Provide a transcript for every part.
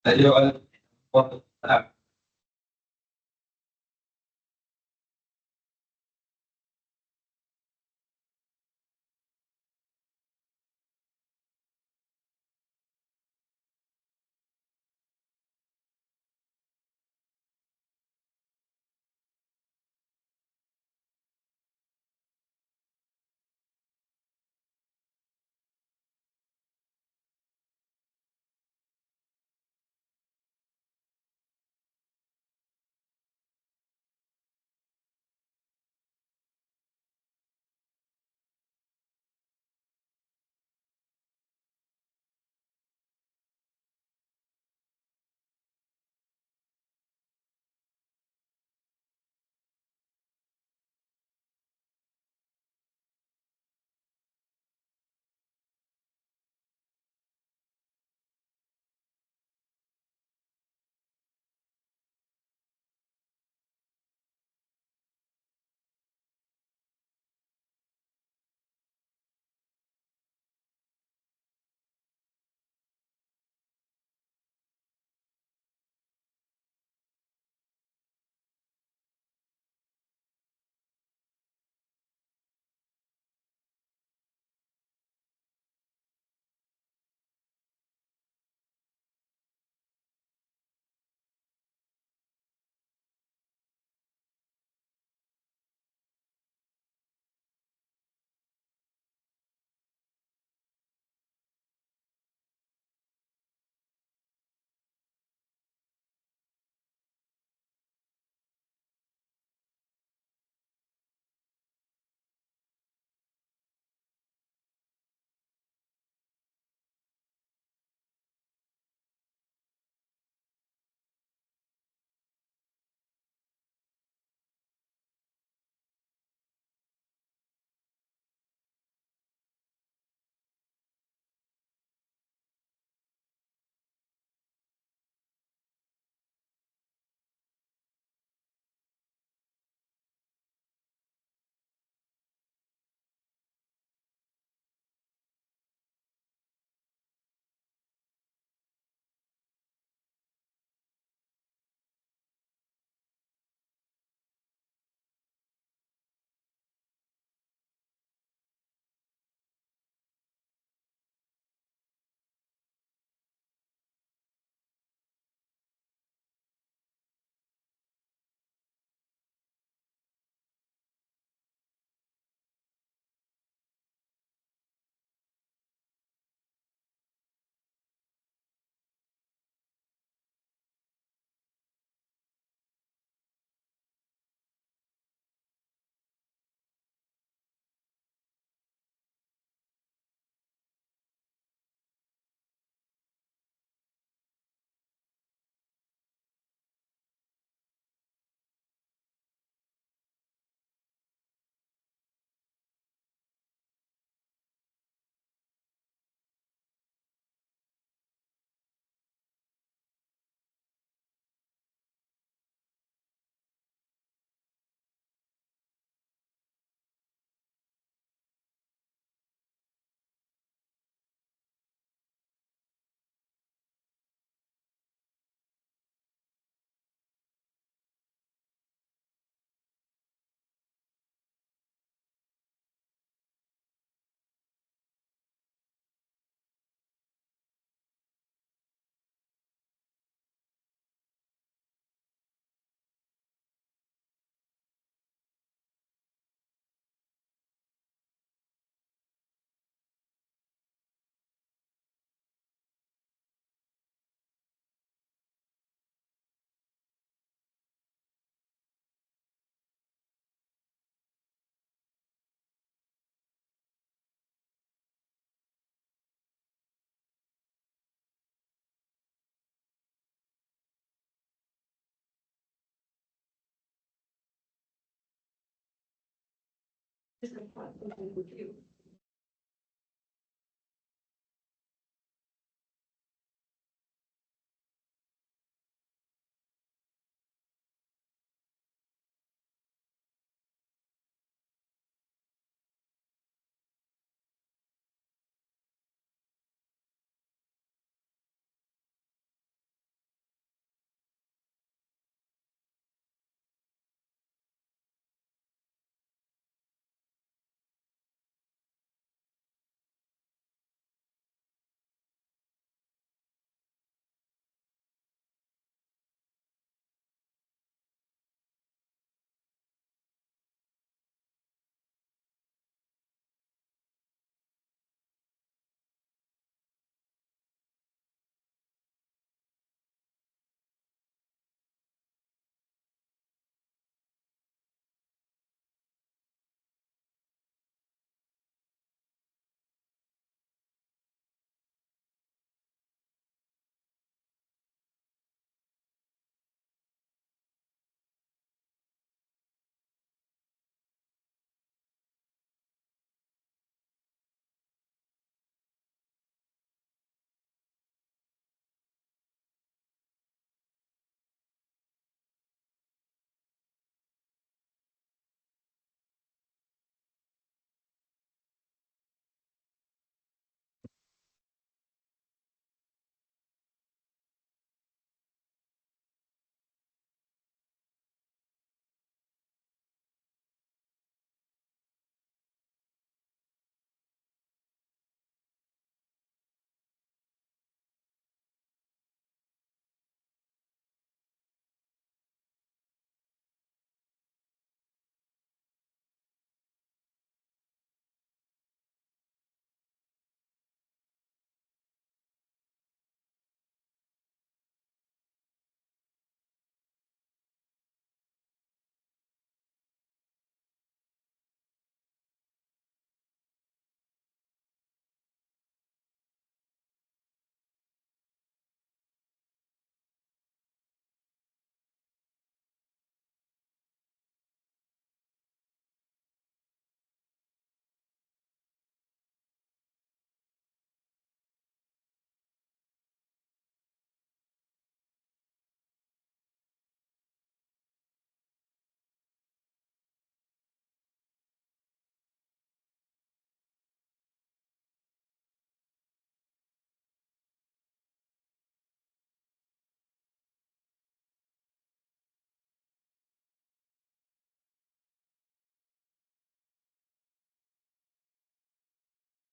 أيوة.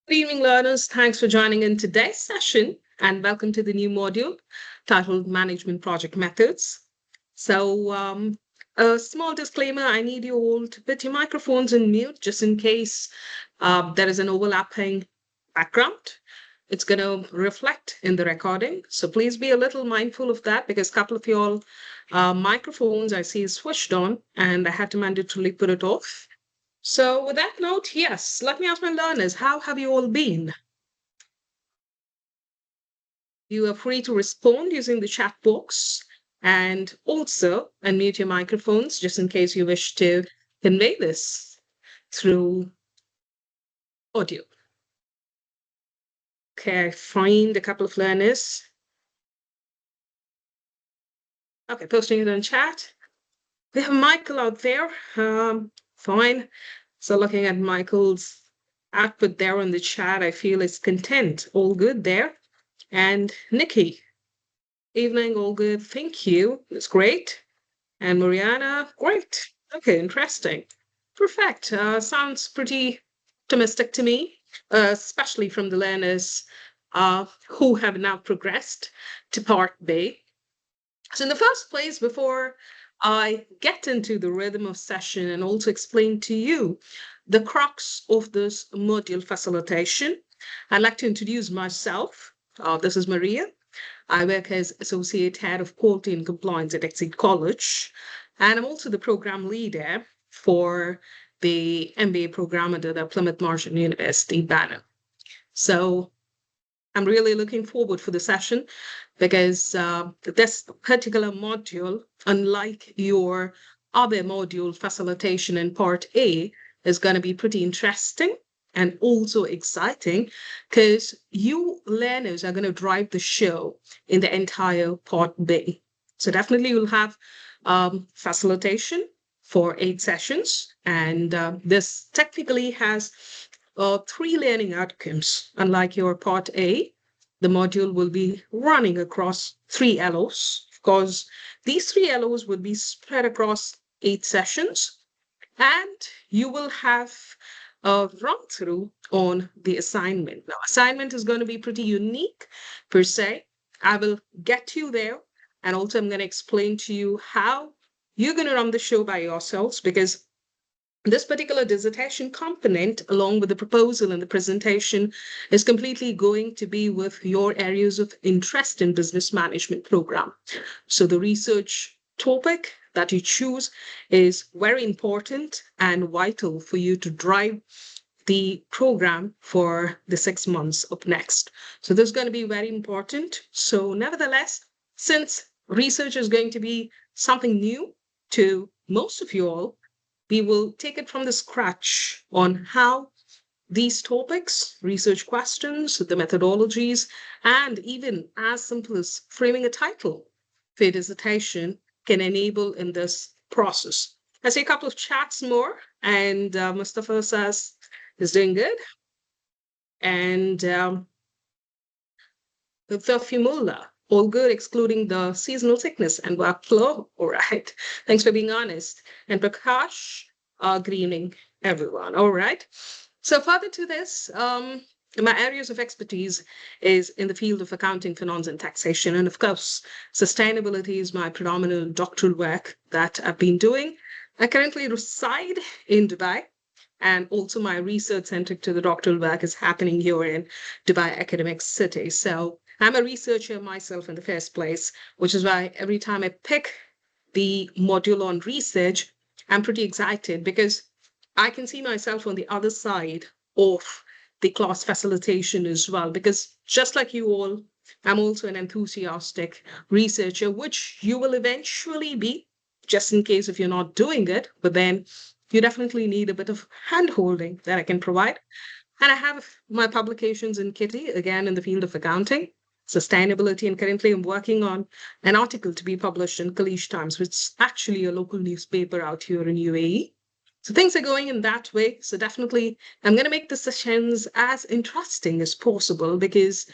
Good evening, learners. Thanks for joining in today's session and welcome to the new module titled Management Project Methods. A small disclaimer, I need you all to put your microphones on mute just in case there is an overlapping background. It's going to reflect in the recording. So please be a little mindful of that because a couple of your microphones I see is switched on and I had to mandatorily put it off. So with that note, yes, let me ask my learners, how have you all been? You are free to respond using the chat box and also unmute your microphones just in case you wish to convey this through audio. Okay, I find a couple of learners. Okay, posting it in chat. We have Michael out there. Fine. So looking at Michael's output there on the chat, I feel it's content. All good there. And Nikki, evening, all good. Thank you. It's great. And Mariana, great. Okay, interesting. Perfect. Sounds pretty optimistic to me, especially from the learners who have now progressed to part B. So in the first place, before I get into the rhythm of session and also explain to you the crux of this module facilitation, I'd like to introduce myself. This is Maria. I work as Associate Head of Quality and Compliance at Exceed College, and I'm also the program leader for the MBA program under the Plymouth Marshall University banner. So I'm really looking forward for the session because this particular module, unlike your other module facilitation in part A, is going to be pretty interesting and also exciting because you learners are going to drive the show in the entire part B. So definitely you'll have facilitation for 8 sessions. And this technically has 3 learning outcomes. Unlike your part A, the module will be running across 3 LOs. Of course, these 3 LOs will be spread across 8 sessions. And you will have a run through on the assignment. Now, assignment is going to be pretty unique per se. I will get you there. And also I'm going to explain to you how you're going to run the show by yourselves because this particular dissertation component, along with the proposal and the presentation, is completely going to be with your areas of interest in business management program. So the research topic that you choose is very important and vital for you to drive the program for the 6 months up next. So this is going to be very important. So nevertheless, since research is going to be something new to most of you all, we will take it from the scratch on how these topics, research questions, the methodologies, and even as simple as framing a title for a dissertation can enable in this process. I see a couple of chats more, and Mustafa says is doing good. And Fimullah, all good, excluding the seasonal sickness and workflow. All right. Thanks for being honest. And Prakash, good evening, everyone. All right. So further to this, my areas of expertise is in the field of accounting, finance, and taxation. And of course, sustainability is my predominant doctoral work that I've been doing. I currently reside in Dubai. And also my research centric to the doctoral work is happening here in Dubai Academic City. So I'm a researcher myself in the first place, which is why every time I pick the module on research, I'm pretty excited because I can see myself on the other side of the class facilitation as well. Because just like you all, I'm also an enthusiastic researcher, which you will eventually be, just in case if you're not doing it, but then you definitely need a bit of hand-holding that I can provide. And I have my publications in Kitty, again, in the field of accounting, sustainability, and currently I'm working on an article to be published in Kalish Times, which is actually a local newspaper out here in UAE. So things are going in that way. So definitely I'm going to make the sessions as interesting as possible because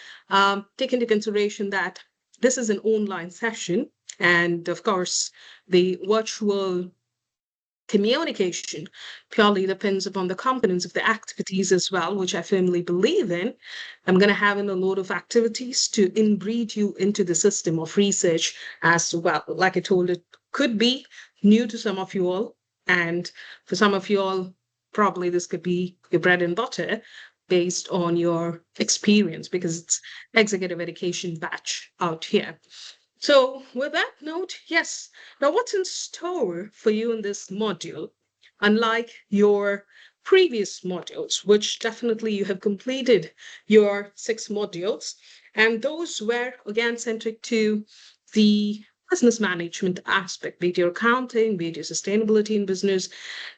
take into consideration that this is an online session. And of course, the virtual Communication purely depends upon the components of the activities as well, which I firmly believe in. I'm going to have in a lot of activities to inbreed you into the system of research as well. Like I told, it could be new to some of you all. And for some of you all, probably this could be your bread and butter based on your experience because it's executive education batch out here. So, with that note, yes. Now, what's in store for you in this module? Unlike your previous modules, which definitely you have completed your 6 modules, and those were again centric to the business management aspect, be it your accounting, be it your sustainability in business,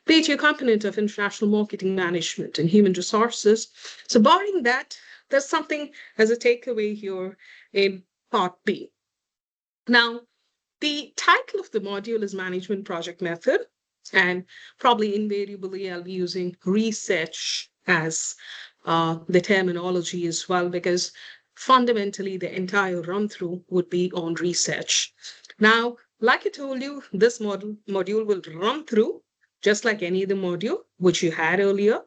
be it your component of international marketing management and human resources. So, barring that, there's something as a takeaway here in part B. Now, the title of the module is Management Project Method, and probably invariably I'll be using research as the terminology as well, because fundamentally the entire run through would be on research. Now, like I told you, this module will run through just like any other module which you had earlier,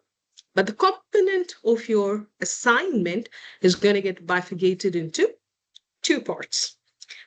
but the component of your assignment is going to get bifurcated into 2 parts.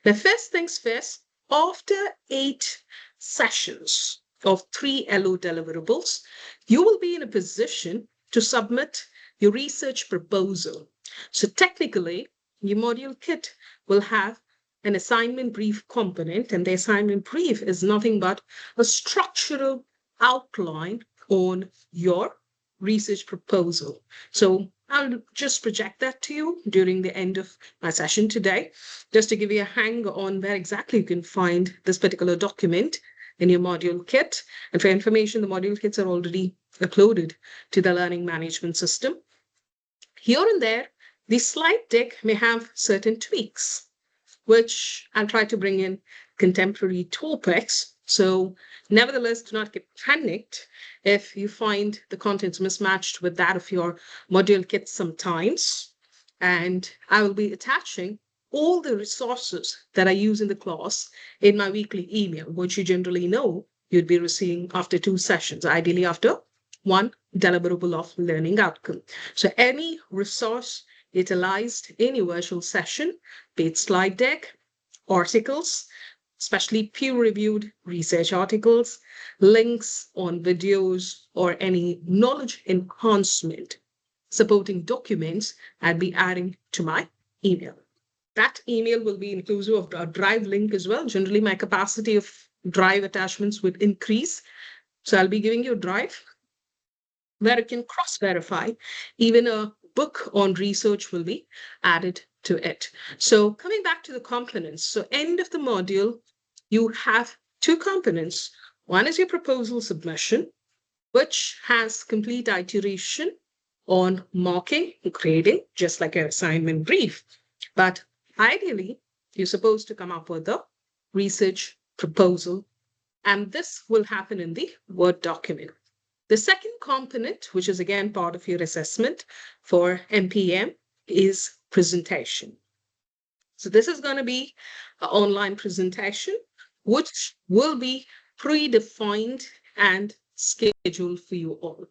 Now, first things first, after 8 sessions of 3 LO deliverables, you will be in a position to submit your research proposal. So technically, your module kit will have an assignment brief component, and the assignment brief is nothing but a structural outline on your research proposal. So I'll just project that to you during the end of my session today, just to give you a hang on where exactly you can find this particular document in your module kit. And for information, the module kits are already uploaded to the learning management system. Here and there, the slide deck may have certain tweaks, which I'll try to bring in contemporary topics. So nevertheless, do not get panicked if you find the contents mismatched with that of your module kit sometimes. And I will be attaching all the resources that I use in the class in my weekly email, which you generally know you'd be receiving after 2 sessions, ideally after 1 deliverable of learning outcome. So any resource utilized in your virtual session, be it slide deck, articles, especially peer-reviewed research articles, links on videos, or any knowledge enhancement supporting documents, I'll be adding to my email. That email will be inclusive of a Drive link as well. Generally, my capacity of Drive attachments would increase. So I'll be giving you a Drive where you can cross-verify. Even a book on research will be added to it. So coming back to the components. So end of the module, you have 2 components. One is your proposal submission, which has complete iteration on marking and grading, just like an assignment brief. But ideally, you're supposed to come up with a research proposal, and this will happen in the Word document. The second component, which is again part of your assessment for MPM, is presentation. So this is going to be an online presentation, which will be predefined and scheduled for you all.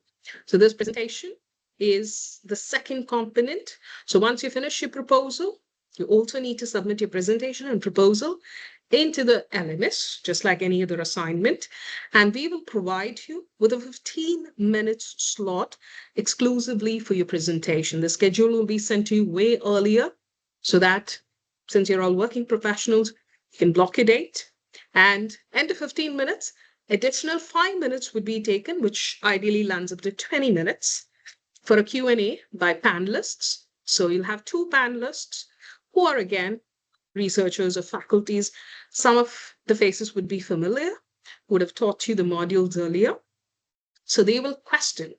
So this presentation is the second component. So once you finish your proposal, you also need to submit your presentation and proposal into the LMS, just like any other assignment. And we will provide you with a 15-minute slot exclusively for your presentation. The schedule will be sent to you way earlier so that since you're all working professionals, you can block your date. And end of 15 minutes, additional 5 minutes would be taken, which ideally lands up to 20 minutes for a Q&A by panelists. So you'll have 2 panelists who are again researchers or faculties. Some of the faces would be familiar, would have taught you the modules earlier. So they will question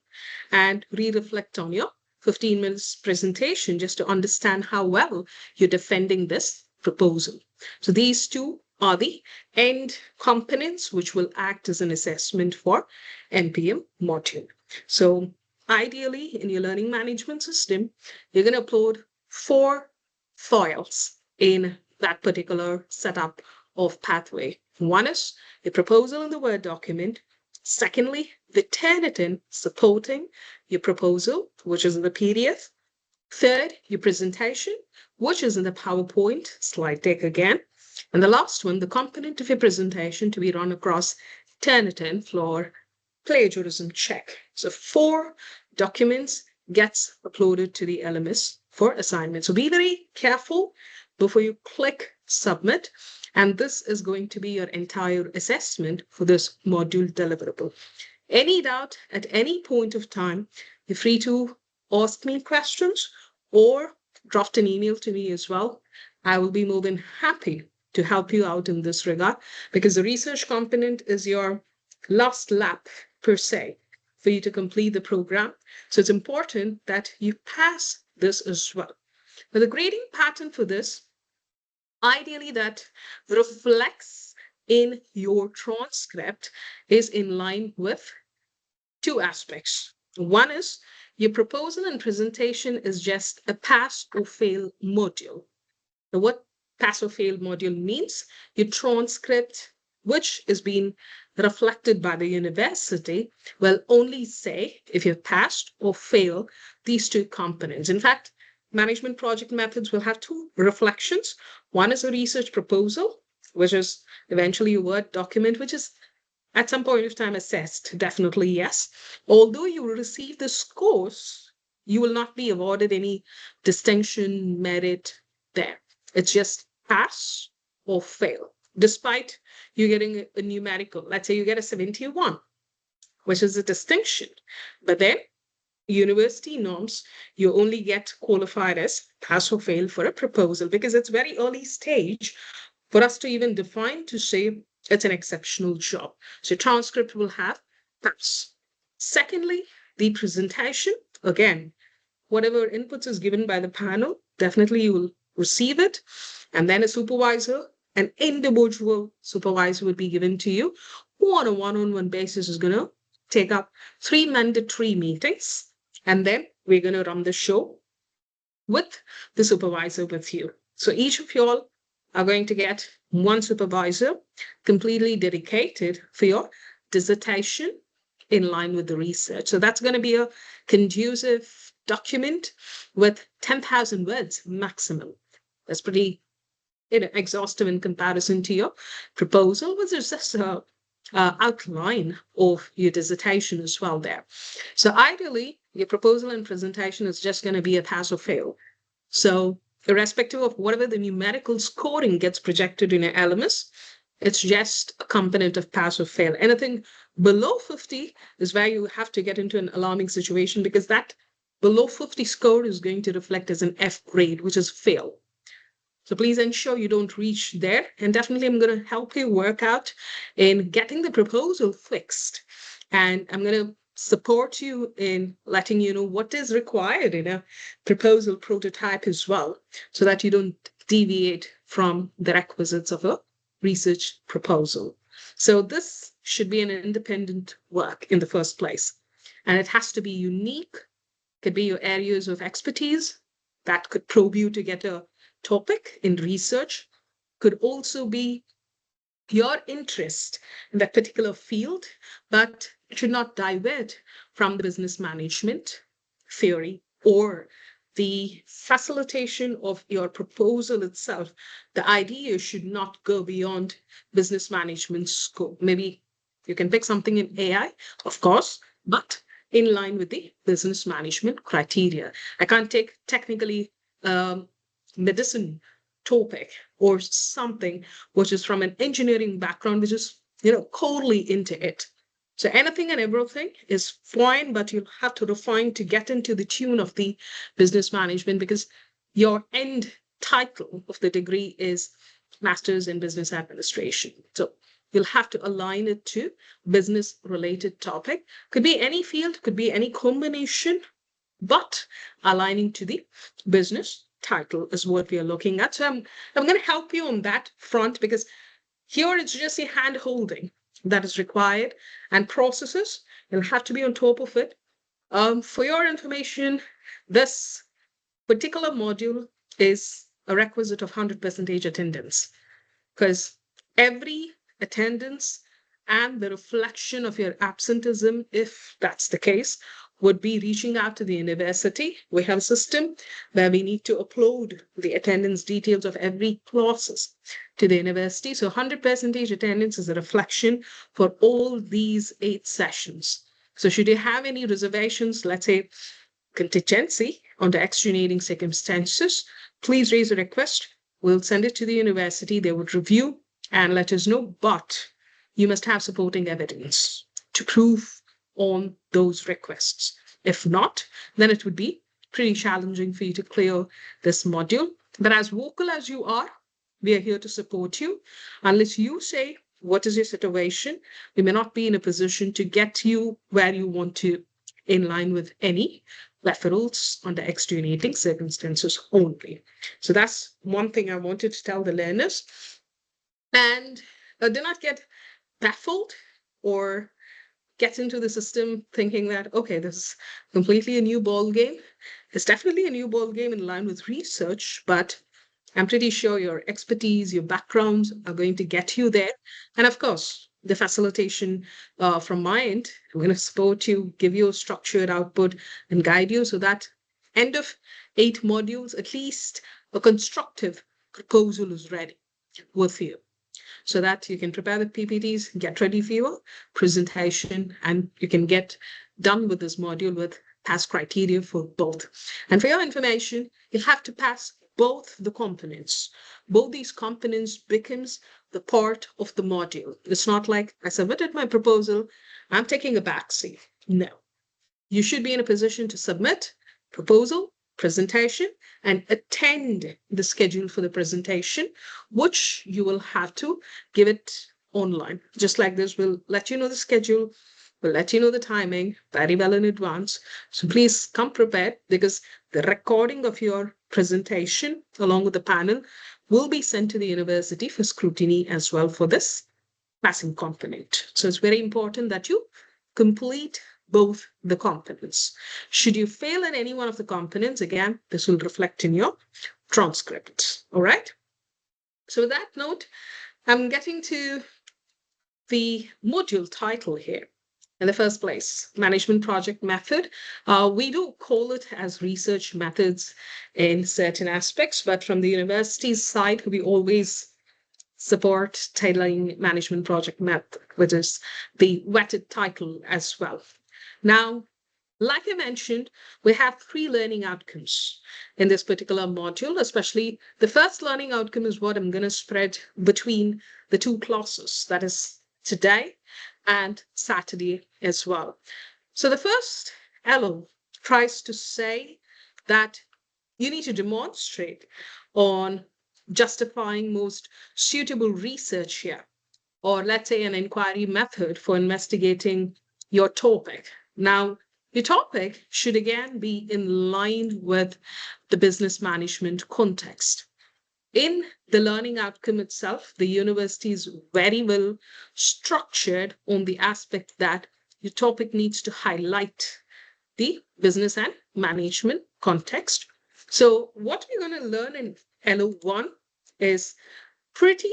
and re-reflect on your 15 minutes presentation just to understand how well you're defending this proposal. So these 2 are the end components which will act as an assessment for MPM module. So ideally in your learning management system, you're going to upload 4 files in that particular setup of pathway. One is a proposal in the Word document. Secondly, the Turnitin supporting your proposal, which is in the PDF. Third, your presentation, which is in the PowerPoint slide deck again. And the last one, the component of your presentation to be run across Turnitin for plagiarism check. So 4 documents gets uploaded to the LMS for assignment. So be very careful before you click submit. And this is going to be your entire assessment for this module deliverable. Any doubt at any point of time, you're free to ask me questions or draft an email to me as well. I will be more than happy to help you out in this regard, because the research component is your last lap per se for you to complete the program. So it's important that you pass this as well. Now, the grading pattern for this, ideally that reflects in your transcript, is in line with 2 aspects. One is your proposal and presentation is just a pass or fail module. Now, what pass or fail module means, your transcript, which is being reflected by the university, will only say if you've passed or failed these 2 components. In fact, management project methods will have 2 reflections. One is a research proposal, which is eventually a Word document, which is at some point of time assessed, definitely yes. Although you will receive the scores, you will not be awarded any distinction, merit there. It's just pass or fail, despite you getting a numerical. Let's say you get a 71, which is a distinction. But then university norms, you only get qualified as pass or fail for a proposal, because it's very early stage for us to even define to say it's an exceptional job. So transcript will have pass. Secondly, the presentation, again, whatever inputs is given by the panel, definitely you will receive it. And then a supervisor, an individual supervisor would be given to you, who on a one-on-one basis is going to take up 3 mandatory meetings. And then we're going to run the show with the supervisor with you. So each of y'all are going to get 1 supervisor completely dedicated for your dissertation in line with the research. So that's going to be a conducive document with 10,000 words maximum. That's pretty exhaustive in comparison to your proposal, which is just a outline of your dissertation as well there. So ideally, your proposal and presentation is just going to be a pass or fail. So irrespective of whatever the numerical scoring gets projected in your LMS, it's just a component of pass or fail. Anything below 50 is where you have to get into an alarming situation, because that below 50 score is going to reflect as an F grade, which is fail. So please ensure you don't reach there. And definitely I'm going to help you work out in getting the proposal fixed. And I'm going to support you in letting you know what is required in a proposal prototype as well, so that you don't deviate from the requisites of a research proposal. So this should be an independent work in the first place. And it has to be unique, could be your areas of expertise that could probe you to get a topic in research, could also be your interest in that particular field, but it should not divert from the business management theory or the facilitation of your proposal itself. The idea should not go beyond business management scope. Maybe you can pick something in AI, of course, but in line with the business management criteria. I can't take technically medicine topic or something which is from an engineering background, which is corely into it. So anything and everything is fine, but you'll have to refine to get into the tune of the business management, because your end title of the degree is Master's in Business Administration. So you'll have to align it to business related topic. Could be any field, could be any combination, but aligning to the business title is what we are looking at. So I'm going to help you on that front, because here it's just a hand holding that is required, and processes, you'll have to be on top of it. For your information, this particular module is a requisite of 100% attendance, because every attendance and the reflection of your absenteeism, if that's the case, would be reaching out to the university. We have a system where we need to upload the attendance details of every classes to the university. So 100% attendance is a reflection for all these 8 sessions. So should you have any reservations, let's say contingency under extenuating circumstances, please raise a request. We'll send it to the university. They would review and let us know. But you must have supporting evidence to prove on those requests. If not, then it would be pretty challenging for you to clear this module. But as vocal as you are, we are here to support you. Unless you say, what is your situation? We may not be in a position to get you where you want to in line with any referrals under extenuating circumstances only. So that's one thing I wanted to tell the learners. And do not get baffled or get into the system thinking that, okay, this is completely a new ball game. It's definitely a new ball game in line with research, but I'm pretty sure your expertise, your backgrounds are going to get you there. And of course, the facilitation from my end, I'm going to support you, give you a structured output and guide you so that end of 8 modules, at least a constructive proposal is ready with you, so that you can prepare the PPTs, get ready for your presentation, and you can get done with this module with pass criteria for both. And for your information, you have to pass both the components. Both these components becomes the part of the module. It's not like I submitted my proposal, I'm taking a backseat. No. You should be in a position to submit proposal, presentation, and attend the schedule for the presentation, which you will have to give it online. Just like this, we'll let you know the schedule, we'll let you know the timing very well in advance. So please come prepared, because the recording of your presentation along with the panel will be sent to the university for scrutiny as well for this passing component. So it's very important that you complete both the components. Should you fail in any one of the components, again, this will reflect in your transcript. All right. So with that note, I'm getting to the module title here. In the first place, management project method. We do call it as research methods in certain aspects, but from the university's side, we always support tailoring management project method, which is the vetted title as well. Now, like I mentioned, we have 3 learning outcomes in this particular module, especially the first learning outcome is what I'm going to spread between the 2 classes, that is today and Saturday as well. So the first LO tries to say that you need to demonstrate on justifying most suitable research here, or let's say an inquiry method for investigating your topic. Now, your topic should again be in line with the business management context. In the learning outcome itself, the university is very well structured on the aspect that your topic needs to highlight the business and management context. So what we're going to learn in LO1 is pretty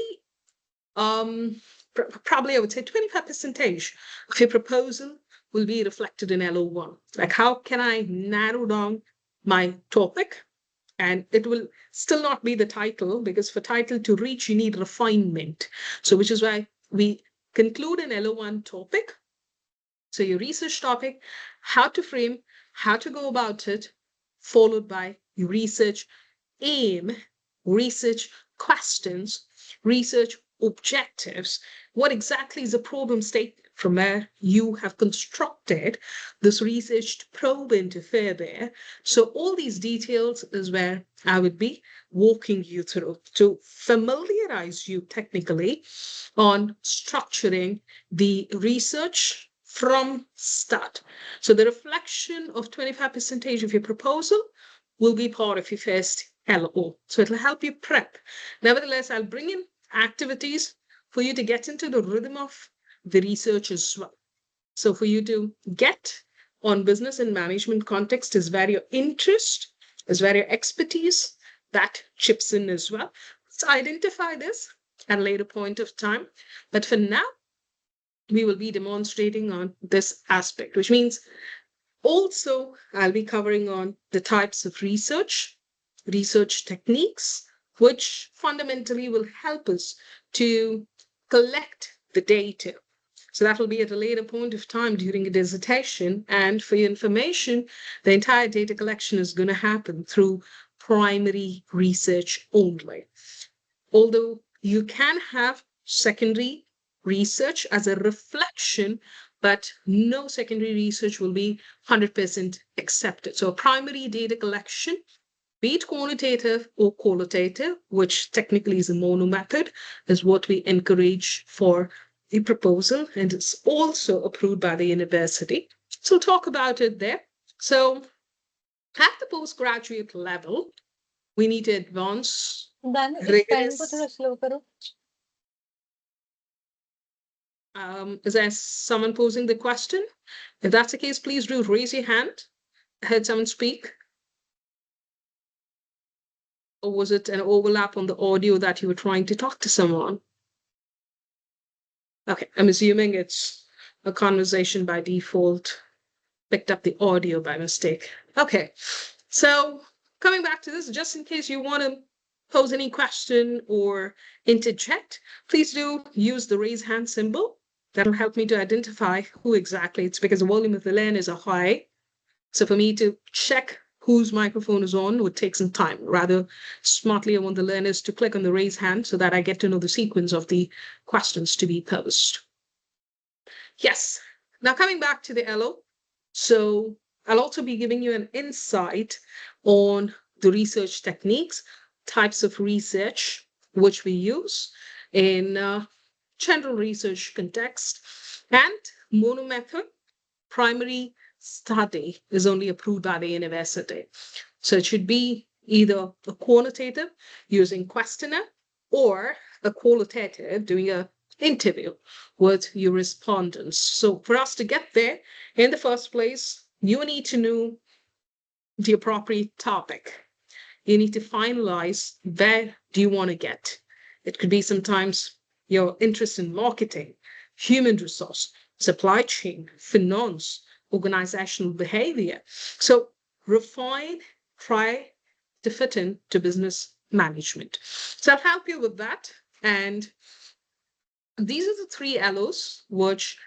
probably I would say 25% of your proposal will be reflected in LO1. Like, how can I narrow down my topic? And it will still not be the title, because for title to reach, you need refinement. So which is why we conclude an LO1 topic. So your research topic, how to frame, how to go about it, followed by your research aim, research questions, research objectives. What exactly is the problem statement from where you have constructed this research to probe into further? So all these details is where I would be walking you through to familiarize you technically on structuring the research from start. So the reflection of 25% of your proposal will be part of your first LO. So it'll help you prep. Nevertheless, I'll bring in activities for you to get into the rhythm of the research as well. So for you to get on business and management context is where your interest, is where your expertise, that chips in as well. Let's identify this at a later point of time. But for now, we will be demonstrating on this aspect, which means also I'll be covering on the types of research techniques, which fundamentally will help us to collect the data. So that will be at a later point of time during a dissertation. And for your information, the entire data collection is going to happen through primary research only. Although you can have secondary research as a reflection, but no secondary research will be 100% accepted. So primary data collection, be it quantitative or qualitative, which technically is a mono method, is what we encourage for the proposal, and it's also approved by the university. So we'll talk about it there. So at the postgraduate level, we need to advance rigorous. Is there someone posing the question? If that's the case, please do raise your hand. I heard someone speak. Or was it an overlap on the audio that you were trying to talk to someone? Okay, I'm assuming it's a conversation by default, picked up the audio by mistake. Okay, so coming back to this, just in case you want to pose any question or interject, please do use the raise hand symbol. That'll help me to identify who exactly. It's because the volume of the learners are high. So for me to check whose microphone is on would take some time. Rather smartly, I want the learners to click on the raise hand so that I get to know the sequence of the questions to be posed. Yes. Now coming back to the LO. So I'll also be giving you an insight on the research techniques, types of research which we use in general research context, and mono method primary study is only approved by the university. So it should be either a quantitative using questionnaire or a qualitative doing an interview with your respondents. So for us to get there, in the first place, you need to know the appropriate topic. You need to finalize where do you want to get. It could be sometimes your interest in marketing, human resource, supply chain, finance, organizational behavior. So refine, try to fit in to business management. So I'll help you with that. And these are the three LOs, which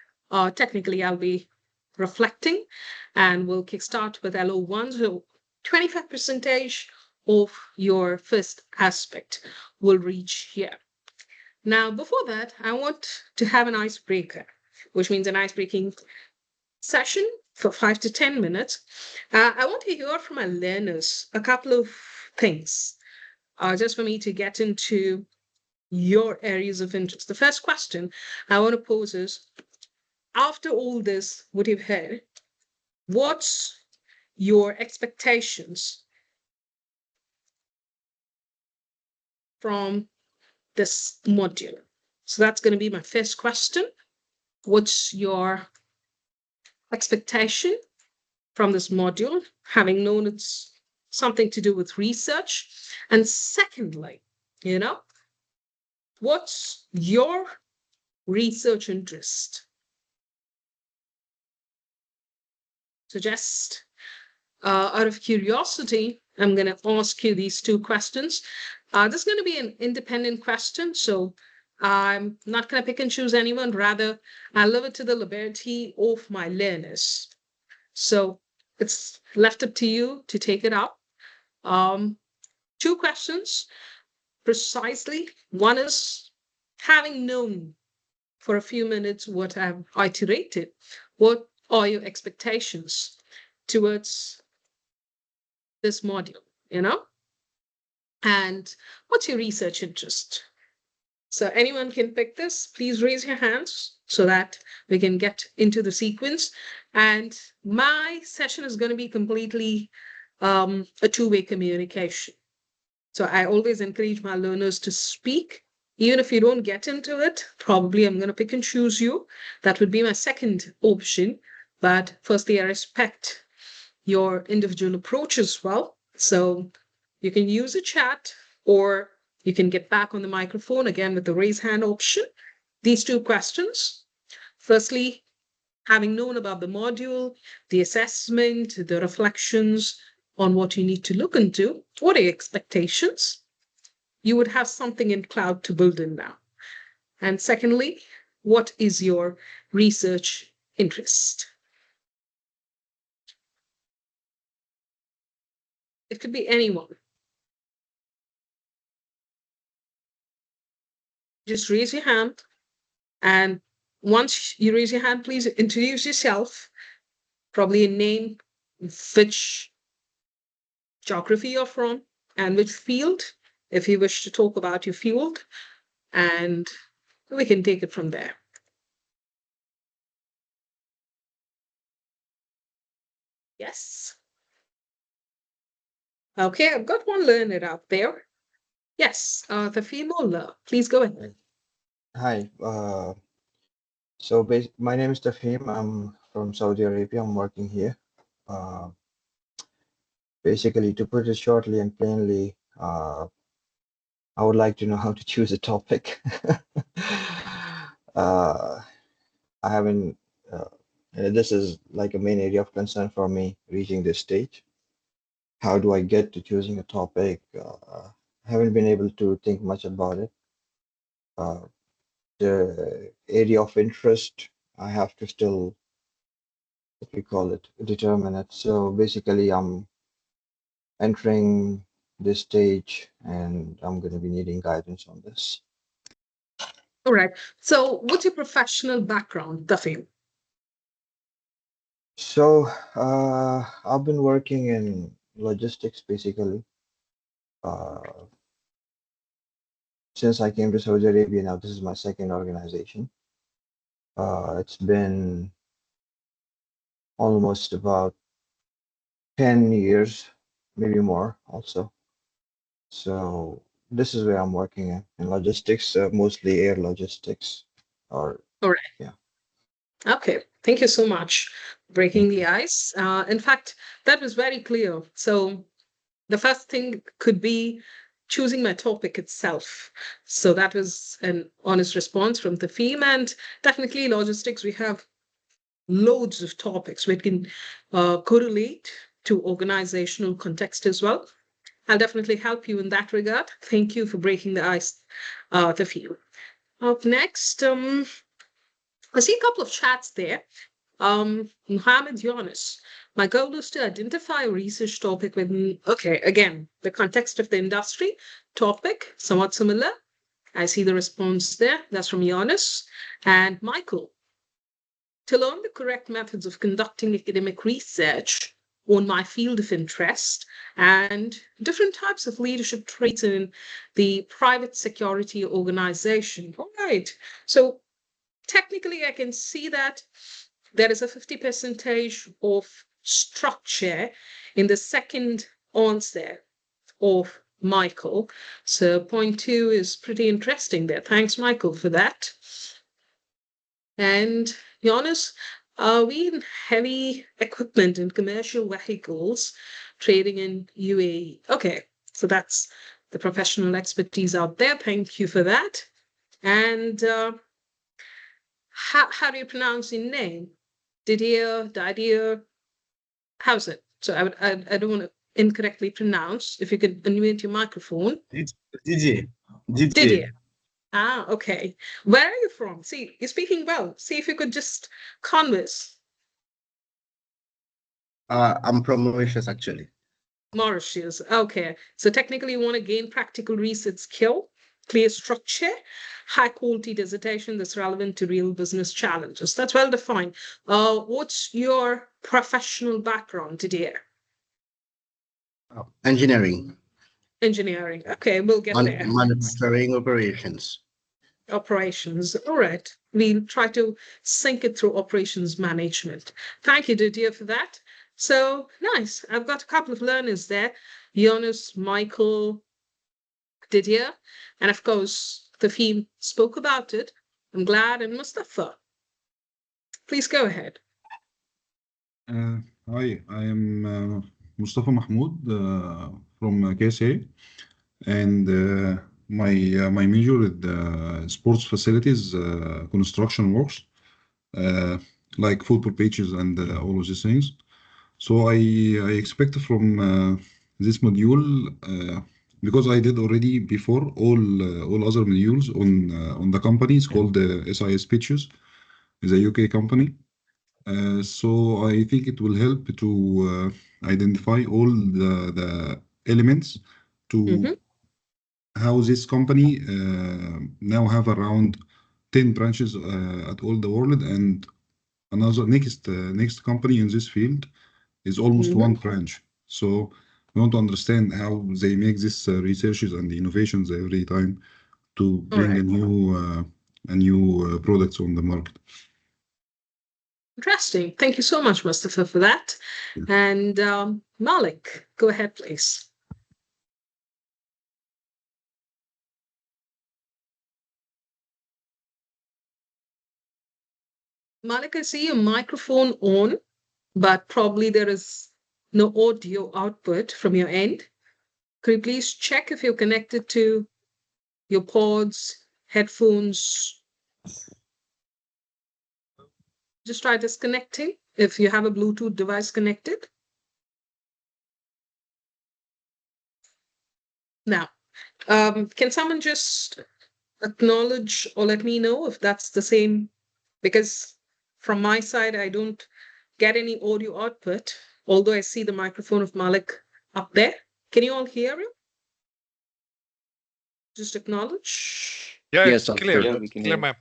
technically I'll be reflecting, and we'll kickstart with LO1. So 25% of your first aspect will reach here. Now, before that, I want to have an icebreaker, which means an icebreaking session for 5 to 10 minutes. I want to hear from my learners a couple of things, just for me to get into your areas of interest. The first question I want to pose is, after all this, what you've heard, what's your expectations from this module? So that's going to be my first question. What's your expectation from this module, having known it's something to do with research? And secondly, what's your research interest? So just out of curiosity, I'm going to ask you these two questions. This is going to be an independent question, so I'm not going to pick and choose anyone. Rather, I leave it to the liberty of my learners. So it's left up to you to take it up. Two questions precisely. One is, having known for a few minutes what I've iterated, what are your expectations towards this module, And what's your research interest? So anyone can pick this. Please raise your hands so that we can get into the sequence. And my session is going to be completely a two-way communication. So I always encourage my learners to speak. Even if you don't get into it, probably I'm going to pick and choose you. That would be my second option. But firstly, I respect your individual approach as well. So you can use a chat, or you can get back on the microphone again with the raise hand option. These two questions. Firstly, having known about the module, the assessment, the reflections on what you need to look into, what are your expectations? You would have something in cloud to build in now. And secondly, what is your research interest? It could be anyone. Just raise your hand. And once you raise your hand, please introduce yourself, probably a name, which geography you're from, and which field, if you wish to talk about your field, and we can take it from there. Yes. Okay, I've got one learner out there. Yes, the female, please go ahead. Hi. My name is Tafim. I'm from Saudi Arabia. I'm working here. Basically, to put it shortly and plainly, I would like to know how to choose a topic. I haven't. This is like a main area of concern for me reaching this stage. How do I get to choosing a topic? I haven't been able to think much about it. The area of interest, I have to still, what we call it, determine it. So basically, I'm entering this stage and I'm going to be needing guidance on this. All right. So, what's your professional background, Tafim? So I've been working in logistics basically. Since I came to Saudi Arabia, now this is my second organization. It's been almost about 10 years, maybe more also. So this is where I'm working in logistics, mostly air logistics. Or All right. Yeah. Okay. Thank you so much for breaking the ice. In fact, that was very clear. So, the first thing could be choosing my topic itself. So, that was an honest response from the theme. And definitely, logistics, we have loads of topics we can correlate to organizational context as well. I'll definitely help you in that regard. Thank you for breaking the ice, the field. Up next, I see a couple of chats there. Mohammed Yunus. My goal is to identify a research topic within, okay, again, the context of the industry, topic, somewhat similar. I see the response there. That's from Yunus. And Michael, to learn the correct methods of conducting academic research on my field of interest and different types of leadership traits in the private security organization. All right. So technically, I can see that there is a 50% of structure in the second answer of Michael. So point 2 is pretty interesting there. Thanks, Michael, for that. And Jonas, are we in heavy equipment and commercial vehicles trading in UAE? Okay, so that's the professional expertise out there. Thank you for that. And how do you pronounce your name? Didier? How's it? So I don't want to incorrectly pronounce. If you could unmute your microphone. DJ. Didier. Ah, okay. Where are you from? See, you're speaking well. See if you could just converse. I'm from Mauritius, actually. Mauritius. Okay. So technically, you want to gain practical research skill, clear structure, high quality dissertation that's relevant to real business challenges. That's well defined. What's your professional background, Didier? Engineering. Engineering. Okay, we'll get there. Manufacturing operations. Operations. All right. We'll try to sync it through operations management. Thank you, Didier, for that. So nice. I've got a couple of learners there. Jonas, Michael, Didier, and of course, the theme spoke about it. I'm glad, and Mustafa. Please go ahead. Hi, I am Mustafa Mahmoud from KSA, and my major is sports facilities construction works. uh, like football pages and all of these things. So I expect from this module because I did already before all other modules on the company. It's called SIS Pitches. It's a UK company. So I think it will help to identify all the elements to Mhm. how this company now have around 10 branches at all the world, and another next company in this field is almost one Mhm. branch. So we want to understand how they make these researches and innovations every time to All bring right. a new products on the market. Interesting. Thank you so much, Mustafa, for that. Yeah. And Malik, go ahead, please. Malik, I see your microphone on, but probably there is no audio output from your end. Could you please check if you're connected to your pods, headphones? Just try disconnecting if you have a Bluetooth device connected. Now, can someone just acknowledge or let me know if that's the same? Because from my side, I don't get any audio output, although I see the microphone of Malik up there. Can you all hear him? Just acknowledge. Yeah, Yes, it's clear. Officer. We can Clear, hear. ma'am.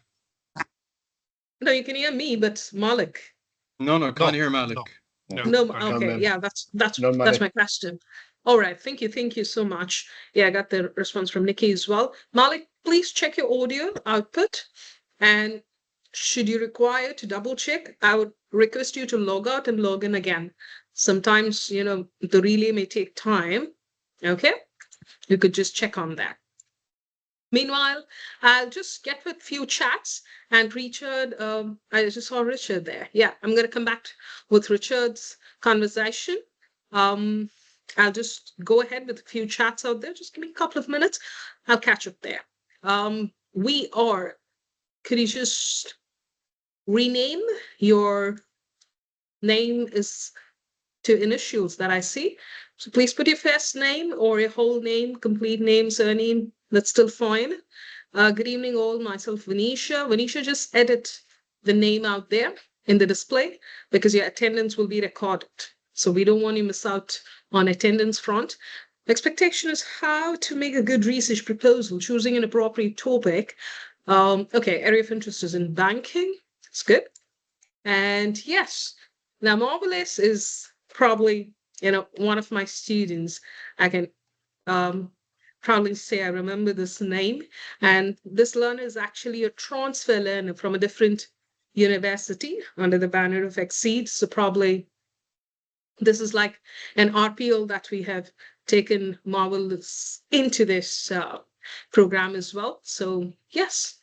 No, you can hear me, but Malik. No, No, can't hear Malik. no, No, can't hear. okay, ma'am. yeah, that's No, that's Malik. my question. All right, thank you so much. Yeah, I got the response from Nikki as well. Malik, please check your audio output, and should you require to double check, I would request you to log out and log in again. Sometimes, the relay may take time. Okay, you could just check on that. Meanwhile, I'll just get with few chats and Richard. I just saw Richard there. Yeah, I'm going to come back with Richard's conversation. I'll just go ahead with a few chats out there. Just give me a couple of minutes. I'll catch up there. Could you just rename your name is to initials that I see? So please put your first name or your whole name, complete name, surname. That's still fine. Good evening, all. Myself, Venetia. Venetia, just edit the name out there in the display because your attendance will be recorded. So we don't want you to miss out on attendance front. Expectation is how to make a good research proposal, choosing an appropriate topic. Okay, area of interest is in banking. It's good. And yes, now Marvelous is probably, one of my students. I can proudly say I remember this name. And this learner is actually a transfer learner from a different university under the banner of Exceed. So probably this is like an RPO that we have taken Marvelous into this program as well. So yes,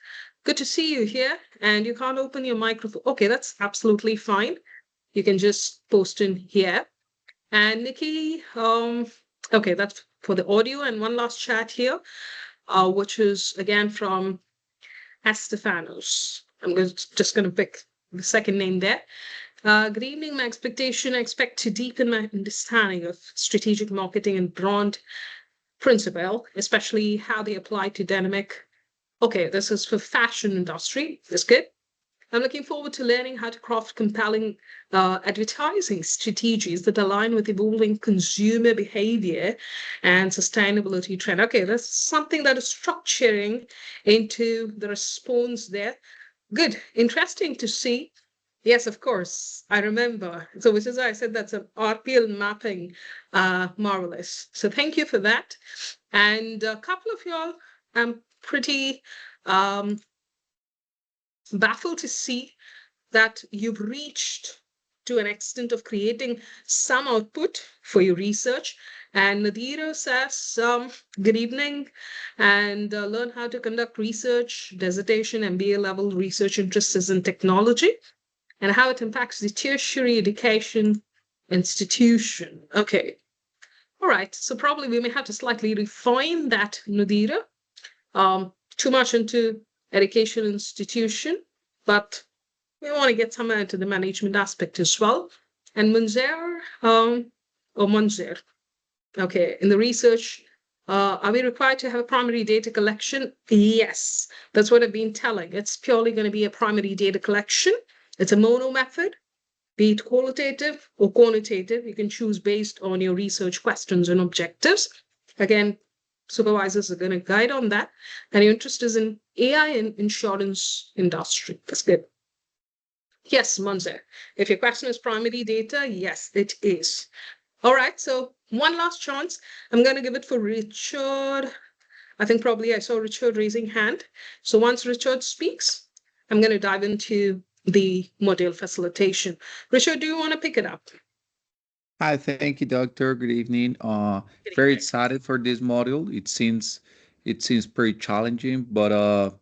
good to see you here. And you can't open your microphone. Okay, that's absolutely fine. You can just post in here. And Nikki, okay, that's for the audio. And one last chat here, which is again from Estefanos. Just going to pick the second name there. Good evening. My expectation, I expect to deepen my understanding of strategic marketing and brand principle, especially how they apply to dynamic. Okay, this is for fashion industry. That's good. I'm looking forward to learning how to craft compelling advertising strategies that align with evolving consumer behavior and sustainability trend. Okay, that's something that is structuring into the response there. Good, interesting to see. Yes, of course, I remember. So, which is why I said that's an RPL mapping, marvelous. So, thank you for that. And a couple of y'all, I'm pretty baffled to see that you've reached to an extent of creating some output for your research. And Nadira says, good evening, and learn how to conduct research, dissertation, MBA level research interests in technology, and how it impacts the tertiary education institution. Okay. All right. So probably we may have to slightly refine that, Nadira. Too much into education institution, but we want to get some into the management aspect as well. And Munzer, or Munzer, okay, in the research, are we required to have a primary data collection? Yes, that's what I've been telling. It's purely going to be a primary data collection. It's a mono method, be it qualitative or quantitative. You can choose based on your research questions and objectives. Again, supervisors are going to guide on that. And your interest is in AI and insurance industry. That's good. Yes, Monze. If your question is primary data, yes, it is. All right, so one last chance. I'm going to give it for Richard. I think probably I saw Richard raising hand. So once Richard speaks, I'm going to dive into the module facilitation. Richard, do you want to pick it up? Hi, thank you, Doctor. Good evening. Very excited for this module. It seems pretty challenging, but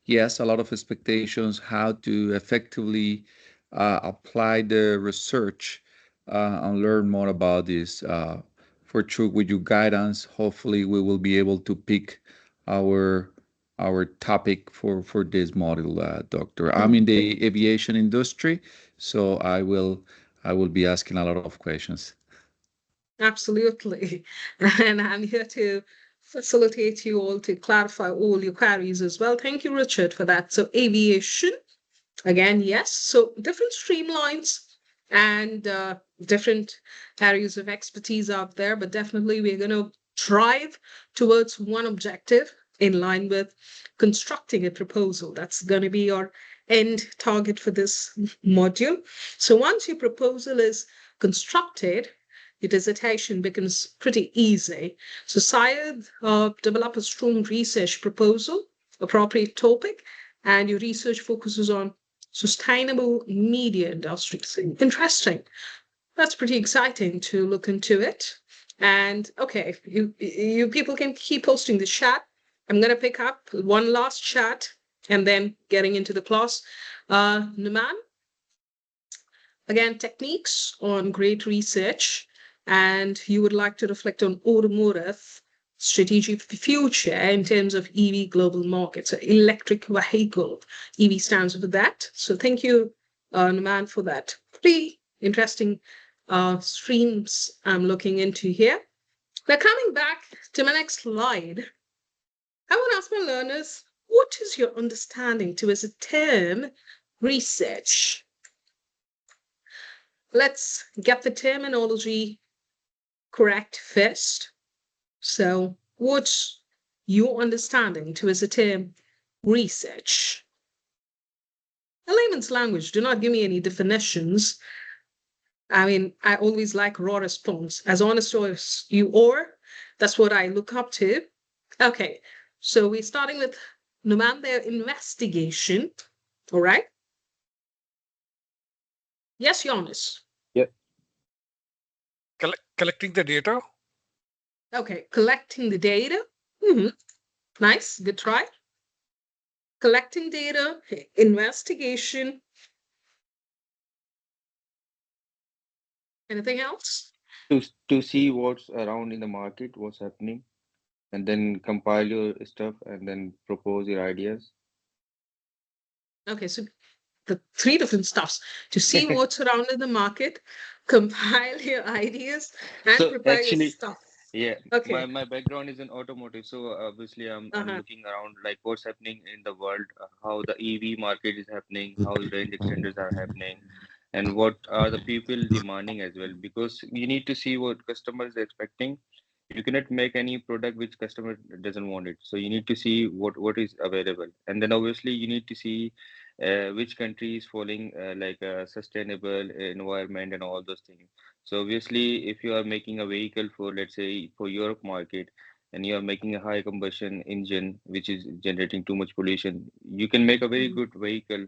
yes, a lot of expectations how to effectively apply the research and learn more about this. For sure, with your guidance, hopefully we will be able to pick our our topic for this module, Doctor. I'm in the aviation industry, so I will be asking a lot of questions. Absolutely. And I'm here to facilitate you all to clarify all your queries as well. Thank you, Richard, for that. So aviation, again, yes. So different streamlines and different areas of expertise out there, but definitely we're going to drive towards one objective in line with constructing a proposal. That's going to be your end target for this module. So once your proposal is constructed, your dissertation becomes pretty easy. So Syed, develop a strong research proposal, appropriate topic, and your research focuses on sustainable media industries. Interesting. That's pretty exciting to look into it. And okay, you people can keep posting the chat. I'm gonna pick up one last chat and then getting into the class. Numan, again, techniques on great research, and you would like to reflect on automotive strategic future in terms of EV global market. So electric vehicle, EV stands for that. So thank you, Numan, for that. Pretty interesting streams I'm looking into here. Now coming back to my next slide, I want to ask my learners, what is your understanding towards the term research? Let's get the terminology correct first. So what's your understanding towards the term research? In layman's language, do not give me any definitions. I mean, I always like raw response. As honest as you are, that's what I look up to. Okay, so we're starting with Numan, their investigation. All right. Yes, Jonas. Yeah. Collecting the data. Okay, collecting the data. Nice, good try. Collecting data, investigation. Anything else? To see what's around in the market, what's happening, and then compile your stuff and then propose your ideas. Okay, so the three different stuffs to see what's around in the market, compile your ideas, and So prepare your actually, stuff. yeah, Okay. my background is in automotive, so obviously I'm looking around like what's happening in the world, how the EV market is happening, how range extenders are happening, and what are the people demanding as well. Because you need to see what customers are expecting. You cannot make any product which customer doesn't want it. So you need to see what is available, and then obviously you need to see which country is following like a sustainable environment and all those things. So obviously, if you are making a vehicle for, let's say, for Europe market, and you are making a high combustion engine which is generating too much pollution, you can make a very good vehicle,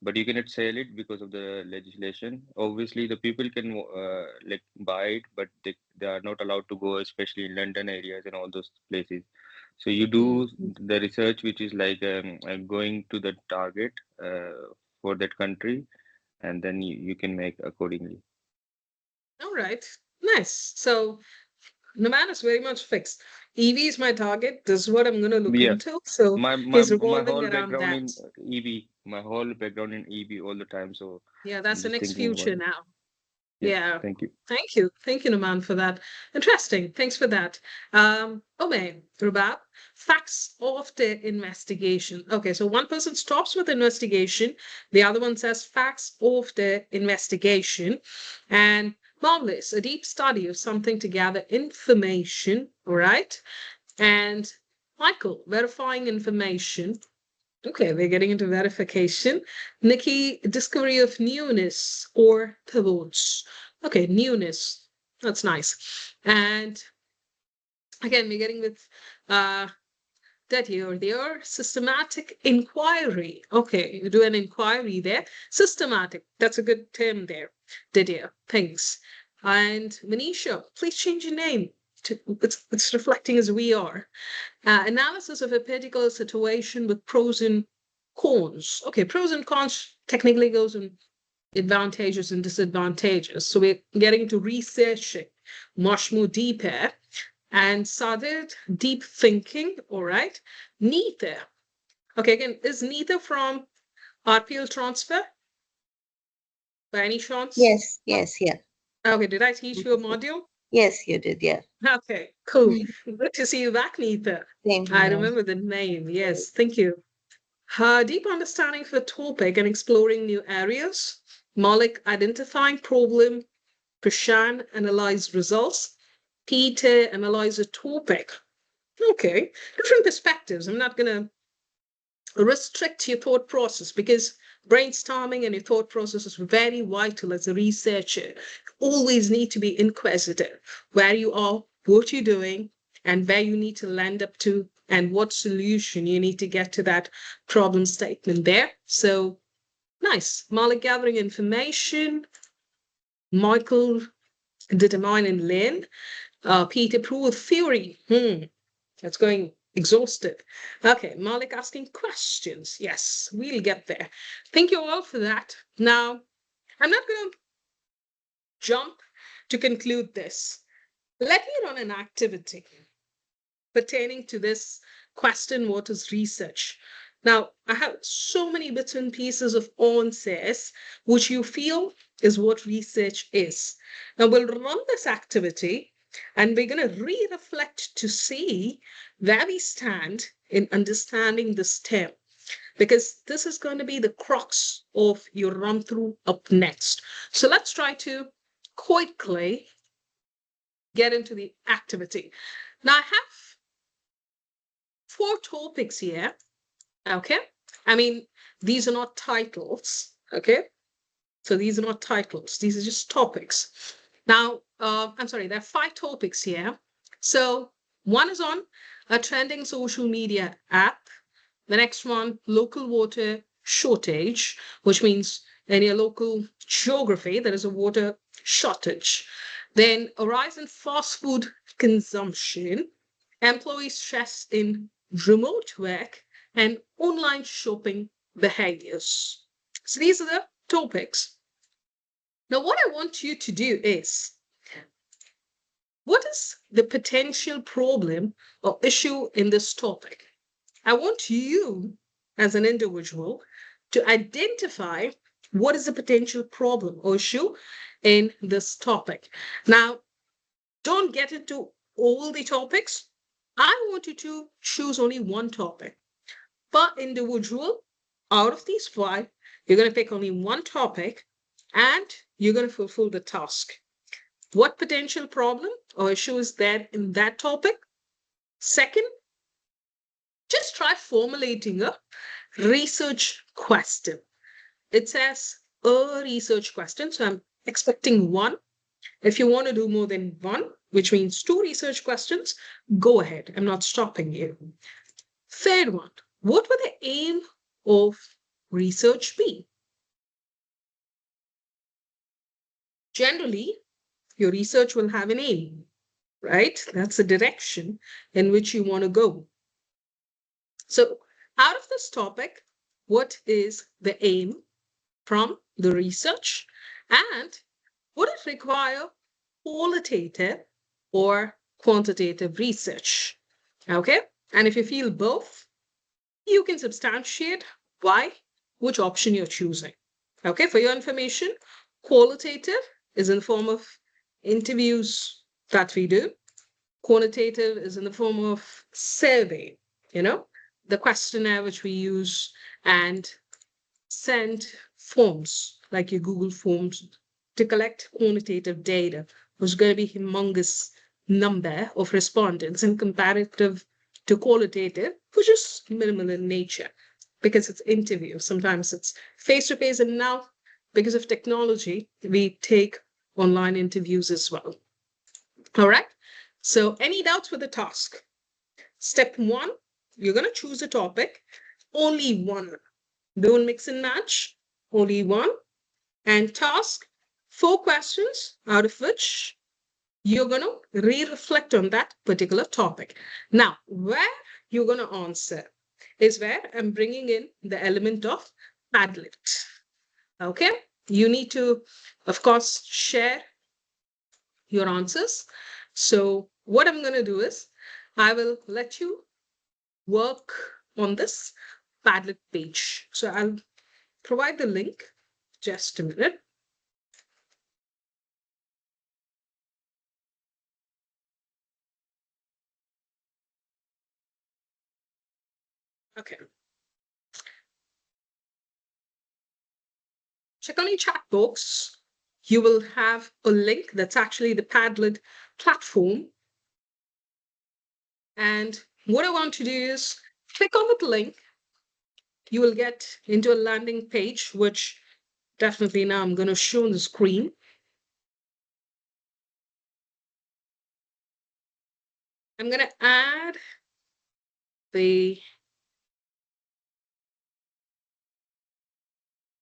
but you cannot sell it because of the legislation. Obviously, the people can like buy it, but they are not allowed to go, especially in London areas and all those places. So you do the research, which is like going to the target for that country, and then you can make accordingly. All right. Nice. So Naman is very much fixed. EV is my target. This is what I'm going to look Yeah, into. So my he's my revolving whole around background that. in EV, my whole background in EV all the time. So Yeah, I'm that's the just next thinking about future it. now. Yeah, Yeah. thank you. Thank you. Thank you, Naman, for that. Interesting. Thanks for that. Ome, Rubab, facts of the investigation. Okay, so one person stops with investigation, the other one says facts of the investigation. And marvelous, a deep study of something to gather information, all right? And Michael, verifying information. Okay, we're getting into verification. Nikki, discovery of newness or pivots. Okay, newness. That's nice. And again, we're getting with that here, there, systematic inquiry. Okay, you do an inquiry there. Systematic, that's a good term there. Didier, thanks. And Manisha, please change your name. It's reflecting as we are. Analysis of a particular situation with pros and cons. Okay, pros and cons technically goes in advantages and disadvantages. So we're getting into researching much more deeper. And started deep thinking, all right. Neither. Okay, again, is neither from RPL transfer by any chance? Yes, yeah. Okay, did I teach you a module? Yes, you did, yeah. Okay, cool. Good to see you back, Neither. Same I here. remember the name. Yes, thank you. Deep understanding of the topic and exploring new areas. Malik identifying problem. Prashan analyze results. Peter analyze a topic. Okay, different perspectives. I'm not going to restrict your thought process because brainstorming and your thought process is very vital as a researcher. You always need to be inquisitive where you are, what you're doing, and where you need to land up to, and what solution you need to get to that problem statement there. So nice. Malik gathering information. Michael determine and learn. Peter prove theory. That's going exhausted. Okay, Malik asking questions. Yes, we'll get there. Thank you all for that. Now, I'm not going to jump to conclude this. Let me run an activity pertaining to this question, what is research? Now, I have so many bits and pieces of answers which you feel is what research is. Now, we'll run this activity and we're going to re-reflect to see where we stand in understanding this term, because this is going to be the crux of your run through up next. So let's try to quickly get into the activity. Now, I have 4 topics here. Okay. I mean, these are not titles. Okay. So these are not titles. These are just topics. Now, I'm sorry, there are 5 topics here. So one is on a trending social media app. The next one, local water shortage, which means in your local geography, there is a water shortage. Then a rise in fast food consumption, employee stress in remote work, and online shopping behaviors. So these are the topics. Now, what I want you to do is, what is the potential problem or issue in this topic? I want you as an individual to identify what is the potential problem or issue in this topic. Now, don't get into all the topics. I want you to choose only one topic. Per individual, out of these 5, you're going to pick only one topic and you're going to fulfill the task. What potential problem or issue is there in that topic? Second, just try formulating a research question. It says a research question, so I'm expecting 1. If you want to do more than 1, which means 2 research questions, go ahead. I'm not stopping you. Third one, what would the aim of research be? Generally, your research will have an aim, right? That's the direction in which you want to go. So out of this topic, what is the aim from the research, and would it require qualitative or quantitative research. Okay? And if you feel both, you can substantiate why, which option you're choosing. Okay? For your information, qualitative is in the form of interviews that we do. Quantitative is in the form of survey, the questionnaire which we use, and send forms like your Google Forms to collect quantitative data, which is going to be humongous number of respondents in comparative to qualitative, which is minimal in nature because it's interview. Sometimes it's face-to-face, and now because of technology, we take online interviews as well. All right. So any doubts with the task? Step 1, you're going to choose a topic, only one. Don't mix and match, only one. And task, 4 questions, out of which you're going to re-reflect on that particular topic. Now, where you're going to answer is where I'm bringing in the element of Padlet. Okay? You need to, of course, share your answers. So what I'm going to do is I will let you work on this Padlet page. So I'll provide the link. Just a minute. Okay. Check on your chat box. You will have a link that's actually the Padlet platform. And what I want to do is click on that link. You will get into a landing page, which definitely now I'm going to show on the screen. I'm going to add the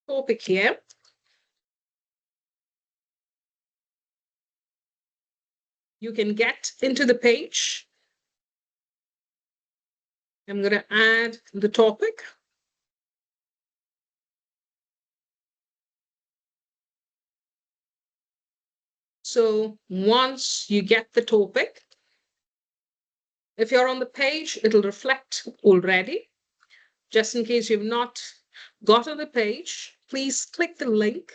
topic here. You can get into the page. I'm going to add the topic. So once you get the topic, if you're on the page, it'll reflect already. Just in case you've not got on the page, please click the link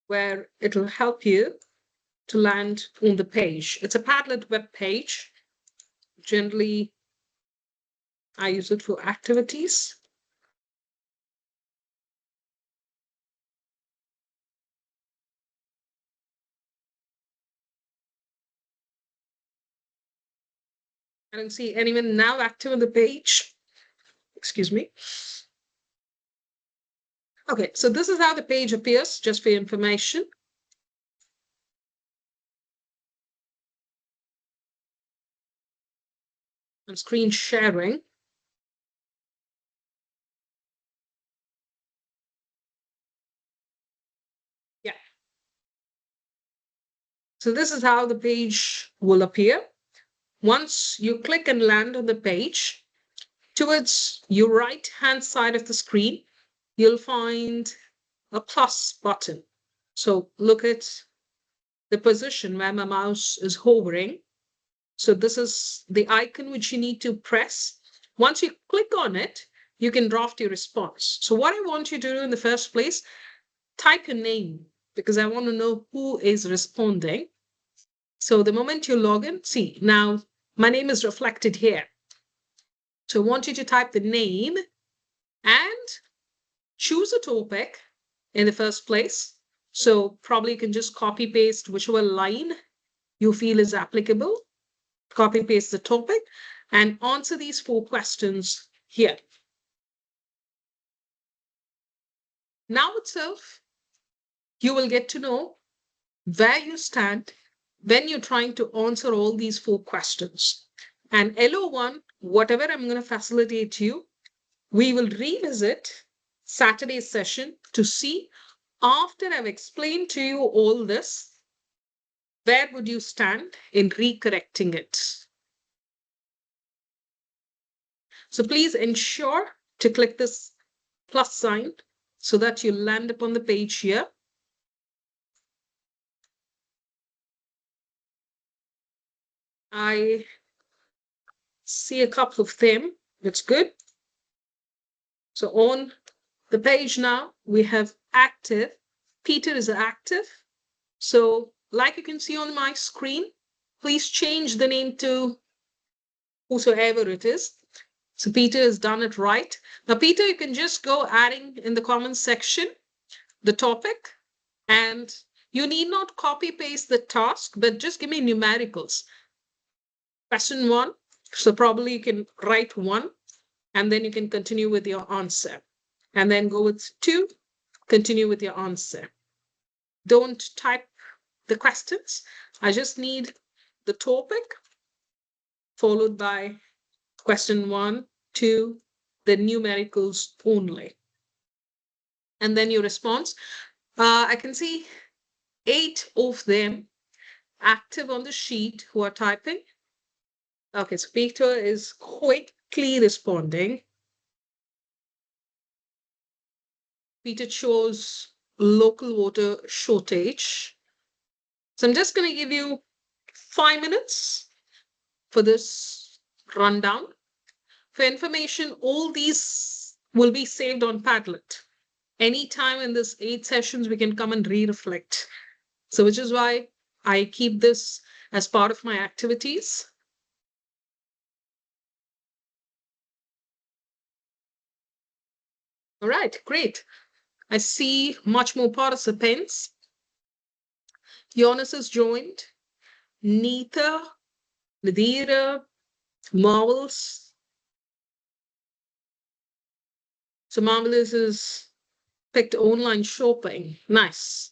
where it'll help you to land on the page. It's a Padlet web page. Generally, I use it for activities. I don't see anyone now active on the page. Excuse me. Okay, so this is how the page appears, just for your information. I'm screen sharing. Yeah. So this is how the page will appear. Once you click and land on the page, towards your right-hand side of the screen, you'll find a plus button. So look at the position where my mouse is hovering. So this is the icon which you need to press. Once you click on it, you can draft your response. So what I want you to do in the first place, type your name, because I want to know who is responding. So the moment you log in, see, now my name is reflected here. So I want you to type the name and choose a topic in the first place. So probably you can just copy paste whichever line you feel is applicable, copy paste the topic, and answer these 4 questions here. Now itself, you will get to know where you stand when you're trying to answer all these 4 questions. And LO1, whatever I'm going to facilitate you, we will revisit Saturday's session to see, after I've explained to you all this, where would you stand in recorrecting it? So please ensure to click this plus sign so that you land upon the page here. I see a couple of them. That's good. So on the page now, we have active. Peter is active. So like you can see on my screen, please change the name to whosoever it is. So Peter has done it right. Now, Peter, you can just go adding in the comments section the topic, and you need not copy paste the task, but just give me numericals. Question 1. So probably you can write 1, and then you can continue with your answer. And then go with 2, continue with your answer. Don't type the questions. I just need the topic followed by question 1, 2, the numericals only. And then your response. I can see 8 of them active on the sheet who are typing. Okay, so Peter is quickly responding. Peter chose local water shortage. So I'm just going to give you 5 minutes for this rundown. For information, all these will be saved on Padlet. Anytime in this 8 sessions, we can come and re-reflect. So which is why I keep this as part of my activities. All right, great. I see much more participants. Jonas has joined. Neeta, Nadira, Marvels. So Marvelous is picked online shopping. Nice.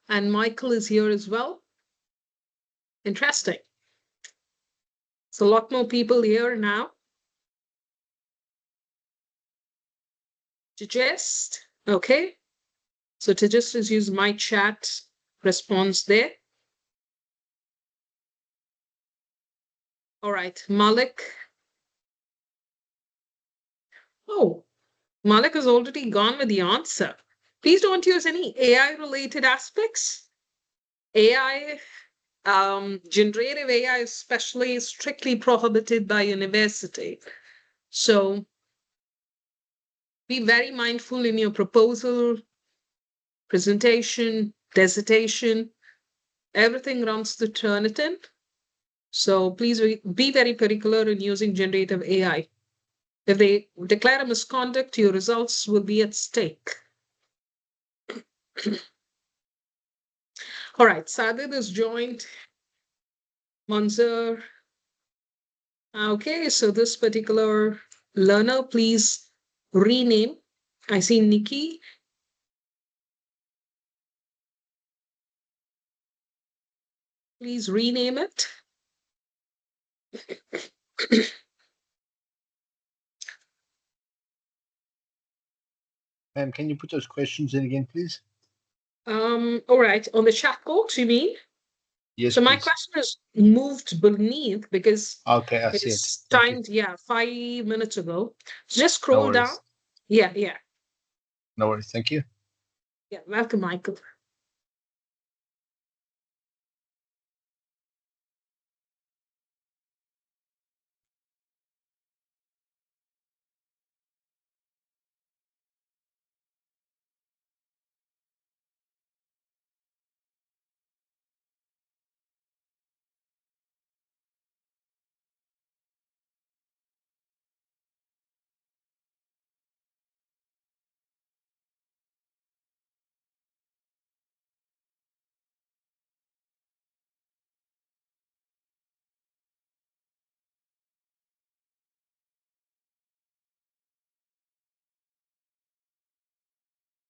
And Michael is here as well. Interesting. So a lot more people here now. Suggest. Okay. So to just use my chat response there. All right, Malik. Oh, Malik has already gone with the answer. Please don't use any AI related aspects. AI, generative AI especially, is strictly prohibited by university. So be very mindful in your proposal, presentation, dissertation. Everything runs through Turnitin. So please be very particular in using generative AI. If they declare a misconduct, your results will be at stake. All right, Sadid is joined. Manzur. Okay, so this particular learner, please rename. I see Nikki. Please rename it. Ma'am, can you put those questions in again, please? All right, on the chat box, you mean? Yes, So my please. question is moved beneath because Okay, I see it. it's Thank you. timed, yeah, 5 minutes ago. So just No scroll down. worries. Yeah. No worries. Thank you. Yeah, welcome, Michael.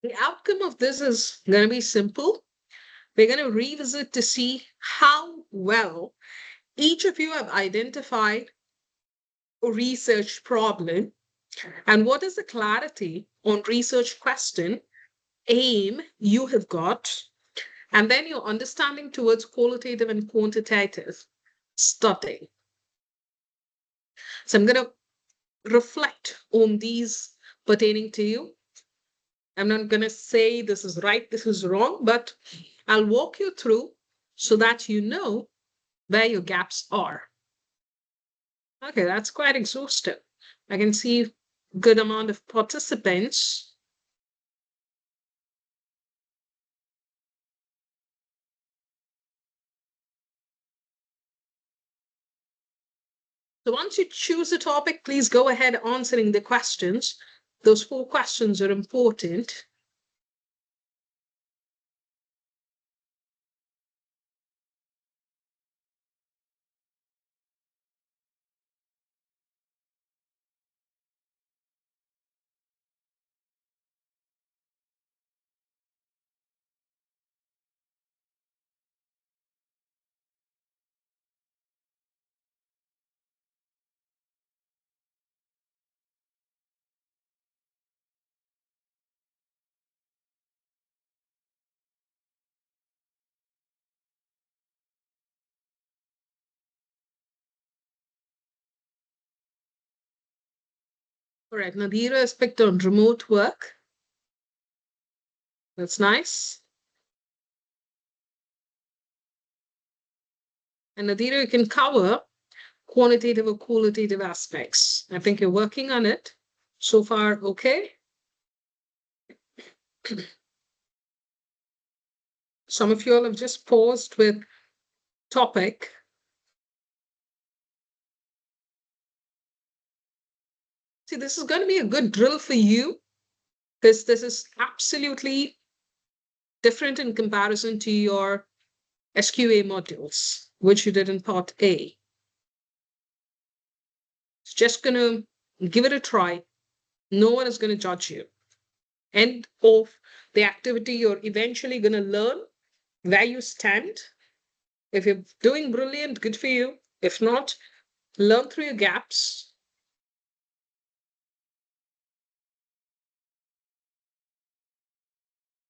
The outcome of this is going to be simple. We're going to revisit to see how well each of you have identified a research problem and what is the clarity on research question aim you have got, and then your understanding towards qualitative and quantitative study. So I'm going to reflect on these pertaining to you. I'm not going to say this is right, this is wrong, but I'll walk you through so that you know where your gaps are. Okay, that's quite exhaustive. I can see good amount of participants. So once you choose a topic, please go ahead answering the questions. Those 4 questions are important. All right, Nadira has picked on remote work. That's nice. And Nadira, you can cover quantitative or qualitative aspects. I think you're working on it. So far, okay. Some of you all have just paused with topic. See, this is going to be a good drill for you because this is absolutely different in comparison to your SQA modules, which you did in part A. It's just going to give it a try. No one is going to judge you. End of the activity, you're eventually going to learn where you stand. If you're doing brilliant, good for you. If not, learn through your gaps.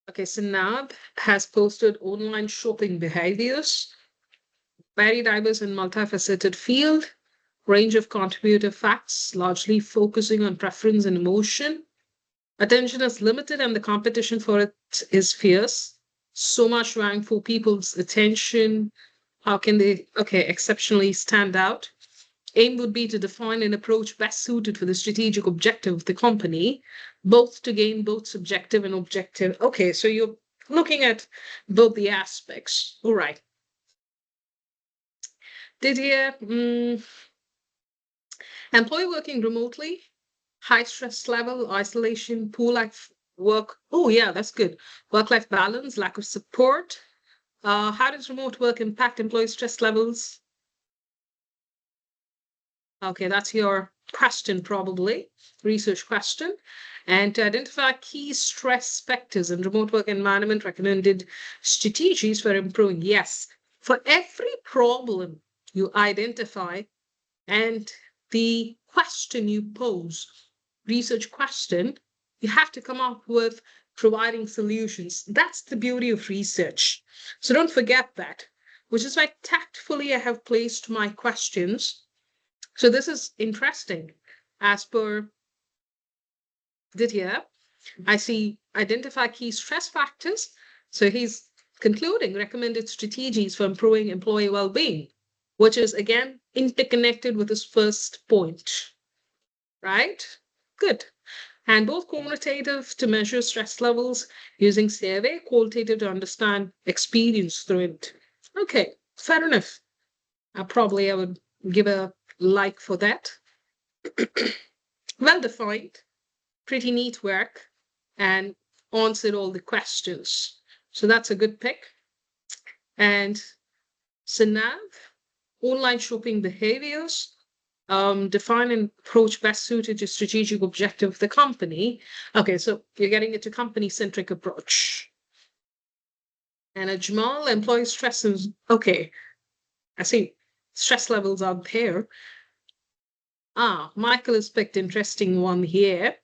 Okay, so Nab has posted online shopping behaviors, very diverse and multifaceted field, range of contributive facts, largely focusing on preference and emotion. Attention is limited and the competition for it is fierce. So much vying for people's attention. How can they, exceptionally stand out? Aim would be to define an approach best suited for the strategic objective of the company, both to gain both subjective and objective. Okay, so you're looking at both the aspects. All right. Didier, employee working remotely, high stress level, isolation, poor life work. Oh, yeah, that's good. Work-life balance, lack of support. How does remote work impact employee stress levels? Okay, that's your question, probably, research question. And to identify key stress factors in remote work environment, recommended strategies for improving. Yes, for every problem you identify and the question you pose, research question, you have to come up with providing solutions. That's the beauty of research. So don't forget that, which is why tactfully I have placed my questions. So this is interesting. As per Didier, I see identify key stress factors. So he's concluding recommended strategies for improving employee well-being, which is again interconnected with his first point, right? Good. And both quantitative to measure stress levels using survey, qualitative to understand experience through it. Okay, fair enough. I would give a like for that. Well defined, pretty neat work, and answered all the questions. So that's a good pick. And Sanav, online shopping behaviors, define and approach best suited to strategic objective of the company. Okay, so you're getting into company-centric approach. And Ajmal, employee stress is, okay, I see stress levels out there. Michael has picked interesting one here.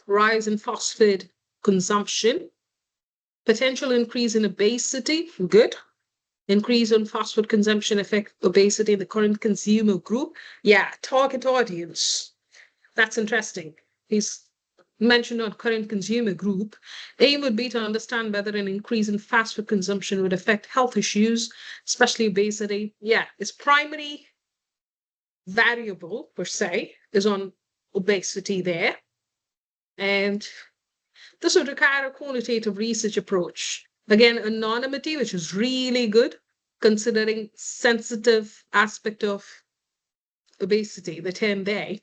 Rise in phosphate consumption, potential increase in obesity, good. Increase in fast food consumption affect obesity in the current consumer group. Yeah, target audience. That's interesting. He's mentioned on current consumer group. Aim would be to understand whether an increase in fast food consumption would affect health issues, especially obesity. Yeah, it's primary variable per se is on obesity there. And this would require a quantitative research approach. Again, anonymity, which is really good considering sensitive aspect of obesity, the term they,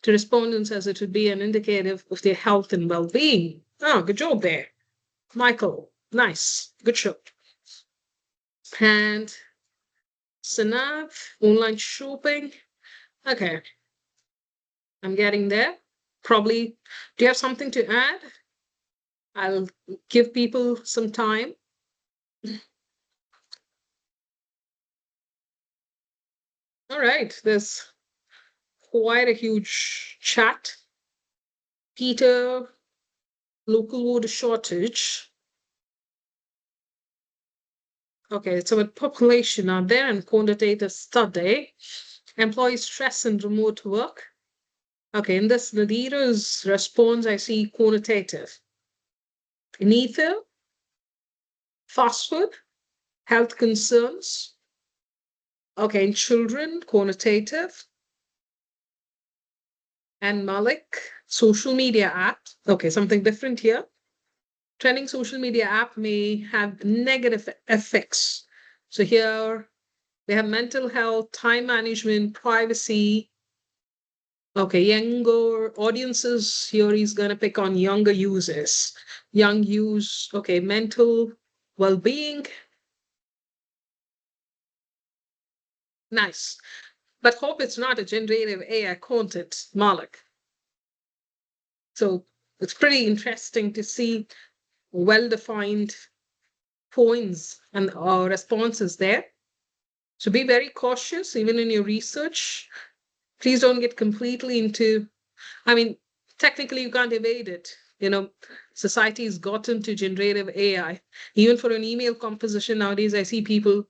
to respondents as it would be an indicative of their health and well-being. Oh, good job there, Michael. Nice, good show. And Sanav, online shopping. Okay, I'm getting there. Probably, do you have something to add? I'll give people some time. All right, there's quite a huge chat. Peter, local water shortage. Okay, so with population out there and quantitative study, employee stress and remote work. Okay, in this, the leader's response, I see quantitative. Neither, fast food, health concerns. Okay, in children, quantitative. And Malik, social media app. Okay, something different here. Trending social media app may have negative effects. So here they have mental health, time management, privacy. Okay, younger audiences, here he's going to pick on younger users. Young use, okay, mental well-being. Nice. But hope it's not a generative AI content, Malik. So it's pretty interesting to see well-defined points and responses there. So be very cautious even in your research. Please don't get completely into, I mean, technically you can't evade it. You know, society's gotten to generative AI. Even for an email composition nowadays, I see people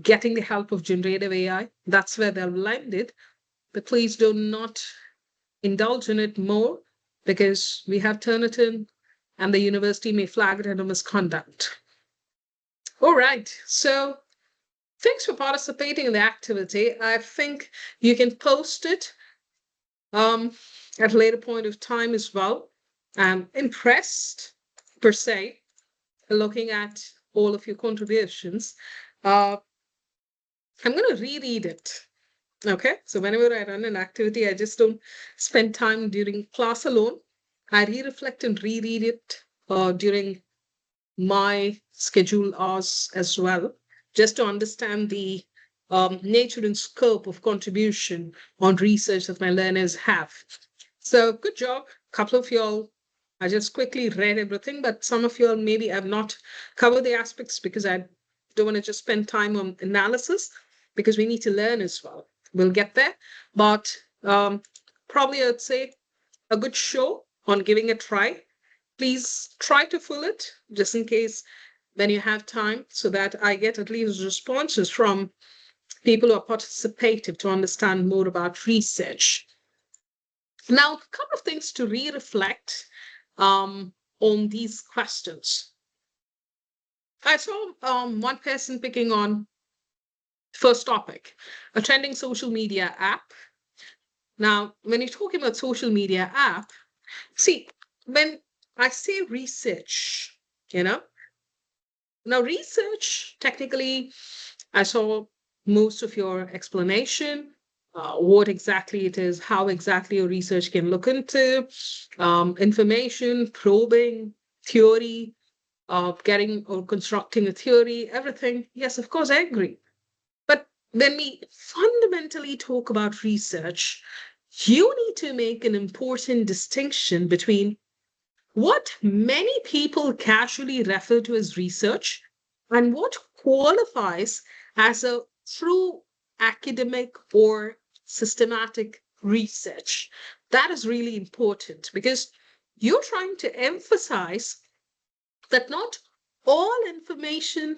getting the help of generative AI. That's where they've landed. But please do not indulge in it more because we have Turnitin and the university may flag it under misconduct. All right, so thanks for participating in the activity. I think you can post it at a later point of time as well. I'm impressed, per se, looking at all of your contributions. I'm going to reread it. Okay, so whenever I run an activity, I just don't spend time during class alone. I re-reflect and reread it during my schedule hours as well, just to understand the nature and scope of contribution on research that my learners have. So good job. A couple of y'all, I just quickly read everything, but some of y'all maybe have not covered the aspects because I don't want to just spend time on analysis because we need to learn as well. We'll get there, but probably I'd say a good show on giving a try. Please try to fill it just in case when you have time so that I get at least responses from people who are participative to understand more about research. Now, a couple of things to re-reflect on these questions. I saw one person picking on first topic, a trending social media app. Now, when you're talking about social media app, see, when I say research, now research, technically, I saw most of your explanation, what exactly it is, how exactly your research can look into, information, probing, theory, getting or constructing a theory, everything. Yes, of course, I agree. But when we fundamentally talk about research, you need to make an important distinction between what many people casually refer to as research and what qualifies as a true academic or systematic research. That is really important because you're trying to emphasize that not all information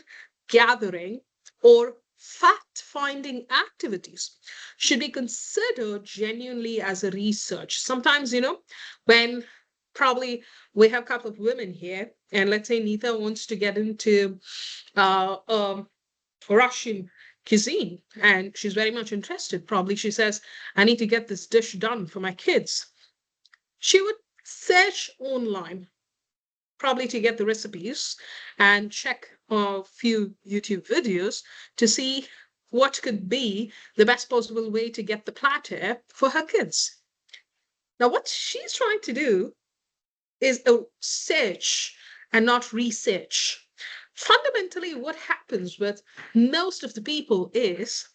gathering or fact-finding activities should be considered genuinely as a research. Sometimes, when probably we have a couple of women here, and let's say Nita wants to get into Russian cuisine and she's very much interested. Probably she says, I need to get this dish done for my kids. She would search online, probably to get the recipes and check a few YouTube videos to see what could be the best possible way to get the platter for her kids. Now, what she's trying to do is a search and not research. Fundamentally, what happens with most of the people is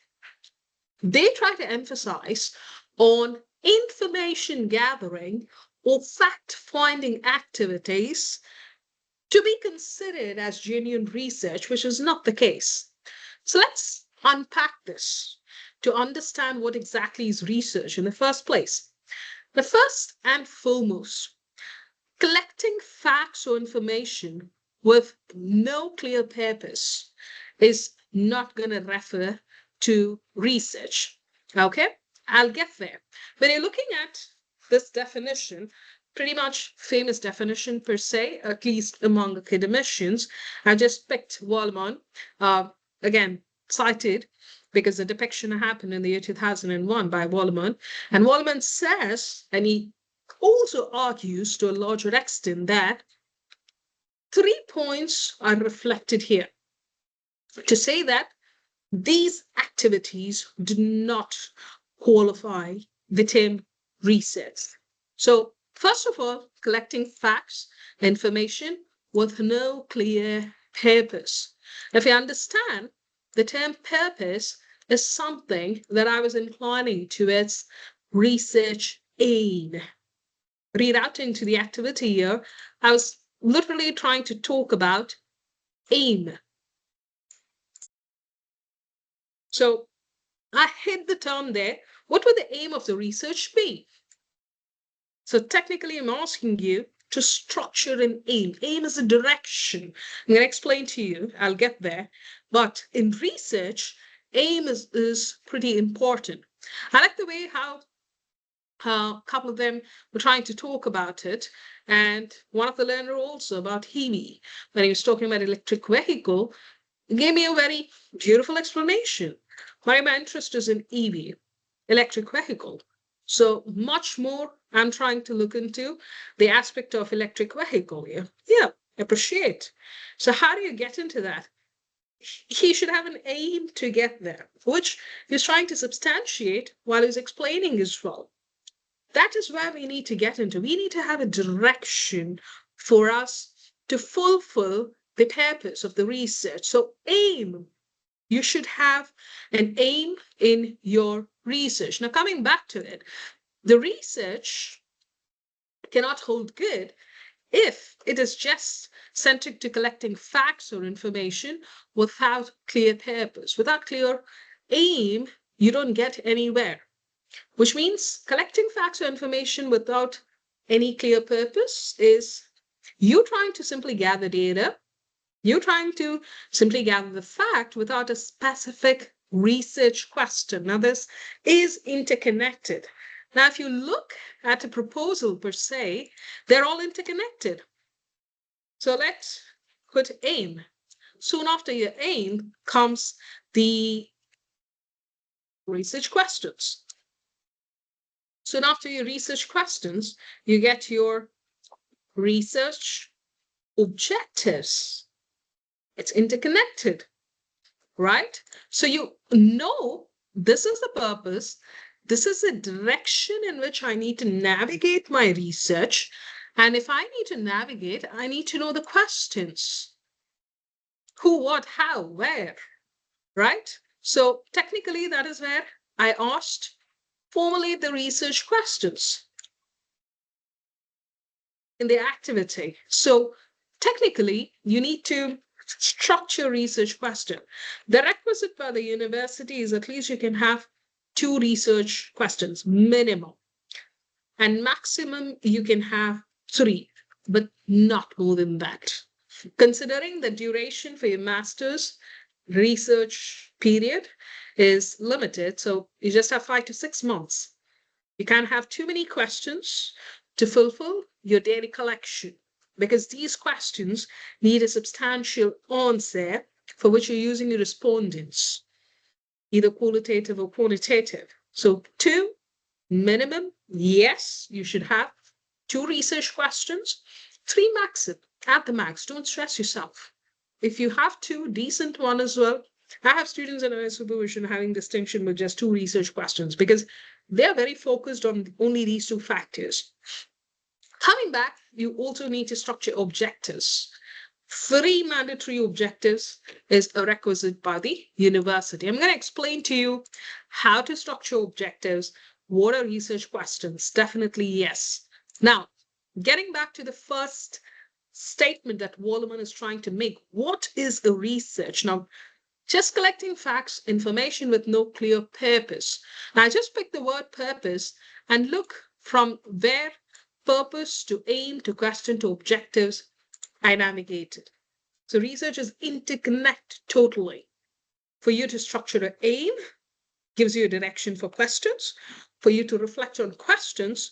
they try to emphasize on information gathering or fact-finding activities to be considered as genuine research, which is not the case. So let's unpack this to understand what exactly is research in the first place. The first and foremost, collecting facts or information with no clear purpose is not going to refer to research. Okay, I'll get there. When you're looking at this definition, pretty much famous definition per se, at least among academicians, I just picked Wallman, again, cited because the depiction happened in the year 2001 by Wallman. And Wallman says, and he also argues to a larger extent, that 3 points are reflected here to say that these activities do not qualify the term research. So first of all, collecting facts, information with no clear purpose. If you understand, the term purpose is something that I was inclining towards research aim. Read out into the activity here, I was literally trying to talk about aim. So I hid the term there. What would the aim of the research be? So technically, I'm asking you to structure an aim. Aim is a direction. I'm going to explain to you. I'll get there. But in research, aim is pretty important. I like the way how a couple of them were trying to talk about it. And one of the learner also about EV, when he was talking about electric vehicle, gave me a very beautiful explanation. My interest is in EV, electric vehicle. So much more I'm trying to look into the aspect of electric vehicle here. Yeah, appreciate. So how do you get into that? He should have an aim to get there, which he's trying to substantiate while he's explaining as well. That is where we need to get into. We need to have a direction for us to fulfill the purpose of the research. So aim. You should have an aim in your research. Now, coming back to it, the research cannot hold good if it is just centric to collecting facts or information without clear purpose. Without clear aim, you don't get anywhere, which means collecting facts or information without any clear purpose is you trying to simply gather data. You're trying to simply gather the fact without a specific research question. Now, this is interconnected. Now, if you look at a proposal per se, they're all interconnected. So let's put aim. Soon after your aim comes the research questions. Soon after your research questions, you get your research objectives. It's interconnected, right? So you know this is the purpose. This is the direction in which I need to navigate my research. And if I need to navigate, I need to know the questions. Who, what, how, where, right? So technically, that is where I asked formulate the research questions in the activity. So technically, you need to structure research question. The requisite by the university is at least you can have 2 research questions minimum, and maximum you can have 3, but not more than that. Considering the duration for your master's research period is limited, so you just have 5 to 6 months. You can't have too many questions to fulfill your daily collection, because these questions need a substantial answer for which you're using your respondents. either qualitative or quantitative. So 2 minimum, yes, you should have 2 research questions. 3 maximum, at the max. Don't stress yourself. If you have 2, decent one as well. I have students in my supervision having distinction with just 2 research questions because they're very focused on only these 2 factors. Coming back, you also need to structure objectives. 3 mandatory objectives is a requisite by the university. I'm going to explain to you how to structure objectives. What are research questions? Definitely yes. Now, getting back to the first statement that Wallerman is trying to make, what is a research? Now, just collecting facts, information with no clear purpose. Now, I just pick the word purpose and look from where purpose to aim to question to objectives I navigated. So research is interconnect totally. For you to structure an aim, gives you a direction for questions. For you to reflect on questions,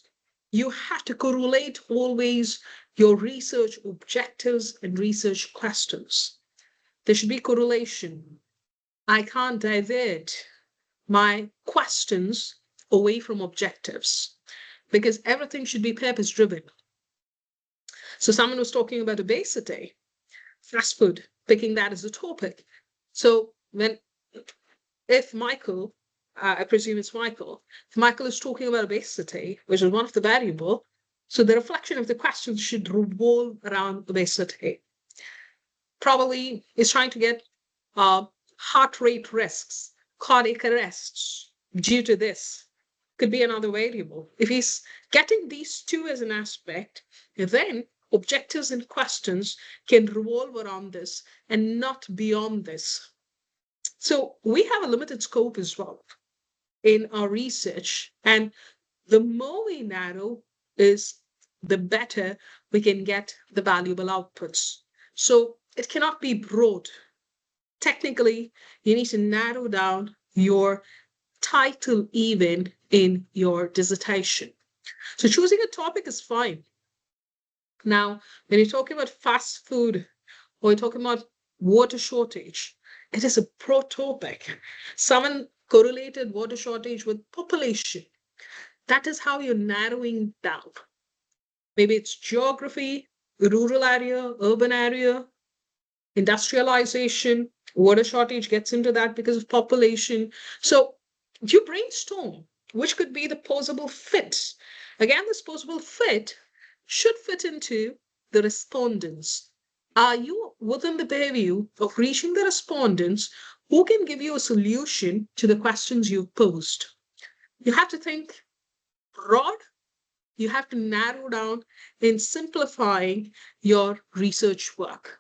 you have to correlate always your research objectives and research questions. There should be correlation. I can't divert my questions away from objectives because everything should be purpose driven. So someone was talking about obesity, fast food, picking that as a topic. So if Michael, I presume it's Michael, if Michael is talking about obesity, which is one of the variable, so the reflection of the questions should revolve around obesity. Probably is trying to get heart rate risks, cardiac arrests due to this. Could be another variable. If he's getting these 2 as an aspect, then objectives and questions can revolve around this and not beyond this. So we have a limited scope as well in our research. And the more we narrow is the better we can get the valuable outputs. So it cannot be broad. Technically, you need to narrow down your title even in your dissertation. So choosing a topic is fine. Now, when you're talking about fast food or you're talking about water shortage, it is a pro topic. Someone correlated water shortage with population. That is how you're narrowing down. Maybe it's geography, rural area, urban area, industrialization, water shortage gets into that because of population. So you brainstorm, which could be the possible fit. Again, this possible fit should fit into the respondents. Are you within the purview of reaching the respondents who can give you a solution to the questions you've posed? You have to think broad. You have to narrow down in simplifying your research work.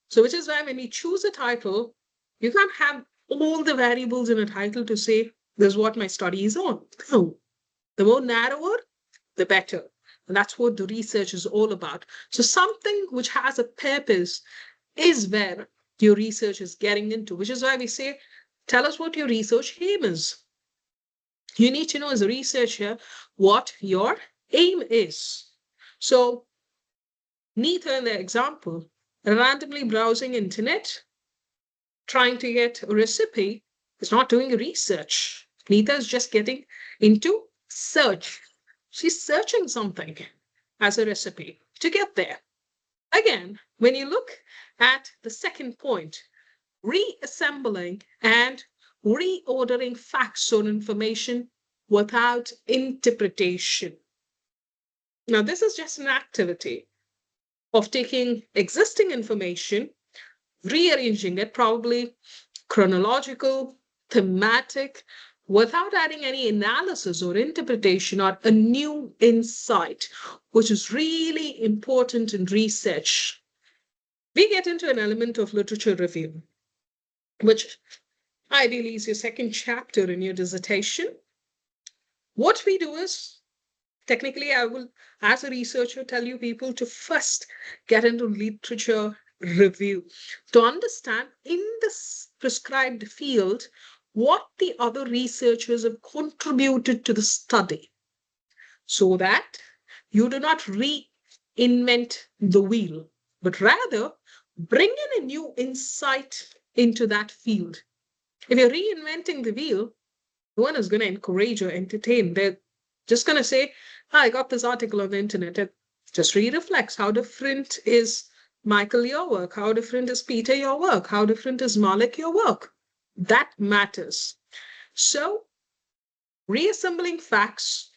So which is why when we choose a title, you can't have all the variables in a title to say, this is what my study is on. No, the more narrower, the better. And that's what the research is all about. So something which has a purpose is where your research is getting into, which is why we say, tell us what your research aim is. You need to know as a researcher what your aim is. So Neither in the example, randomly browsing internet, trying to get a recipe is not doing research. Neither is just getting into search. She's searching something as a recipe to get there. Again, when you look at the second point, reassembling and reordering facts or information without interpretation. Now, this is just an activity of taking existing information, rearranging it, probably chronological, thematic, without adding any analysis or interpretation or a new insight, which is really important in research. We get into an element of literature review, which ideally is your second chapter in your dissertation. What we do is, technically, I will, as a researcher, tell you people to first get into literature review to understand in this prescribed field what the other researchers have contributed to the study so that you do not reinvent the wheel, but rather bring in a new insight into that field. If you're reinventing the wheel, no one is going to encourage or entertain. They're just going to say, I got this article on the internet. It just really reflects how different is Michael, your work? How different is Peter, your work? How different is Malik, your work? That matters. So, reassembling facts,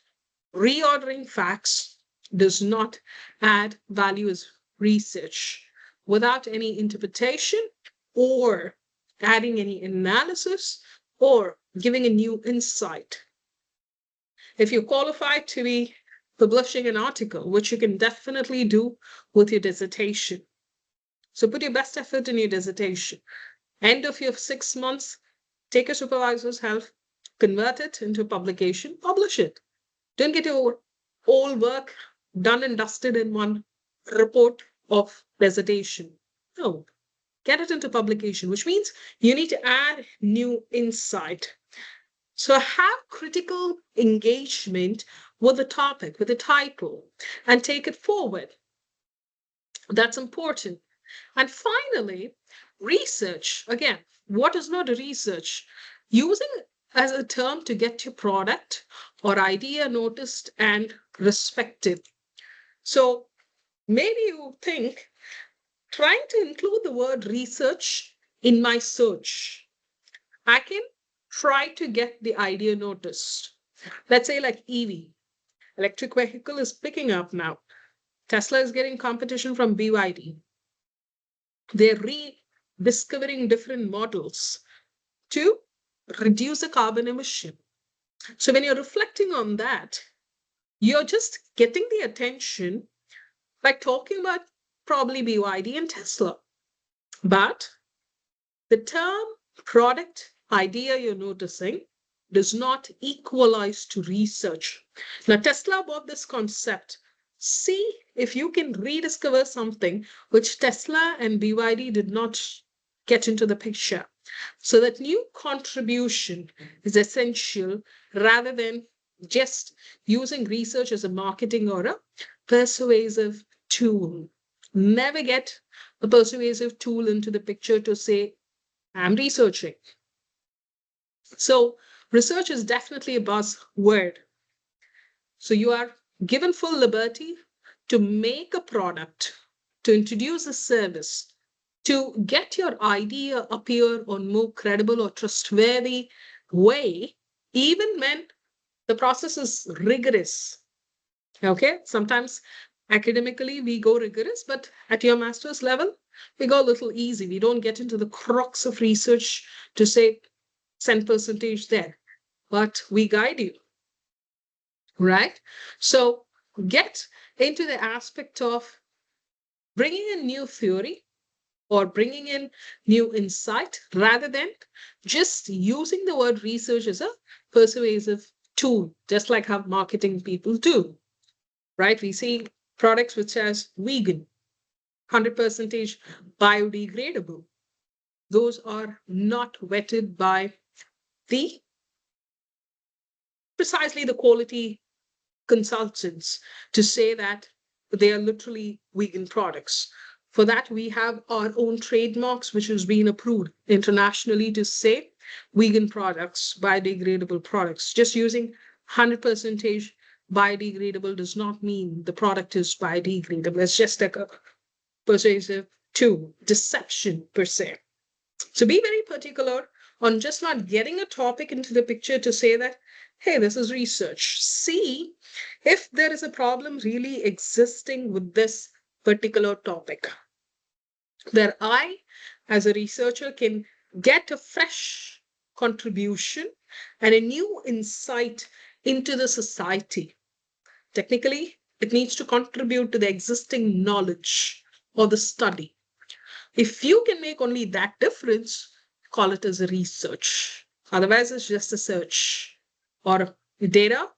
reordering facts does not add value as research without any interpretation or adding any analysis or giving a new insight. If you're qualified to be publishing an article, which you can definitely do with your dissertation, so put your best effort in your dissertation. End of your 6 months, take a supervisor's help, convert it into a publication, publish it. Don't get your all work done and dusted in one report of dissertation. No, get it into publication, which means you need to add new insight. So have critical engagement with the topic, with the title, and take it forward. That's important. And finally, research. Again, what is not research? Using as a term to get your product or idea noticed and respected. So maybe you think trying to include the word research in my search, I can try to get the idea noticed. Let's say like EV, electric vehicle is picking up now. Tesla is getting competition from BYD. They're rediscovering different models to reduce the carbon emission. So when you're reflecting on that, you're just getting the attention by talking about probably BYD and Tesla. But the term product idea you're noticing does not equalize to research. Now, Tesla bought this concept. See if you can rediscover something which Tesla and BYD did not get into the picture. So that new contribution is essential rather than just using research as a marketing or a persuasive tool. Never get a persuasive tool into the picture to say, I'm researching. So research is definitely a buzzword. So you are given full liberty to make a product, to introduce a service, to get your idea appear on more credible or trustworthy way, even when the process is rigorous. Okay, sometimes academically we go rigorous, but at your master's level, we go a little easy. We don't get into the crux of research to say send percentage there, but we guide you, right? So get into the aspect of bringing in new theory or bringing in new insight rather than just using the word research as a persuasive tool, just like how marketing people do, right? We see products which says vegan, 100% biodegradable. Those are not vetted by the precisely the quality consultants to say that they are literally vegan products. For that, we have our own trademarks, which has been approved internationally to say vegan products, biodegradable products. Just using 100% biodegradable does not mean the product is biodegradable. It's just like a persuasive tool, deception per se. So be very particular on just not getting a topic into the picture to say that, hey, this is research. See if there is a problem really existing with this particular topic. That I, as a researcher, can get a fresh contribution and a new insight into the society. Technically, it needs to contribute to the existing knowledge or the study. If you can make only that difference, call it as a research. Otherwise, it's just a search or data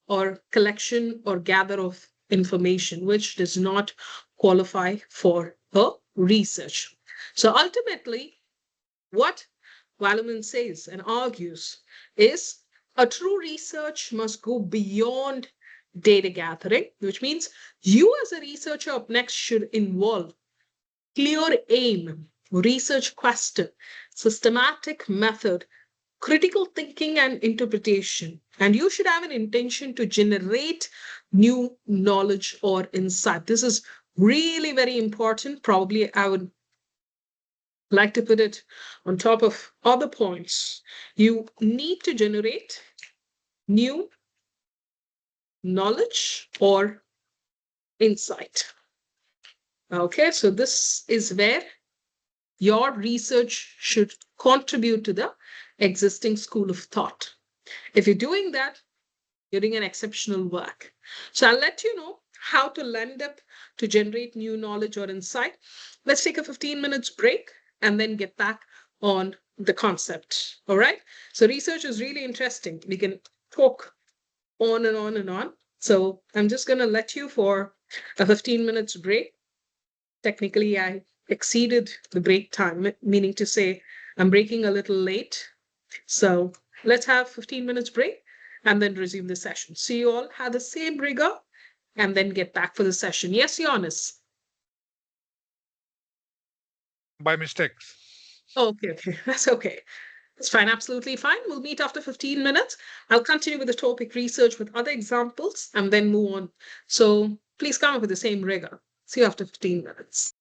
or collection or gather of information, which does not qualify for a research. So ultimately, what Wallman says and argues is a true research must go beyond data gathering, which means you as a researcher up next should involve clear aim, research question, systematic method, critical thinking and interpretation. And you should have an intention to generate new knowledge or insight. This is really very important. Probably I would like to put it on top of other points. You need to generate new knowledge or insight. Okay, so this is where your research should contribute to the existing school of thought. If you're doing that, you're doing an exceptional work. So I'll let you know how to lend up to generate new knowledge or insight. Let's take a 15 minutes break and then get back on the concept. All right. So research is really interesting. We can talk on and on and on. So I'm just going to let you for a 15 minutes break. Technically, I exceeded the break time, meaning to say I'm breaking a little late. So let's have 15 minutes break and then resume the session. So you all have the same rigor and then get back for the session. Yes, Jonas. By mistakes. Okay, that's okay. It's fine, absolutely fine. We'll meet after 15 minutes. I'll continue with the topic research with other examples and then move on. So please come up with the same rigor. See you after 15 minutes.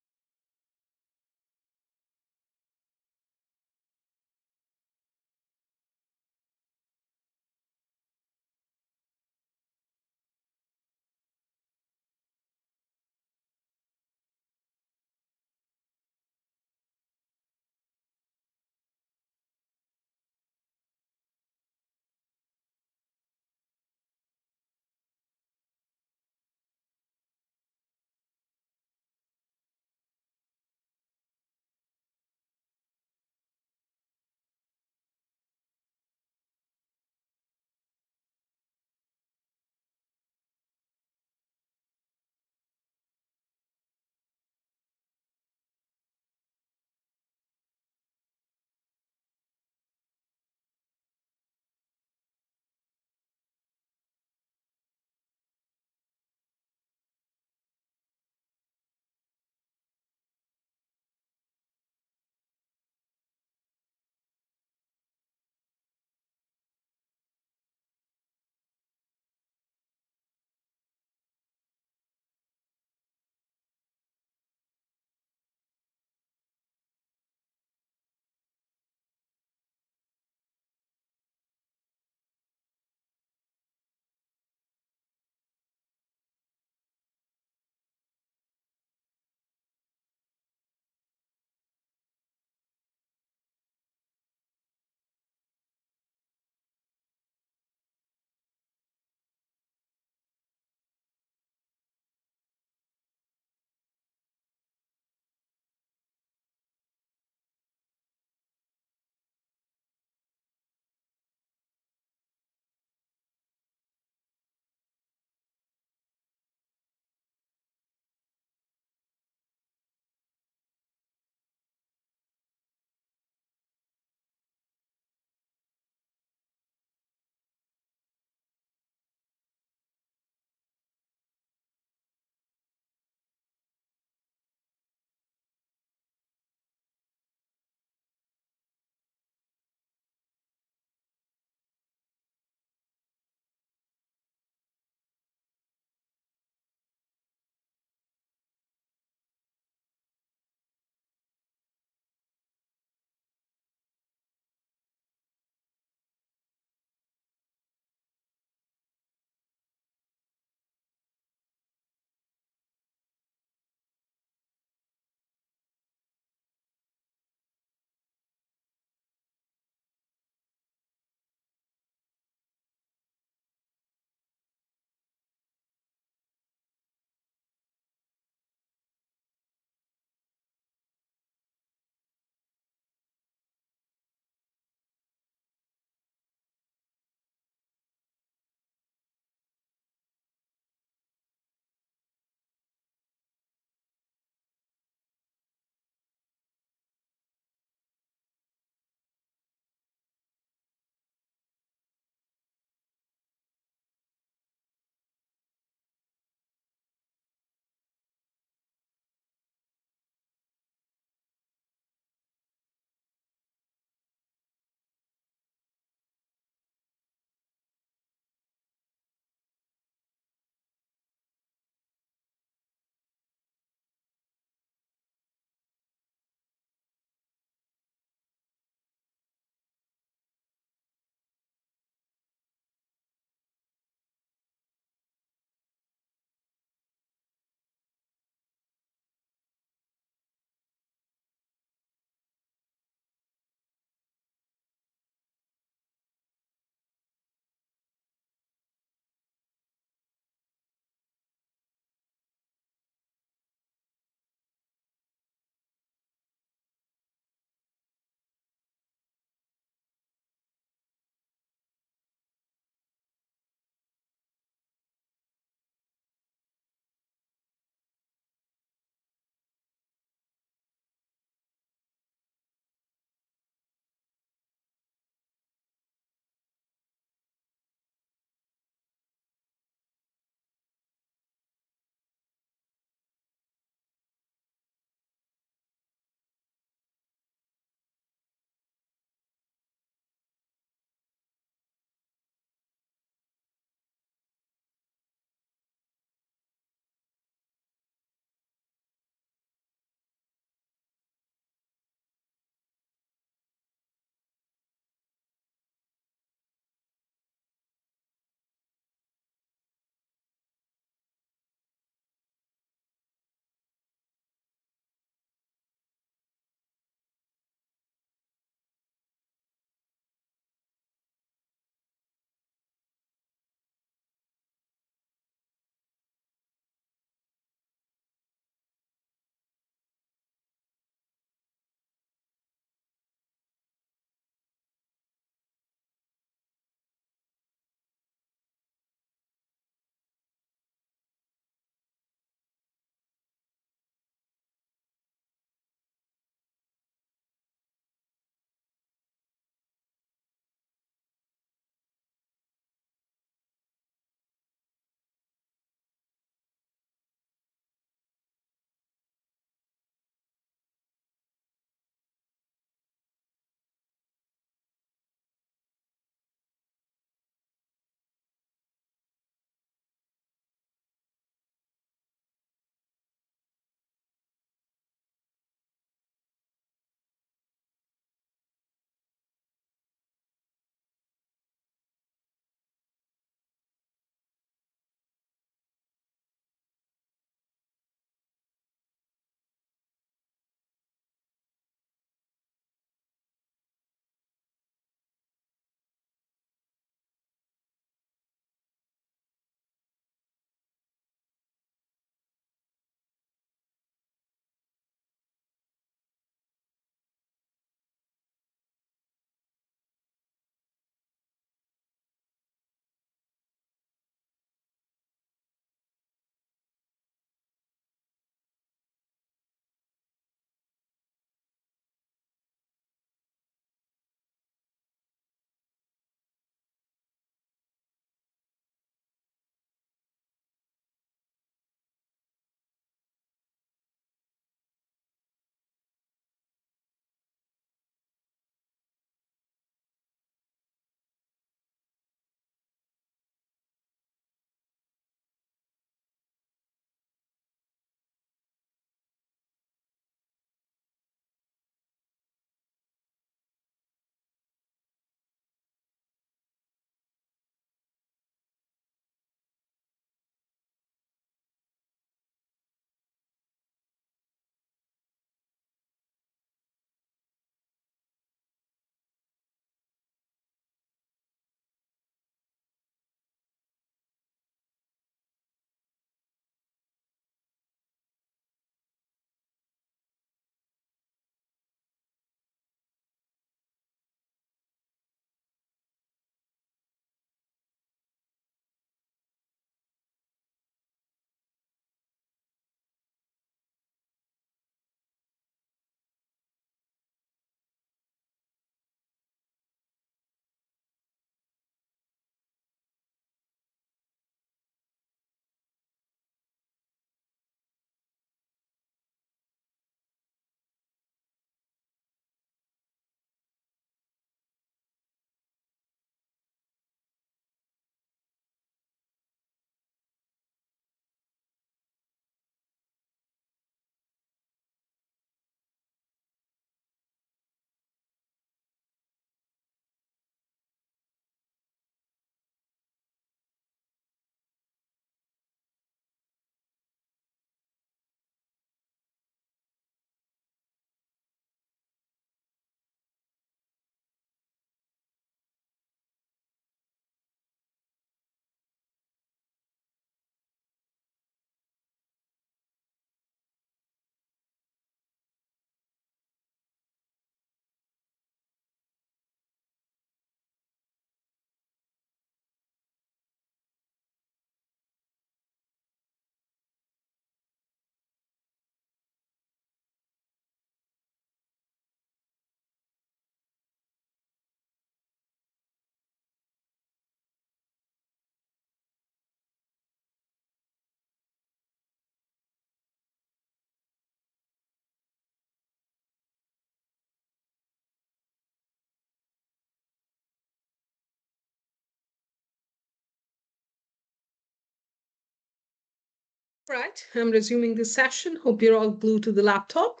Right, I'm resuming this session. Hope you're all glued to the laptop.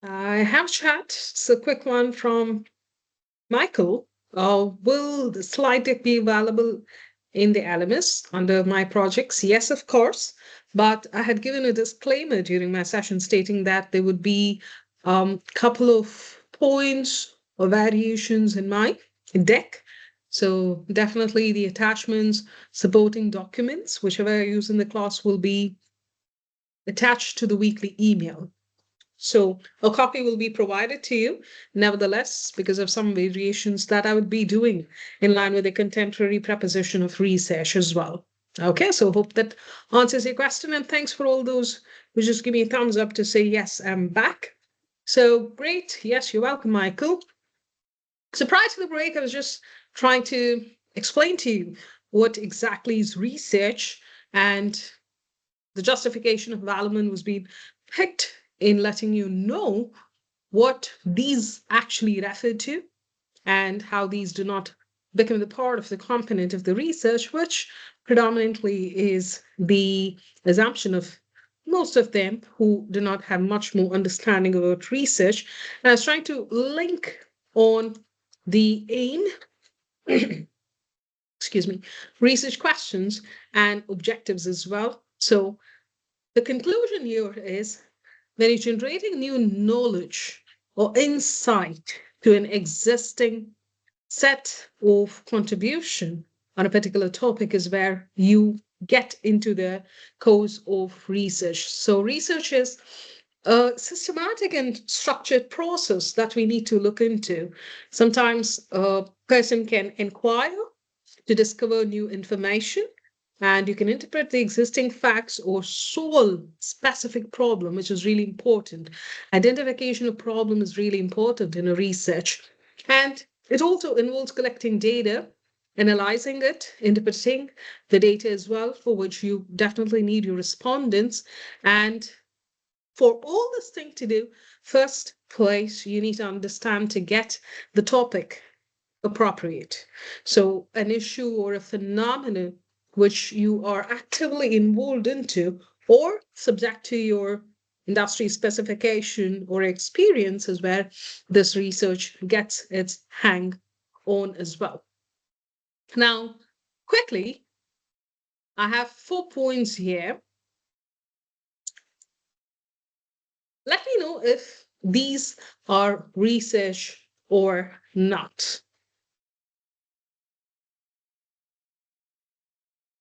I have chat. It's a quick one from Michael. Will the slide deck be available in the LMS under my projects? Yes, of course. But I had given a disclaimer during my session stating that there would be a couple of points or variations in my deck. So definitely the attachments, supporting documents, whichever I use in the class will be attached to the weekly email. So a copy will be provided to you, nevertheless, because of some variations that I would be doing in line with the contemporary preposition of research as well. Okay, so hope that answers your question, and thanks for all those who just give me a thumbs up to say, yes, I'm back. So great. Yes, you're welcome, Michael. So prior to the break, I was just trying to explain to you what exactly is research, and the justification of Valman was being picked in letting you know what these actually refer to and how these do not become the part of the component of the research, which predominantly is the assumption of most of them who do not have much more understanding about research. And I was trying to link on the aim, excuse me, research questions and objectives as well. So the conclusion here is when you're generating new knowledge or insight to an existing set of contribution on a particular topic is where you get into the course of research. So research is a systematic and structured process that we need to look into. Sometimes a person can inquire to discover new information, and you can interpret the existing facts or solve specific problem, which is really important. Identification of problem is really important in a research. And it also involves collecting data, analyzing it, interpreting the data as well, for which you definitely need your respondents. And for all this thing to do, first place, you need to understand to get the topic appropriate. So an issue or a phenomenon which you are actively involved into or subject to your industry specification or experience is where this research gets its hang on as well. Now, quickly, I have 4 points here. Let me know if these are research or not.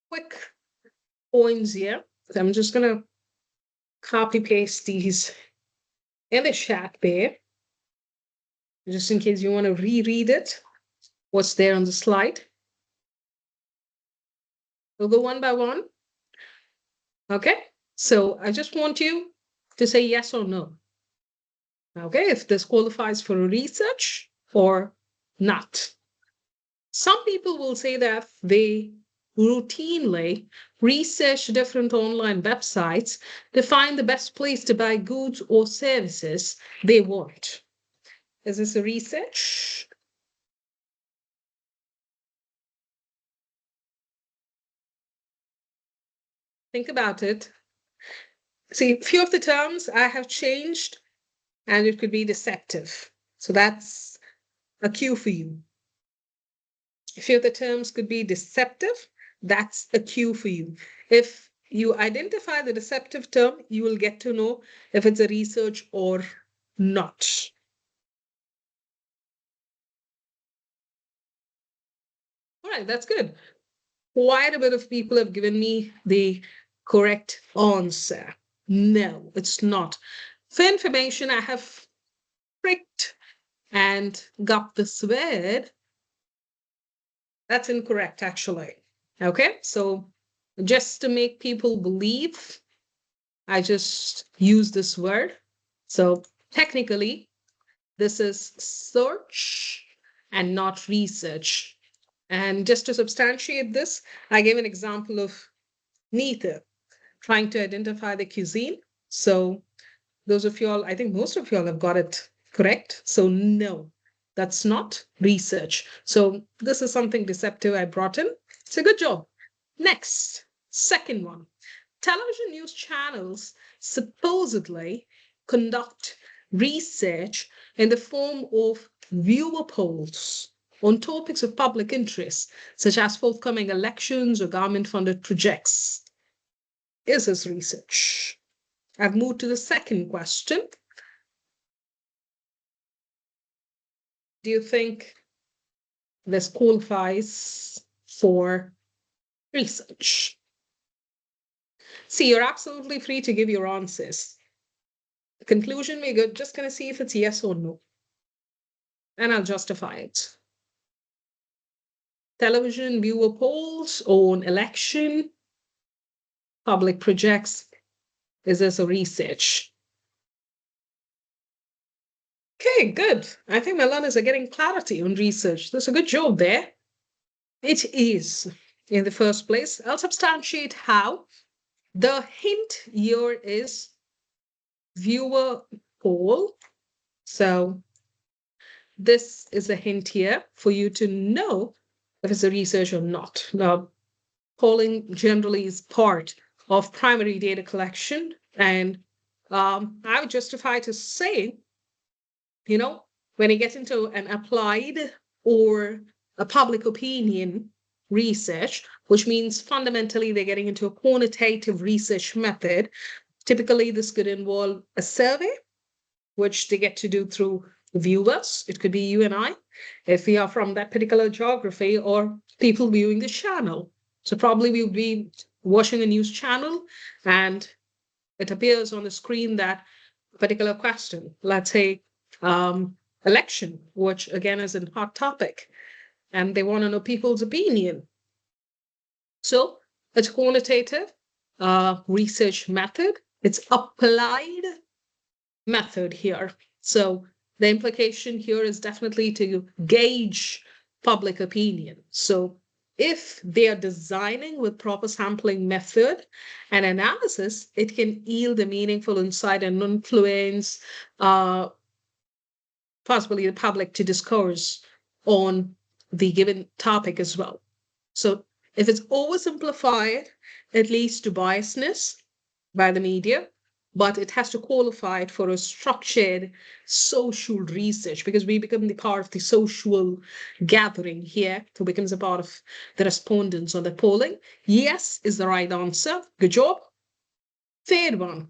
Quick points here. So I'm just going to copy paste these in the chat there, just in case you want to reread it, what's there on the slide. We'll go one by one. Okay, so I just want you to say yes or no. Okay, if this qualifies for research or not. Some people will say that they routinely research different online websites to find the best place to buy goods or services they want. Is this a research? Think about it. See, a few of the terms I have changed, and it could be deceptive. So that's a cue for you. A few of the terms could be deceptive. That's a cue for you. If you identify the deceptive term, you will get to know if it's a research or not. All right, that's good. Quite a bit of people have given me the correct answer. No, it's not. For information, I have pricked and got this word. That's incorrect, actually. Okay, so just to make people believe, I just use this word. So technically, this is search and not research. And just to substantiate this, I gave an example of neither, trying to identify the cuisine. So those of you all, I think most of you all have got it correct. So no, that's not research. So this is something deceptive I brought in. It's a good job. Next, Second one, television news channels supposedly conduct research in the form of viewer polls on topics of public interest, such as forthcoming elections or government-funded projects. Is this research? I've moved to the second question. Do you think this qualifies for research? See, you're absolutely free to give your answers. The conclusion, we're just going to see if it's yes or no. And I'll justify it. Television viewer polls on election, public projects. Is this a research? Okay, good. I think my learners are getting clarity on research. That's a good job there. It is, in the first place. I'll substantiate how. The hint here is viewer poll. So this is a hint here for you to know if it's a research or not. Now, polling generally is part of primary data collection. And I would justify to say, you know, when you get into an applied or a public opinion research, which means fundamentally they're getting into a quantitative research method, typically this could involve a survey, which they get to do through viewers. It could be you and I, if we are from that particular geography, or people viewing the channel. So probably we would be watching a news channel and it appears on the screen that a particular question, let's say election, which again is a hot topic, and they want to know people's opinion. So it's quantitative research method. It's applied method here. So the implication here is definitely to gauge public opinion. So if they are designing with proper sampling method and analysis, it can yield a meaningful insight and influence possibly the public to discourse on the given topic as well. So if it's oversimplified, it leads to biasness by the media, but it has to qualify it for a structured social research, because we become the part of the social gathering here, who becomes a part of the respondents on the polling. Yes is the right answer. Good job. Third one,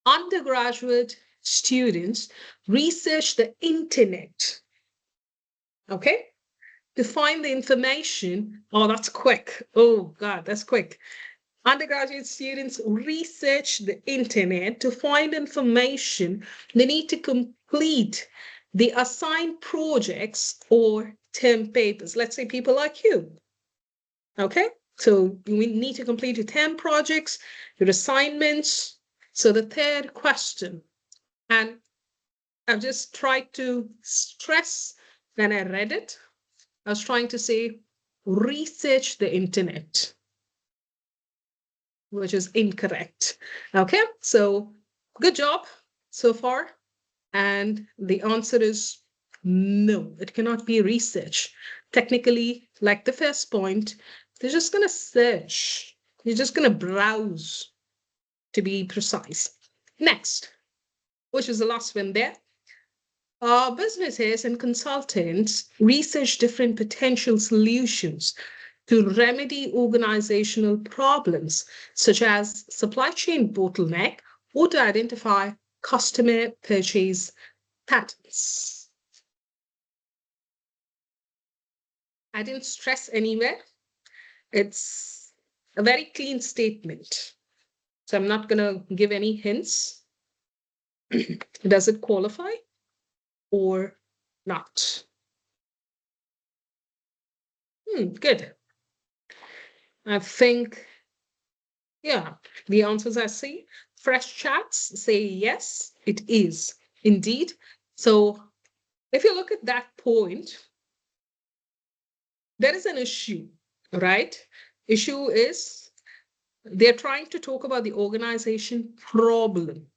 undergraduate students research the internet, okay, to find the information. Oh, that's quick. Oh, God, that's quick. Undergraduate students research the internet to find information. They need to complete the assigned projects or term papers. Let's say people like you. Okay, so we need to complete your term projects, your assignments. So the third question, and I've just tried to stress when I read it, I was trying to say research the internet, which is incorrect. Okay, so good job so far. And the answer is no, it cannot be research. Technically, like the first point, they're just going to search. You're just going to browse, to be precise. Next, which is the last one there. Businesses and consultants research different potential solutions to remedy organizational problems, such as supply chain bottleneck, or to identify customer purchase patterns. I didn't stress anywhere. It's a very clean statement. So I'm not going to give any hints. Does it qualify or not? Good. I think, yeah, the answers I see. Fresh chats say yes, it is indeed. So if you look at that point, there is an issue, right? Issue is they're trying to talk about the organization problem.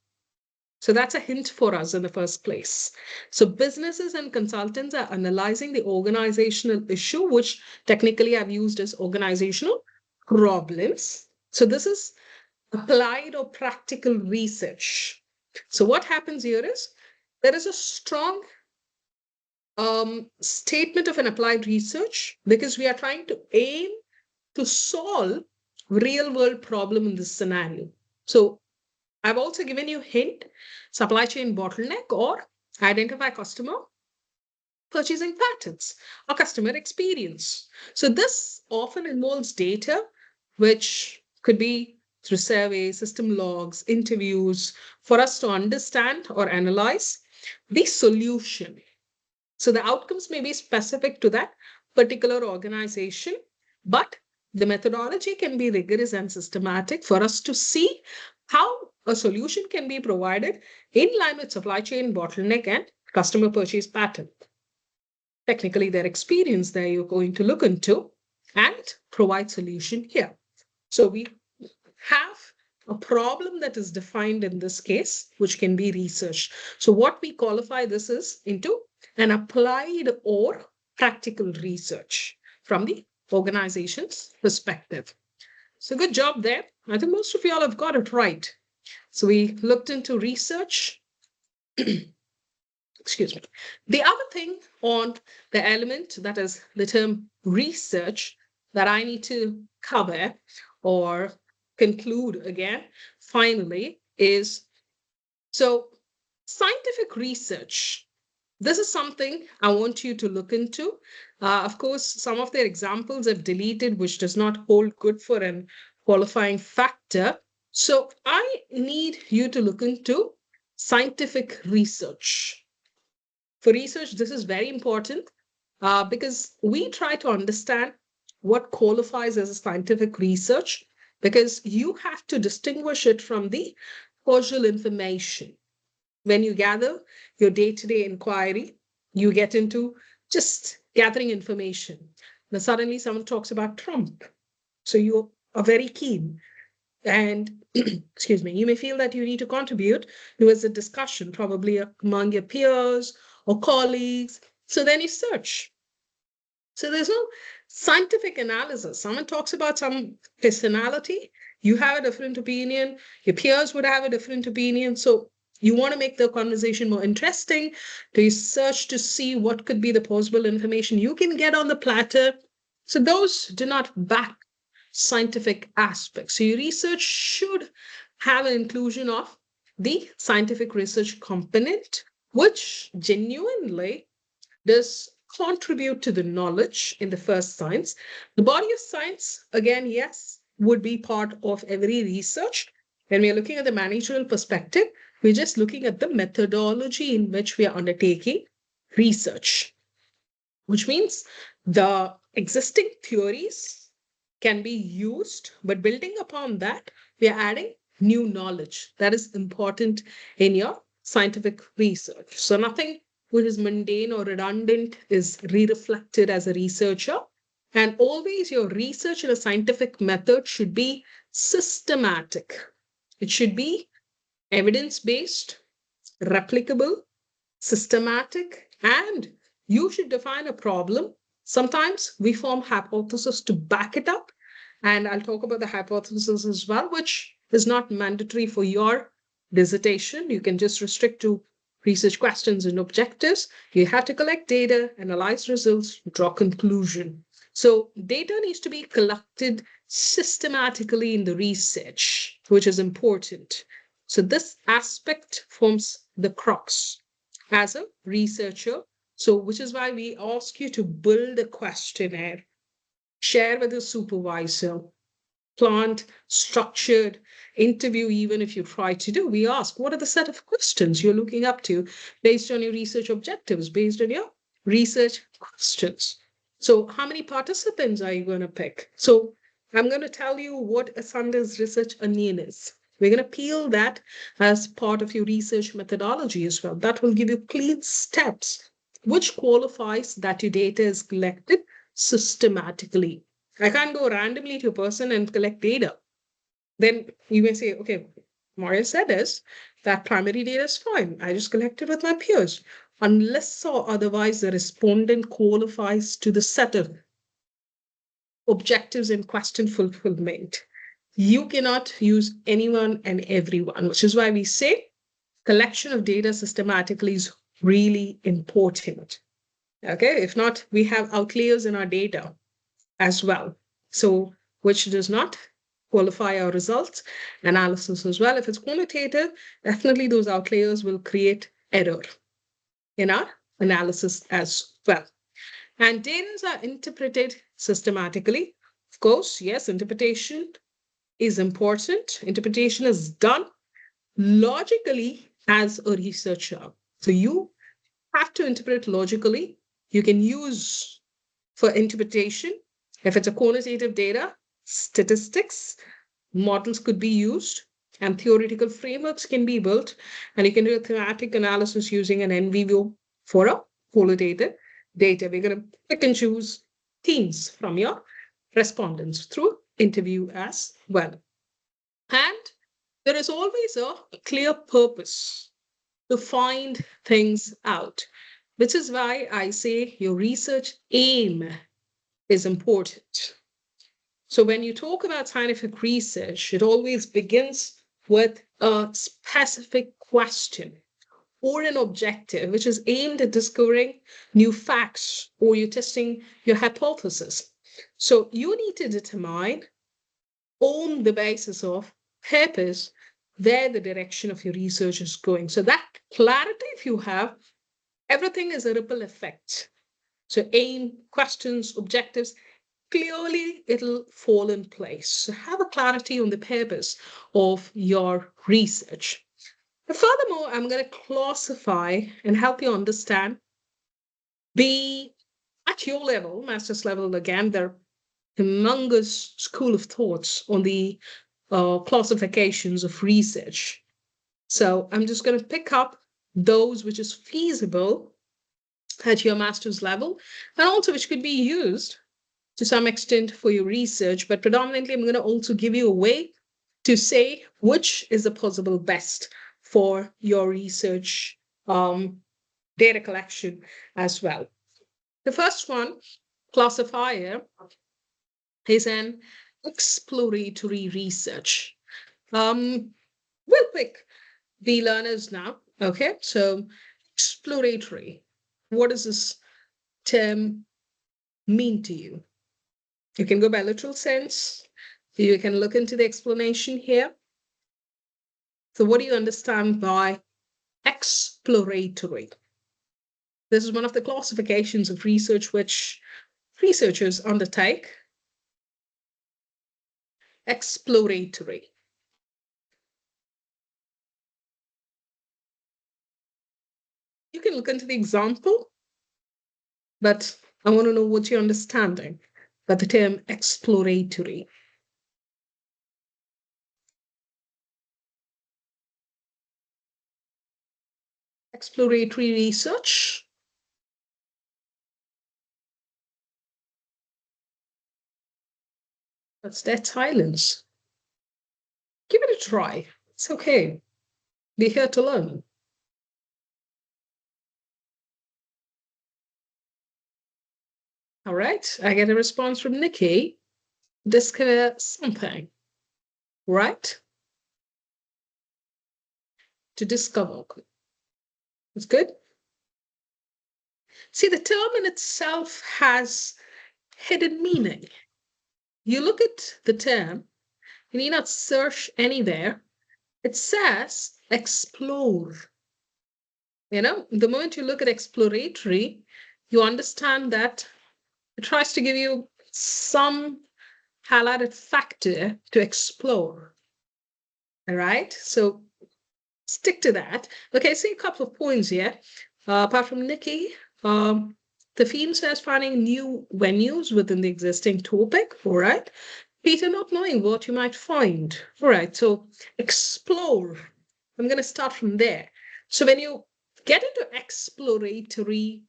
So that's a hint for us in the first place. So businesses and consultants are analyzing the organizational issue, which technically I've used as organizational problems. So this is applied or practical research. So what happens here is there is a strong statement of an applied research because we are trying to aim to solve real world problem in this scenario. So I've also given you hint, supply chain bottleneck or identify customer purchasing patterns or customer experience. So this often involves data, which could be through surveys, system logs, interviews, for us to understand or analyze the solution. So the outcomes may be specific to that particular organization, but the methodology can be rigorous and systematic for us to see how a solution can be provided in line with supply chain bottleneck and customer purchase pattern. Technically, their experience there you're going to look into and provide solution here. So we have a problem that is defined in this case, which can be researched. So what we qualify this is into an applied or practical research from the organization's perspective. So good job there. I think most of y'all have got it right. So we looked into research. Excuse me. The other thing on the element that is the term research that I need to cover or conclude again, finally, is so scientific research. This is something I want you to look into. Of course, some of their examples I've deleted, which does not hold good for an qualifying factor. So I need you to look into scientific research. For research, this is very important because we try to understand what qualifies as a scientific research because you have to distinguish it from the causal information. When you gather your day-to-day inquiry, you get into just gathering information. Now suddenly someone talks about Trump. So you are very keen. And excuse me, you may feel that you need to contribute towards a discussion, probably among your peers or colleagues. So then you search. So there's no scientific analysis. Someone talks about some personality, you have a different opinion, your peers would have a different opinion. So you want to make the conversation more interesting. Do you search to see what could be the possible information you can get on the platter? So those do not back scientific aspects. So your research should have an inclusion of the scientific research component, which genuinely does contribute to the knowledge in the first science. The body of science, again, yes, would be part of every research. When we are looking at the managerial perspective, we're just looking at the methodology in which we are undertaking research, which means the existing theories can be used, but building upon that, we are adding new knowledge that is important in your scientific research. So nothing which is mundane or redundant is re-reflected as a researcher. And always your research in a scientific method should be systematic. It should be evidence-based, replicable, systematic, and you should define a problem. Sometimes we form hypotheses to back it up. And I'll talk about the hypothesis as well, which is not mandatory for your dissertation. You can just restrict to research questions and objectives. You have to collect data, analyze results, draw conclusion. So data needs to be collected systematically in the research, which is important. So this aspect forms the crux as a researcher. So which is why we ask you to build a questionnaire, share with your supervisor, plant structured interview, even if you try to do. We ask, what are the set of questions you're looking up to based on your research objectives, based on your research questions? So how many participants are you going to pick? So I'm going to tell you what Asanda's research onion is. We're going to peel that as part of your research methodology as well. That will give you clean steps, which qualifies that your data is collected systematically. I can't go randomly to a person and collect data. Then you may say, okay, Maria said this, that primary data is fine. I just collected with my peers. Unless or otherwise the respondent qualifies to the set of objectives and question fulfillment. You cannot use anyone and everyone, which is why we say collection of data systematically is really important. Okay, if not, we have outliers in our data as well. So, which does not qualify our results analysis as well. If it's quantitative, definitely those outliers will create error in our analysis as well. And data are interpreted systematically. Of course, yes, interpretation is important. Interpretation is done logically as a researcher. So you have to interpret logically. You can use for interpretation, if it's a quantitative data, statistics, models could be used, and theoretical frameworks can be built, and you can do a thematic analysis using an in vivo for a qualitative data. We're going to pick and choose themes from your respondents through interview as well. And there is always a clear purpose to find things out, which is why I say your research aim is important. So when you talk about scientific research, it always begins with a specific question or an objective, which is aimed at discovering new facts, or you're testing your hypothesis. So you need to determine on the basis of purpose where the direction of your research is going. So that clarity, if you have, everything is a ripple effect. So aim, questions, objectives, clearly it'll fall in place. So have a clarity on the purpose of your research. And furthermore, I'm going to classify and help you understand. Be at your level, master's level, again, there are humongous school of thoughts on the classifications of research. So I'm just going to pick up those which is feasible at your master's level, and also which could be used to some extent for your research, but predominantly I'm going to also give you a way to say which is the possible best for your research data collection as well. The first one, classifier, is an exploratory research. We'll pick the learners now. Okay, so exploratory. What does this term mean to you? You can go by literal sense. You can look into the explanation here. So what do you understand by exploratory? This is one of the classifications of research which researchers undertake. Exploratory. You can look into the example, but I want to know what you're understanding by the term exploratory. Exploratory research. That's dead silence. Give it a try. It's okay. We're here to learn. All right, I get a response from Nikki. Discover something, right? To discover. That's good. See, the term in itself has hidden meaning. You look at the term, you need not search anywhere. It says explore. You know, the moment you look at exploratory, you understand that it tries to give you some highlighted factor to explore. All right, so stick to that. Okay, see a couple of points here. Apart from Nikki, the theme says finding new venues within the existing topic. All right. Peter, not knowing what you might find. All right, so explore. I'm going to start from there. So when you get into exploratory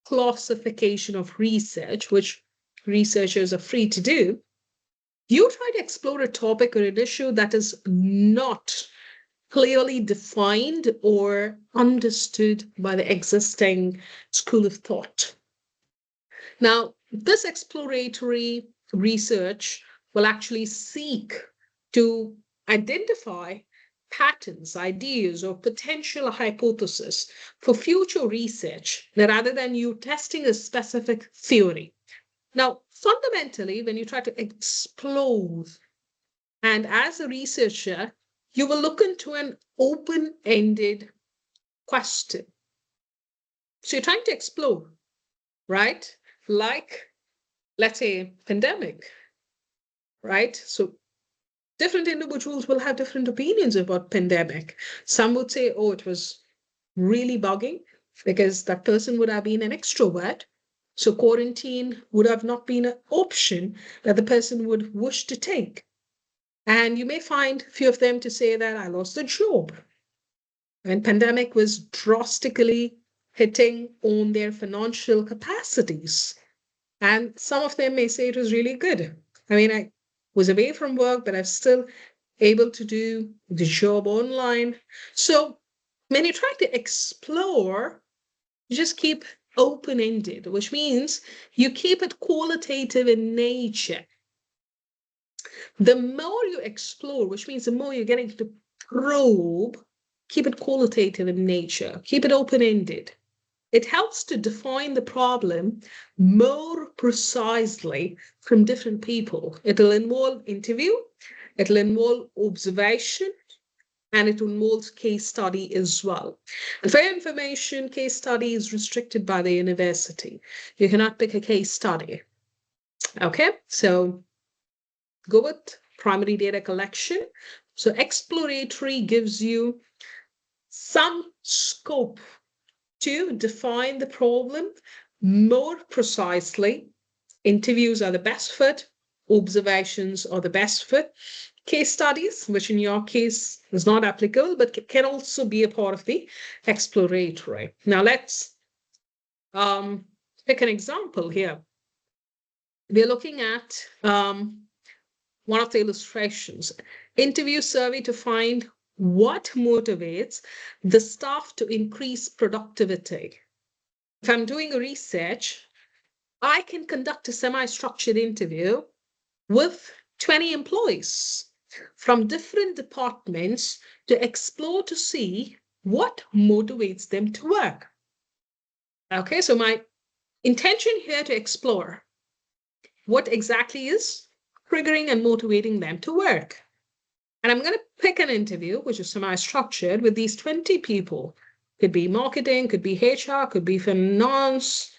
classification of research, which researchers are free to do, you try to explore a topic or an issue that is not clearly defined or understood by the existing school of thought. Now, this exploratory research will actually seek to identify patterns, ideas, or potential hypotheses for future research rather than you testing a specific theory. Now, fundamentally, when you try to explore, and as a researcher, you will look into an open-ended question. So you're trying to explore, right? Like, let's say, pandemic, right? So different individuals will have different opinions about pandemic. Some would say, oh, it was really bugging because that person would have been an extrovert. So quarantine would have not been an option that the person would wish to take. And you may find a few of them to say that I lost a job. And pandemic was drastically hitting on their financial capacities. And some of them may say it was really good. I mean, I was away from work, but I'm still able to do the job online. So when you try to explore, you just keep open-ended, which means you keep it qualitative in nature. The more you explore, which means the more you're getting to probe, keep it qualitative in nature, keep it open-ended. It helps to define the problem more precisely from different people. It'll involve interview, it'll involve observation, and it involves case study as well. And for your information, case study is restricted by the university. You cannot pick a case study. Okay, so go with primary data collection. So exploratory gives you some scope to define the problem more precisely. Interviews are the best fit, observations are the best fit. Case studies, which in your case is not applicable, but can also be a part of the exploratory. Now let's pick an example here. We're looking at one of the illustrations, interview survey to find what motivates the staff to increase productivity. If I'm doing a research, I can conduct a semi-structured interview with 20 employees from different departments to explore to see what motivates them to work. Okay, so my intention here to explore what exactly is triggering and motivating them to work. And I'm going to pick an interview, which is semi-structured, with these 20 people. Could be marketing, could be HR, could be finance.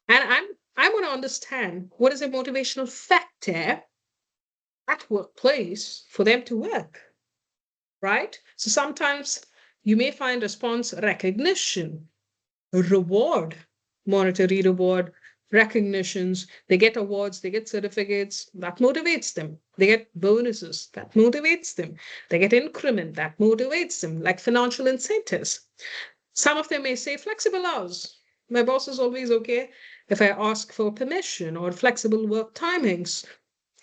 And I want to understand what is a motivational factor at workplace for them to work, right? So sometimes you may find response recognition, reward, monetary reward, recognitions. They get awards, they get certificates, that motivates them. They get bonuses, that motivates them. They get increment, that motivates them, like financial incentives. Some of them may say flexible hours. My boss is always okay if I ask for permission, or flexible work timings.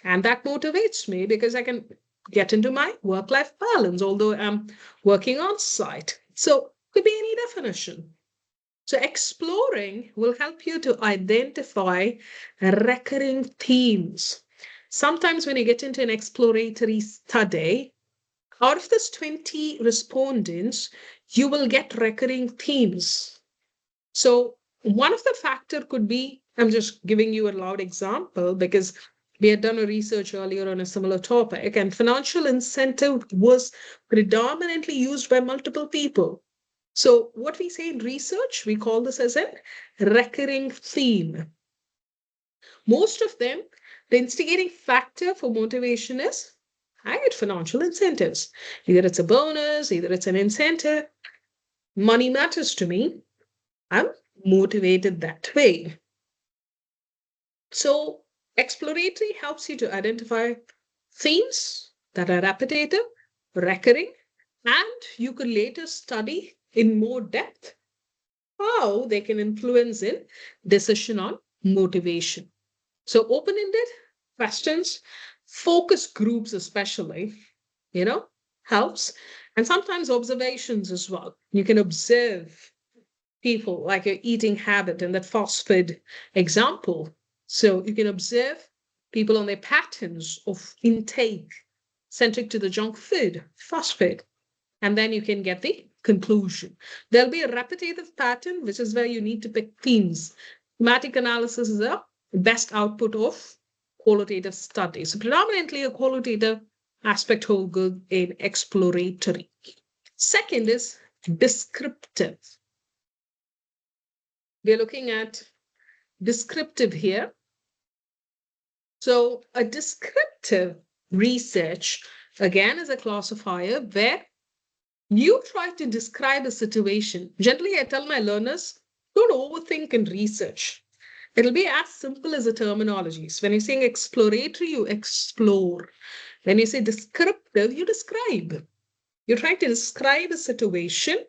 And that motivates me because I can get into my work-life balance, although I'm working on site. So could be any definition. So exploring will help you to identify recurring themes. Sometimes when you get into an exploratory study, out of this 20 respondents, you will get recurring themes. So one of the factor could be, I'm just giving you a loud example because we had done a research earlier on a similar topic, and financial incentive was predominantly used by multiple people. So what we say in research, we call this as a recurring theme. Most of them, the instigating factor for motivation is I get financial incentives. Either it's a bonus, either it's an incentive. Money matters to me. I'm motivated that way. So exploratory helps you to identify themes that are repetitive, recurring, and you could later study in more depth how they can influence in decision on motivation. So open-ended questions, focus groups especially, helps. And sometimes observations as well. You can observe people, like your eating habit and that fast food example. So you can observe people on their patterns of intake centric to the junk food, fast food. And then you can get the conclusion. There'll be a repetitive pattern, which is where you need to pick themes. Thematic analysis is the best output of qualitative study. So predominantly a qualitative aspect hold good in exploratory. Second is descriptive. We're looking at descriptive here. So a descriptive research, again, is a classifier where you try to describe a situation. Generally, I tell my learners, don't overthink and research. It'll be as simple as the terminologies. When you're saying exploratory, you explore. When you say descriptive, you describe. You're trying to describe a situation.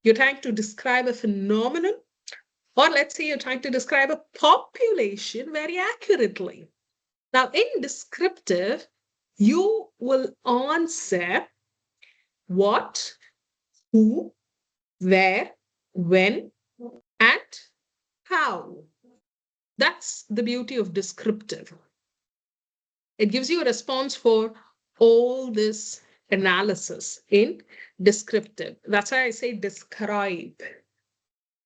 You're trying to describe a phenomenon. Or let's say you're trying to describe a population very accurately. Now, in descriptive, you will answer what, who, where, when, and how. That's the beauty of descriptive. It gives you a response for all this analysis in descriptive. That's why I say describe.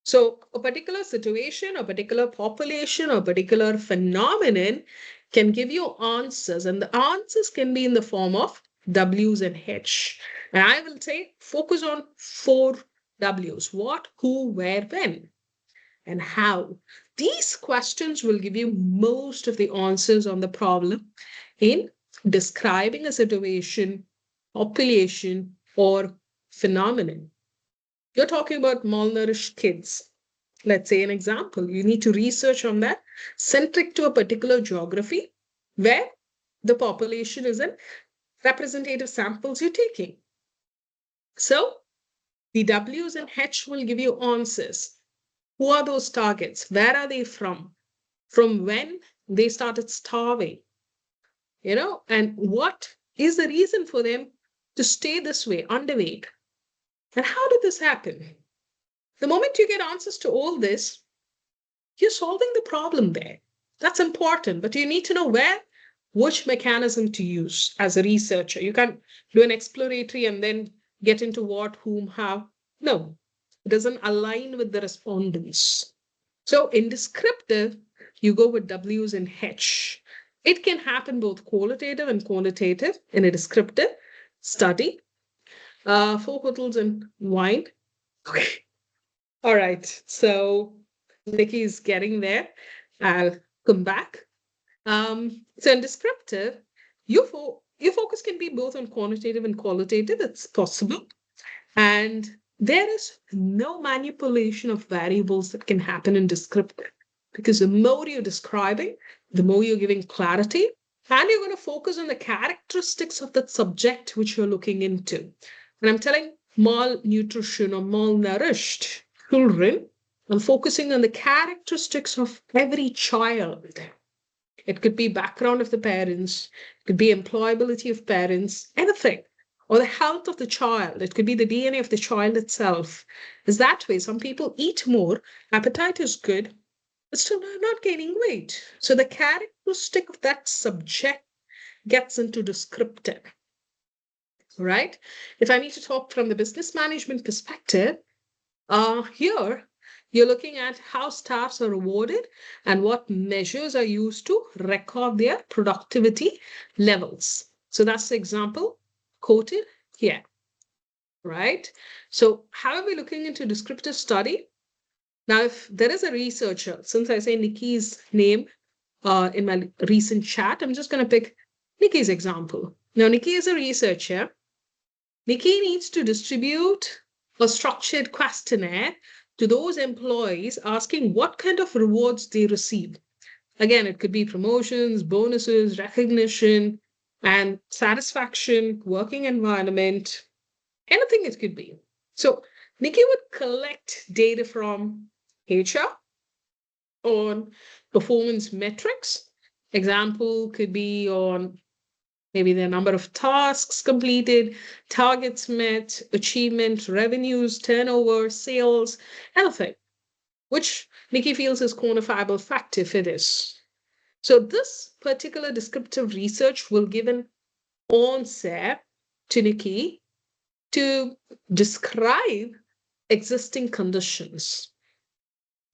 So a particular situation, a particular population, a particular phenomenon can give you answers, and the answers can be in the form of W's and H. And I will say focus on 4 W's: what, who, where, when, and how. These questions will give you most of the answers on the problem in describing a situation, population, or phenomenon. You're talking about malnourished kids. Let's say an example. You need to research on that centric to a particular geography where the population is in representative samples you're taking. So the W's and H will give you answers. Who are those targets? Where are they from? From when they started starving? And what is the reason for them to stay this way, underweight? And how did this happen? The moment you get answers to all this, you're solving the problem there. That's important, but you need to know which mechanism to use as a researcher. You can't do an exploratory and then get into what, whom, how. No, it doesn't align with the respondents. So in descriptive, you go with W's and H. It can happen both qualitative and quantitative in a descriptive study. 4 hotels and wine. Okay. All right. So Nikki is getting there. I'll come back. So in descriptive, your focus can be both on quantitative and qualitative. It's possible. And there is no manipulation of variables that can happen in descriptive, because the more you're describing, the more you're giving clarity, and you're going to focus on the characteristics of that subject which you're looking into. And I'm telling malnutrition or malnourished children, I'm focusing on the characteristics of every child. It could be background of the parents, it could be employability of parents, anything, or the health of the child. It could be the DNA of the child itself. Is that way. Some people eat more, appetite is good, but still not gaining weight. So the characteristic of that subject gets into descriptive, right? If I need to talk from the business management perspective, here you're looking at how staffs are rewarded and what measures are used to record their productivity levels. So that's the example quoted here, right? So how are we looking into descriptive study? Now, if there is a researcher, since I say Nikki's name in my recent chat, I'm just going to pick Nikki's example. Now, Nikki is a researcher. Nikki needs to distribute a structured questionnaire to those employees asking what kind of rewards they receive. Again, it could be promotions, bonuses, recognition, and satisfaction, working environment, anything it could be. So Nikki would collect data from HR on performance metrics. Example could be on maybe the number of tasks completed, targets met, achievement, revenues, turnover, sales, anything, which Nikki feels is quantifiable fact if it is. So this particular descriptive research will give an answer to Nikki to describe existing conditions.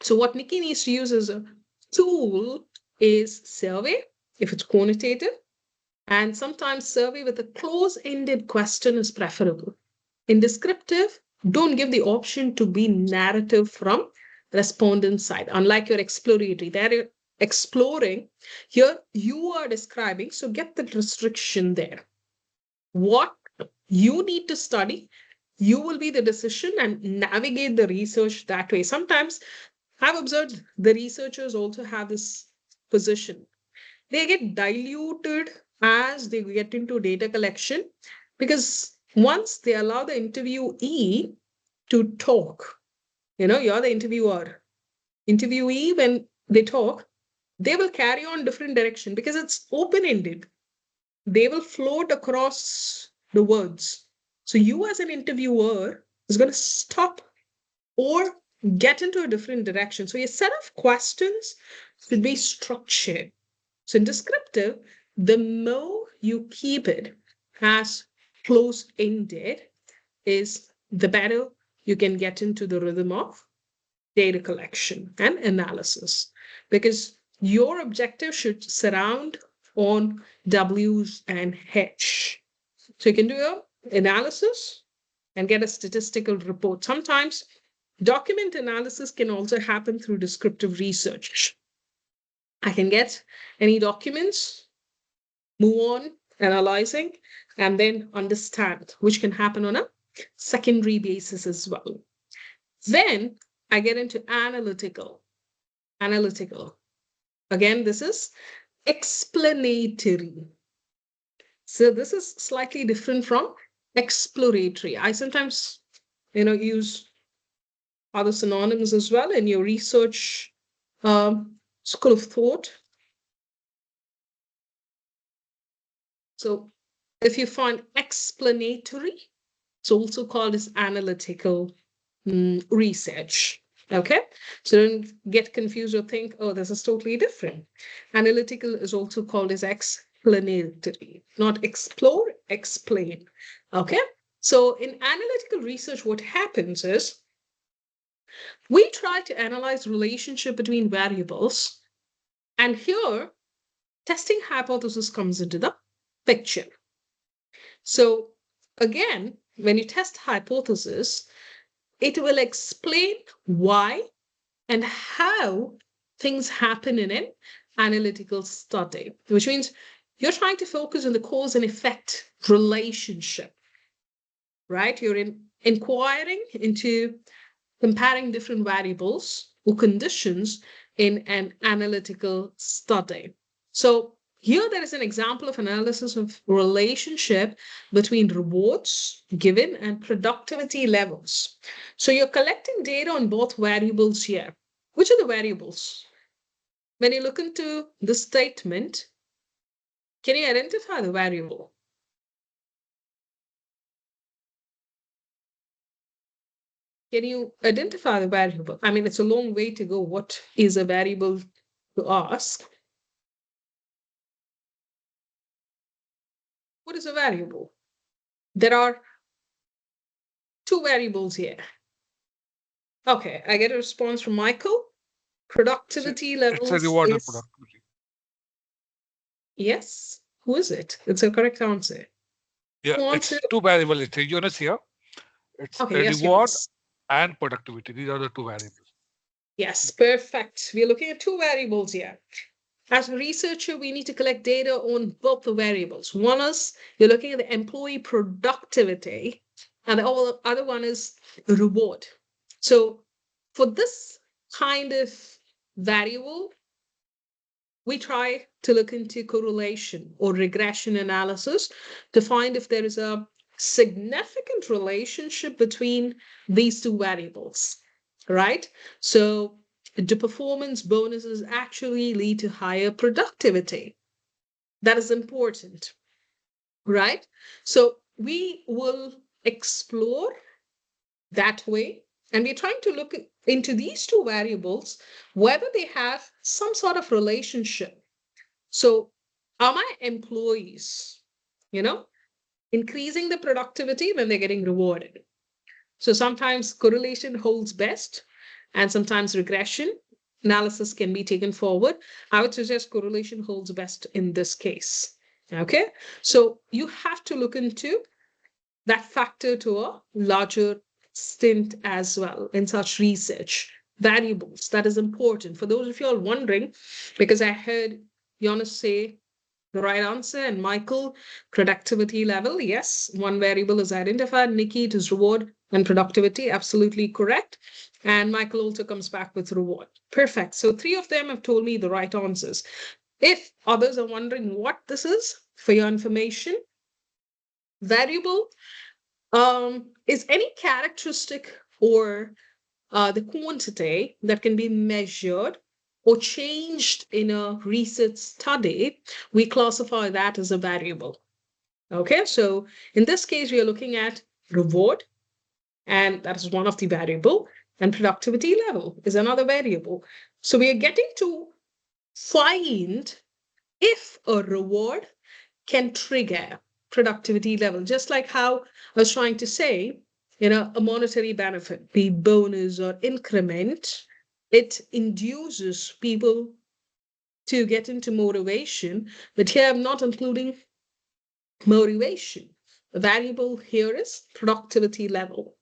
So what Nikki needs to use as a tool is survey, if it's quantitative, and sometimes survey with a close-ended question is preferable. In descriptive, don't give the option to be narrative from respondent side, unlike your exploratory. They're exploring. Here you are describing, so get the restriction there. What you need to study, you will be the decision and navigate the research that way. Sometimes I've observed the researchers also have this position. They get diluted as they get into data collection because once they allow the interviewee to talk, you're the interviewer. Interviewee, when they talk, they will carry on different direction because it's open-ended. They will float across the words. So you as an interviewer is going to stop or get into a different direction. So your set of questions should be structured. So in descriptive, the more you keep it as close-ended is the better you can get into the rhythm of data collection and analysis, because your objective should surround on W's and H. So you can do your analysis and get a statistical report. Sometimes document analysis can also happen through descriptive research. I can get any documents, move on, analyzing, and then understand, which can happen on a secondary basis as well. Then I get into analytical. Again, this is explanatory. So this is slightly different from exploratory. I sometimes, use other synonyms as well in your research school of thought. So if you find explanatory, it's also called as analytical research. Okay, so don't get confused or think, oh, this is totally different. Analytical is also called as explanatory, not explore, explain. Okay, so in analytical research, what happens is we try to analyze relationship between variables, and here testing hypothesis comes into the picture. So again, when you test hypothesis, it will explain why and how things happen in an analytical study, which means you're trying to focus on the cause and effect relationship, right? You're inquiring into comparing different variables or conditions in an analytical study. So here there is an example of analysis of relationship between rewards given and productivity levels. So you're collecting data on both variables here. Which are the variables? When you look into the statement, can you identify the variable? Can you identify the variable? I mean, it's a long way to go. What is a variable to ask? What is a variable? There are two variables here. Okay, I get a response from Michael. Productivity levels It's a reward and is... productivity. Yes. Who is it? It's a correct answer. Yeah, Who it's answered? two variables. It's Jonas here. It's Okay, yes, reward Jonas. and productivity. These are the two variables. Yes, perfect. We're looking at two variables here. As a researcher, we need to collect data on both the variables. One is you're looking at the employee productivity, and the other one is reward. So for this kind of variable, we try to look into correlation or regression analysis to find if there is a significant relationship between these two variables, right? So do performance bonuses actually lead to higher productivity? That is important, right? So we will explore that way, and we're trying to look into these two variables, whether they have some sort of relationship. So are my employees, increasing the productivity when they're getting rewarded? So sometimes correlation holds best, and sometimes regression analysis can be taken forward. I would suggest correlation holds best in this case. Okay, so you have to look into that factor to a larger stint as well in such research. Variables, that is important. For those of you all wondering, because I heard Jonas say the right answer, and Michael, productivity level. Yes, one variable is identified. Nikki, it is reward and productivity. Absolutely correct. And Michael also comes back with reward. Perfect. So 3 of them have told me the right answers. If others are wondering what this is, for your information, variable is any characteristic or the quantity that can be measured or changed in a research study. We classify that as a variable. Okay, so in this case, we are looking at reward, and that is one of the variable, and productivity level is another variable. So we are getting to find if a reward can trigger productivity level, just like how I was trying to say, a monetary benefit, be bonus or increment, it induces people to get into motivation. But here I'm not including motivation. The variable here is productivity level.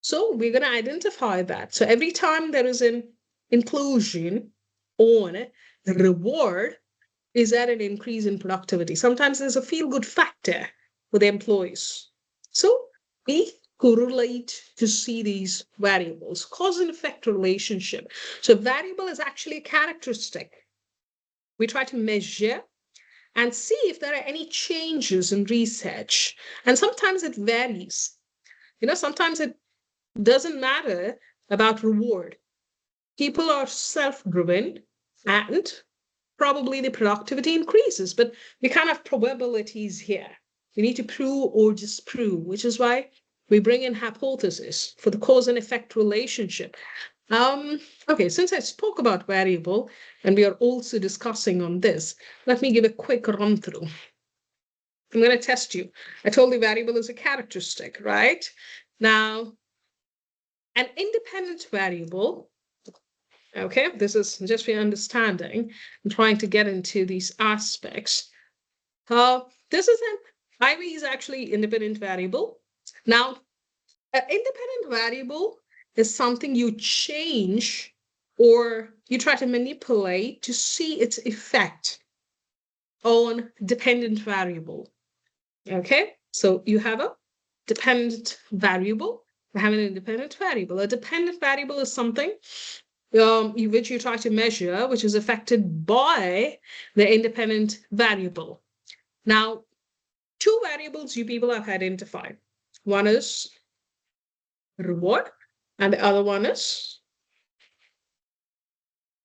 So we're going to identify that. So every time there is an inclusion on the reward, is that an increase in productivity? Sometimes there's a feel-good factor with employees. So we correlate to see these variables, cause and effect relationship. So variable is actually a characteristic. We try to measure and see if there are any changes in research. And sometimes it varies. Sometimes it doesn't matter about reward. People are self-driven and probably the productivity increases, but we can't have probabilities here. We need to prove or disprove, which is why we bring in hypothesis for the cause and effect relationship. Okay, since I spoke about variable and we are also discussing on this, let me give a quick run through. I'm going to test you. I told you variable is a characteristic, right? Now, an independent variable, okay, this is just for your understanding. I'm trying to get into these aspects. This is an IV is actually independent variable. Now, an independent variable is something you change or you try to manipulate to see its effect on dependent variable. Okay, so you have a dependent variable. I have an independent variable. A dependent variable is something which you try to measure, which is affected by the independent variable. Now, 2 variables you people have identified. One is reward, and the other one is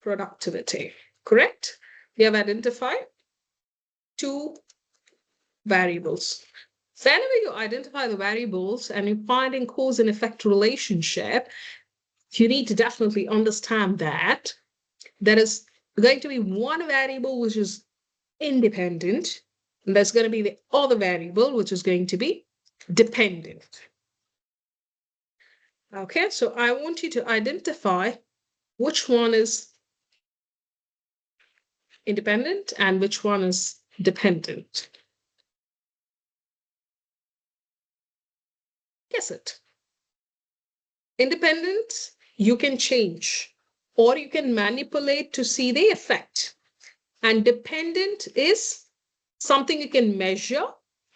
productivity, correct? We have identified 2 variables. Whenever you identify the variables and you're finding cause and effect relationship, you need to definitely understand that there is going to be one variable which is independent, and there's going to be the other variable which is going to be dependent. Okay, so I want you to identify which one is independent and which one is dependent. Guess it. Independent, you can change or you can manipulate to see the effect. And dependent is something you can measure,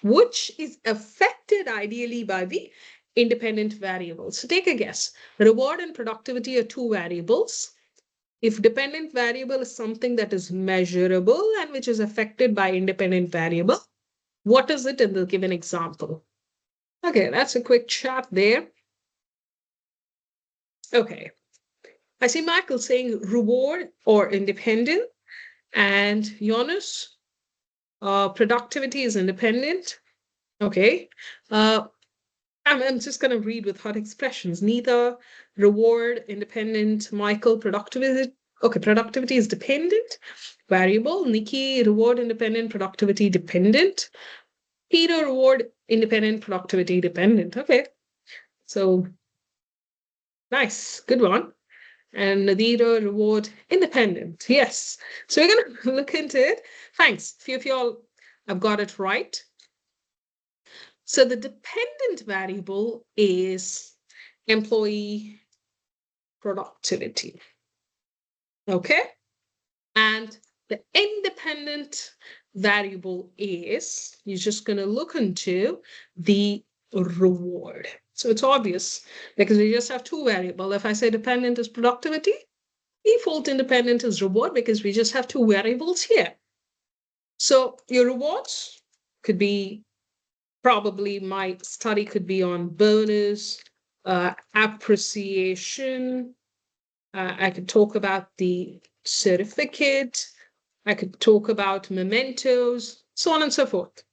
which is affected ideally by the independent variables. So take a guess. Reward and productivity are 2 variables. If dependent variable is something that is measurable and which is affected by independent variable, what is it in the given example? Okay, that's a quick chat there. Okay, I see Michael saying reward or independent, and Jonas, productivity is independent. Okay, I'm just going to read with hot expressions. Neither reward, independent, Michael, productivity Okay, productivity is dependent variable. Nikki, reward independent, productivity dependent. Peter, reward independent, productivity dependent. Okay, so nice, good one. And Nadira, reward independent. Yes. So we're going to look into it. Thanks. A few of y'all have got it right. So the dependent variable is employee productivity. Okay. And the independent variable is, you're just going to look into the reward. So it's obvious because we just have two variables. If I say dependent is productivity, default independent is reward because we just have two variables here. So your rewards could be, probably my study could be on bonus, appreciation. I could talk about the certificate. I could talk about mementos, so on and so forth.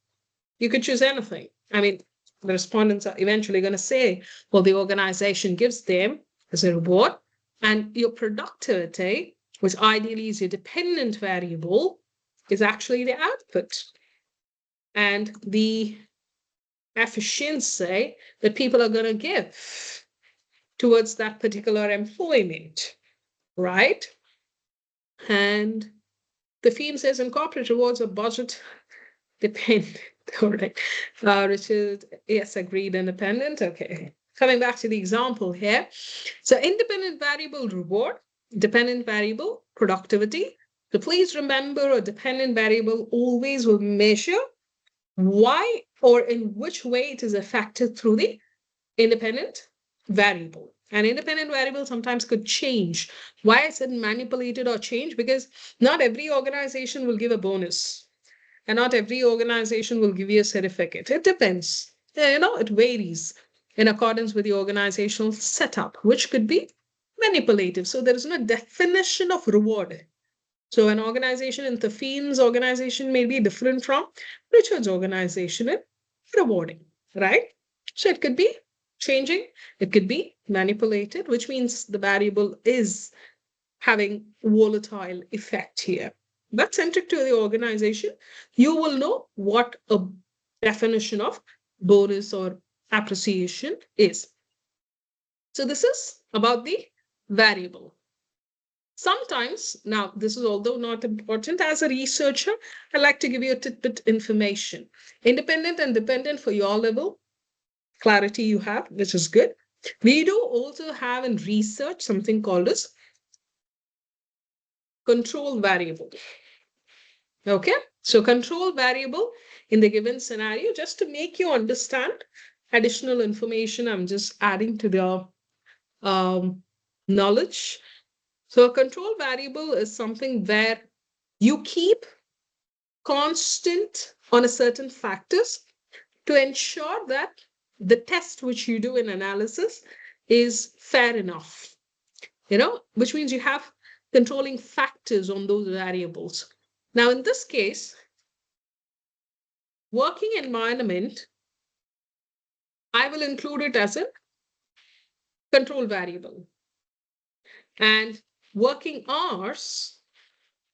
You could choose anything. I mean, the respondents are eventually going to say, well, the organization gives them as a reward, and your productivity, which ideally is your dependent variable, is actually the output. And the efficiency that people are going to give towards that particular employment, right? And the theme says incorporate rewards are budget dependent. All right. Richard, yes, agreed, independent. Okay. Coming back to the example here. So independent variable reward, dependent variable productivity. So please remember a dependent variable always will measure why or in which way it is affected through the independent variable. An independent variable sometimes could change. Why I said manipulated or change? Because not every organization will give a bonus, and not every organization will give you a certificate. It depends. It varies in accordance with the organizational setup, which could be manipulative. So there is no definition of reward. So an organization in Tafeen's organization may be different from Richard's organization in rewarding, right? So it could be changing, it could be manipulated, which means the variable is having volatile effect here. But centric to the organization, you will know what a definition of bonus or appreciation is. So this is about the variable. Sometimes, now this is although not important, as a researcher, I like to give you a tidbit information. Independent and dependent for your level, clarity you have, which is good. We do also have in research something called as control variable. Okay, so control variable in the given scenario, just to make you understand additional information, I'm just adding to the knowledge. So a control variable is something where you keep constant on a certain factors to ensure that the test which you do in analysis is fair enough, which means you have controlling factors on those variables. Now, in this case, working environment, I will include it as a control variable. And working hours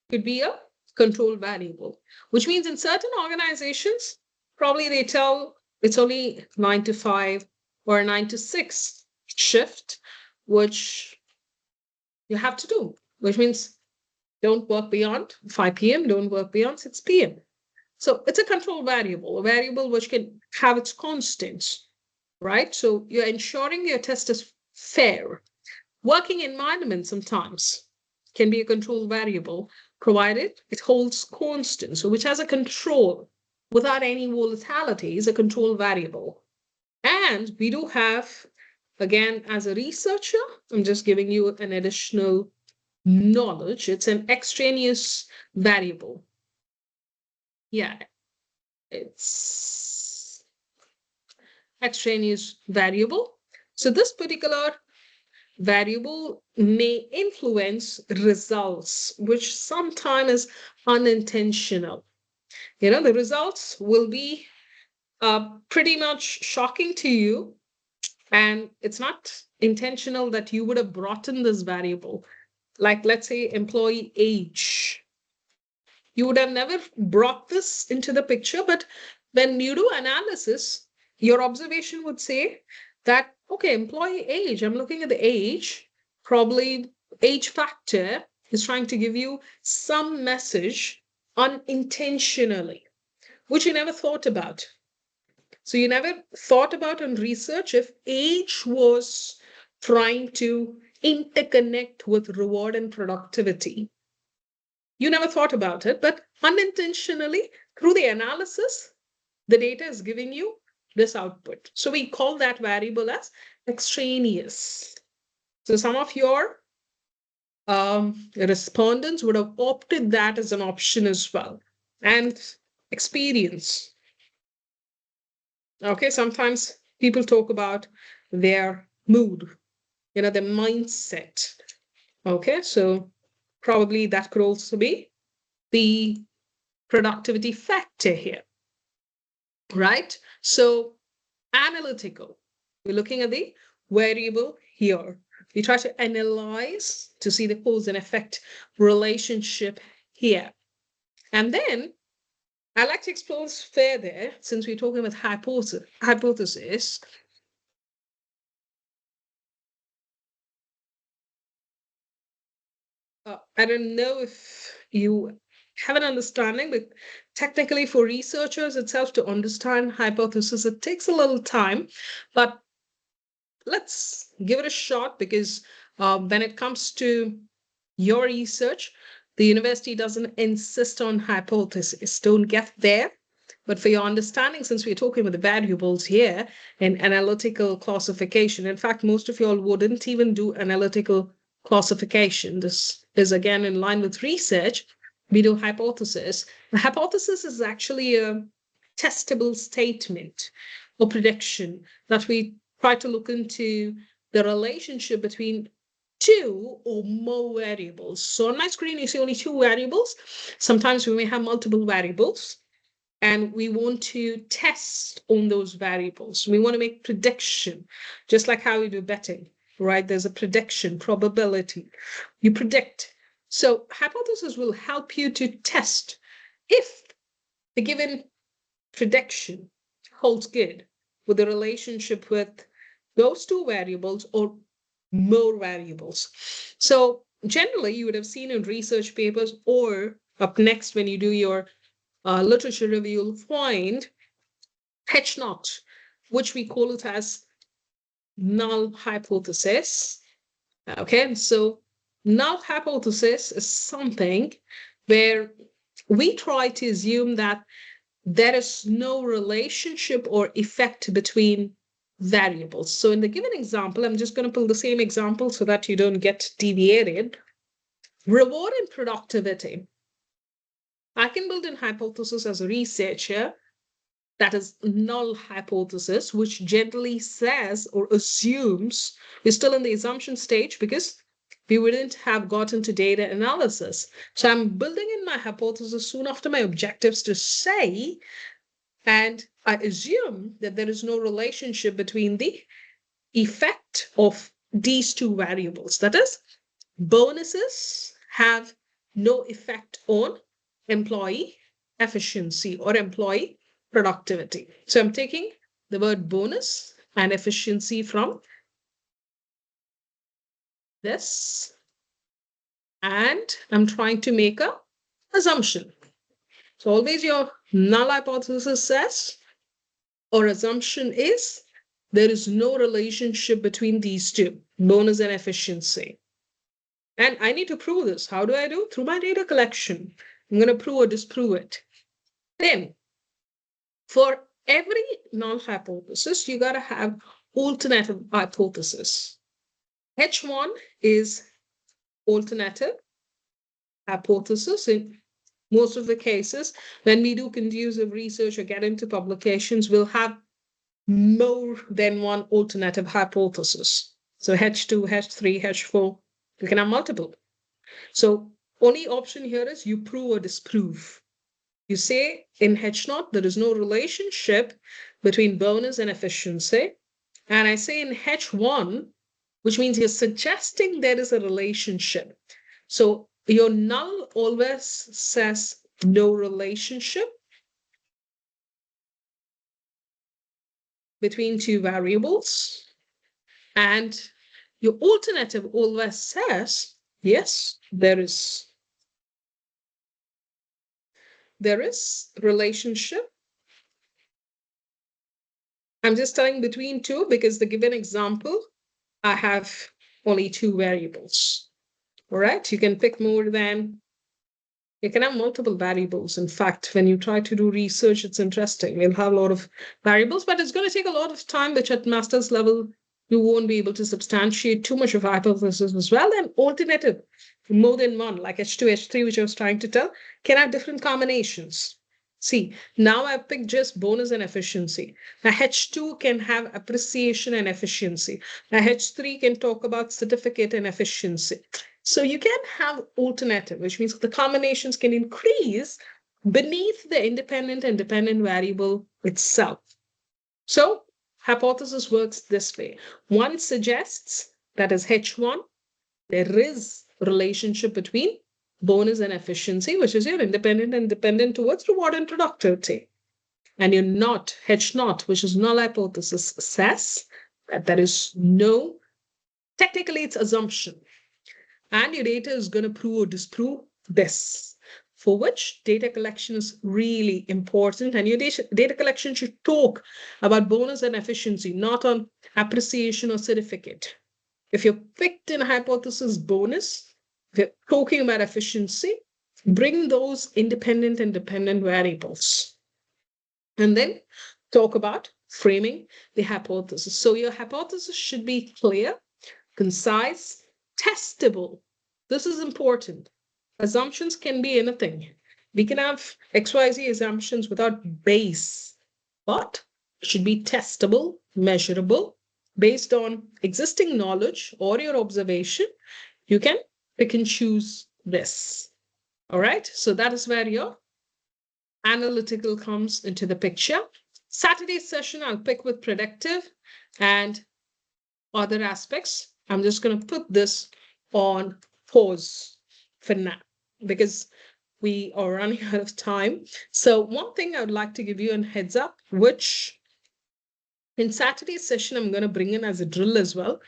could be a control variable, which means in certain organizations, probably they tell it's only 9 to 5 or a 9 to 6 shift, which you have to do, which means don't work beyond 5 p.m., don't work beyond 6 p.m. So it's a control variable, a variable which can have its constants, right? So you're ensuring your test is fair. Working environment sometimes can be a control variable, provided it holds constant. So which has a control without any volatility is a control variable. And we do have, again, as a researcher, I'm just giving you an additional knowledge. It's an extraneous variable. Yeah, it's extraneous variable. So this particular variable may influence results, which sometimes is unintentional. The results will be pretty much shocking to you, and it's not intentional that you would have brought in this variable. like let's say employee age. You would have never brought this into the picture, but when you do analysis, your observation would say that, okay, employee age, I'm looking at the age, probably age factor is trying to give you some message unintentionally, which you never thought about. So you never thought about in research if age was trying to interconnect with reward and productivity. You never thought about it, but unintentionally, through the analysis, the data is giving you this output. So we call that variable as extraneous. So some of your respondents would have opted that as an option as well. And experience. Okay, sometimes people talk about their mood, their mindset. Okay, so probably that could also be the productivity factor here, right? So analytical, we're looking at the variable here. We try to analyze to see the cause and effect relationship here. And then I like to explore further, since we're talking about hypothesis. I don't know if you have an understanding, but technically for researchers itself to understand hypothesis, it takes a little time, but let's give it a shot because when it comes to your research, the university doesn't insist on hypothesis. Don't get there. But for your understanding, since we're talking about the variables here in analytical classification, in fact, most of you all wouldn't even do analytical classification. This is again in line with research. We do hypothesis. The hypothesis is actually a testable statement or prediction that we try to look into the relationship between two or more variables. So on my screen, you see only two variables. Sometimes we may have multiple variables, and we want to test on those variables. We want to make prediction, just like how we do betting, right? There's a prediction, probability. You predict. So hypothesis will help you to test if the given prediction holds good with the relationship with those two variables or more variables. So generally, you would have seen in research papers or up next when you do your literature review, you'll find H naught, which we call it as null hypothesis. Okay, so null hypothesis is something where we try to assume that there is no relationship or effect between variables. So in the given example, I'm just going to pull the same example so that you don't get deviated. Reward and productivity. I can build a hypothesis as a researcher that is null hypothesis, which generally says or assumes, we're still in the assumption stage because we wouldn't have gotten to data analysis. So I'm building in my hypothesis soon after my objectives to say, and I assume that there is no relationship between the effect of these two variables. That is, bonuses have no effect on employee efficiency or employee productivity. So I'm taking the word bonus and efficiency from this, and I'm trying to make an assumption. So always your null hypothesis says, or assumption is, there is no relationship between these two, bonus and efficiency. And I need to prove this. How do I do? Through my data collection. I'm going to prove or disprove it. Then, for every null hypothesis, you got to have alternative hypothesis. H1 is alternative hypothesis. In most of the cases, when we do conducive research or get into publications, we'll have more than one alternative hypothesis. So H2, H3, H4, you can have multiple. So only option here is you prove or disprove. You say in H0, there is no relationship between bonus and efficiency. And I say in H1, which means you're suggesting there is a relationship. So your null always says no relationship between two variables. And your alternative always says, yes, there is relationship. I'm just telling between two because the given example, I have only two variables. All right, you can pick more than, you can have multiple variables. In fact, when you try to do research, it's interesting. We'll have a lot of variables, but it's going to take a lot of time, which at master's level, you won't be able to substantiate too much of hypothesis as well. And alternative, more than one, like H2, H3, which I was trying to tell, can have different combinations. See, now I've picked just bonus and efficiency. Now H2 can have appreciation and efficiency. Now H3 can talk about certificate and efficiency. So you can have alternative, which means the combinations can increase beneath the independent and dependent variable itself. So hypothesis works this way. One suggests that is H1, there is a relationship between bonus and efficiency, which is your independent and dependent towards reward and productivity. And your not, H0, which is null hypothesis, says that there is no, technically it's assumption. And your data is going to prove or disprove this, for which data collection is really important. And your data collection should talk about bonus and efficiency, not on appreciation or certificate. If you're picked in hypothesis bonus, if you're talking about efficiency, bring those independent and dependent variables. And then talk about framing the hypothesis. So your hypothesis should be clear, concise, testable. This is important. Assumptions can be anything. We can have XYZ assumptions without base, but it should be testable, measurable, based on existing knowledge or your observation. You can pick and choose this. All right, so that is where your analytical comes into the picture. Saturday session, I'll pick with predictive and other aspects. I'm just going to put this on pause for now because we are running out of time. So one thing I would like to give you a heads up, which in Saturday's session, I'm going to bring in as a drill as well.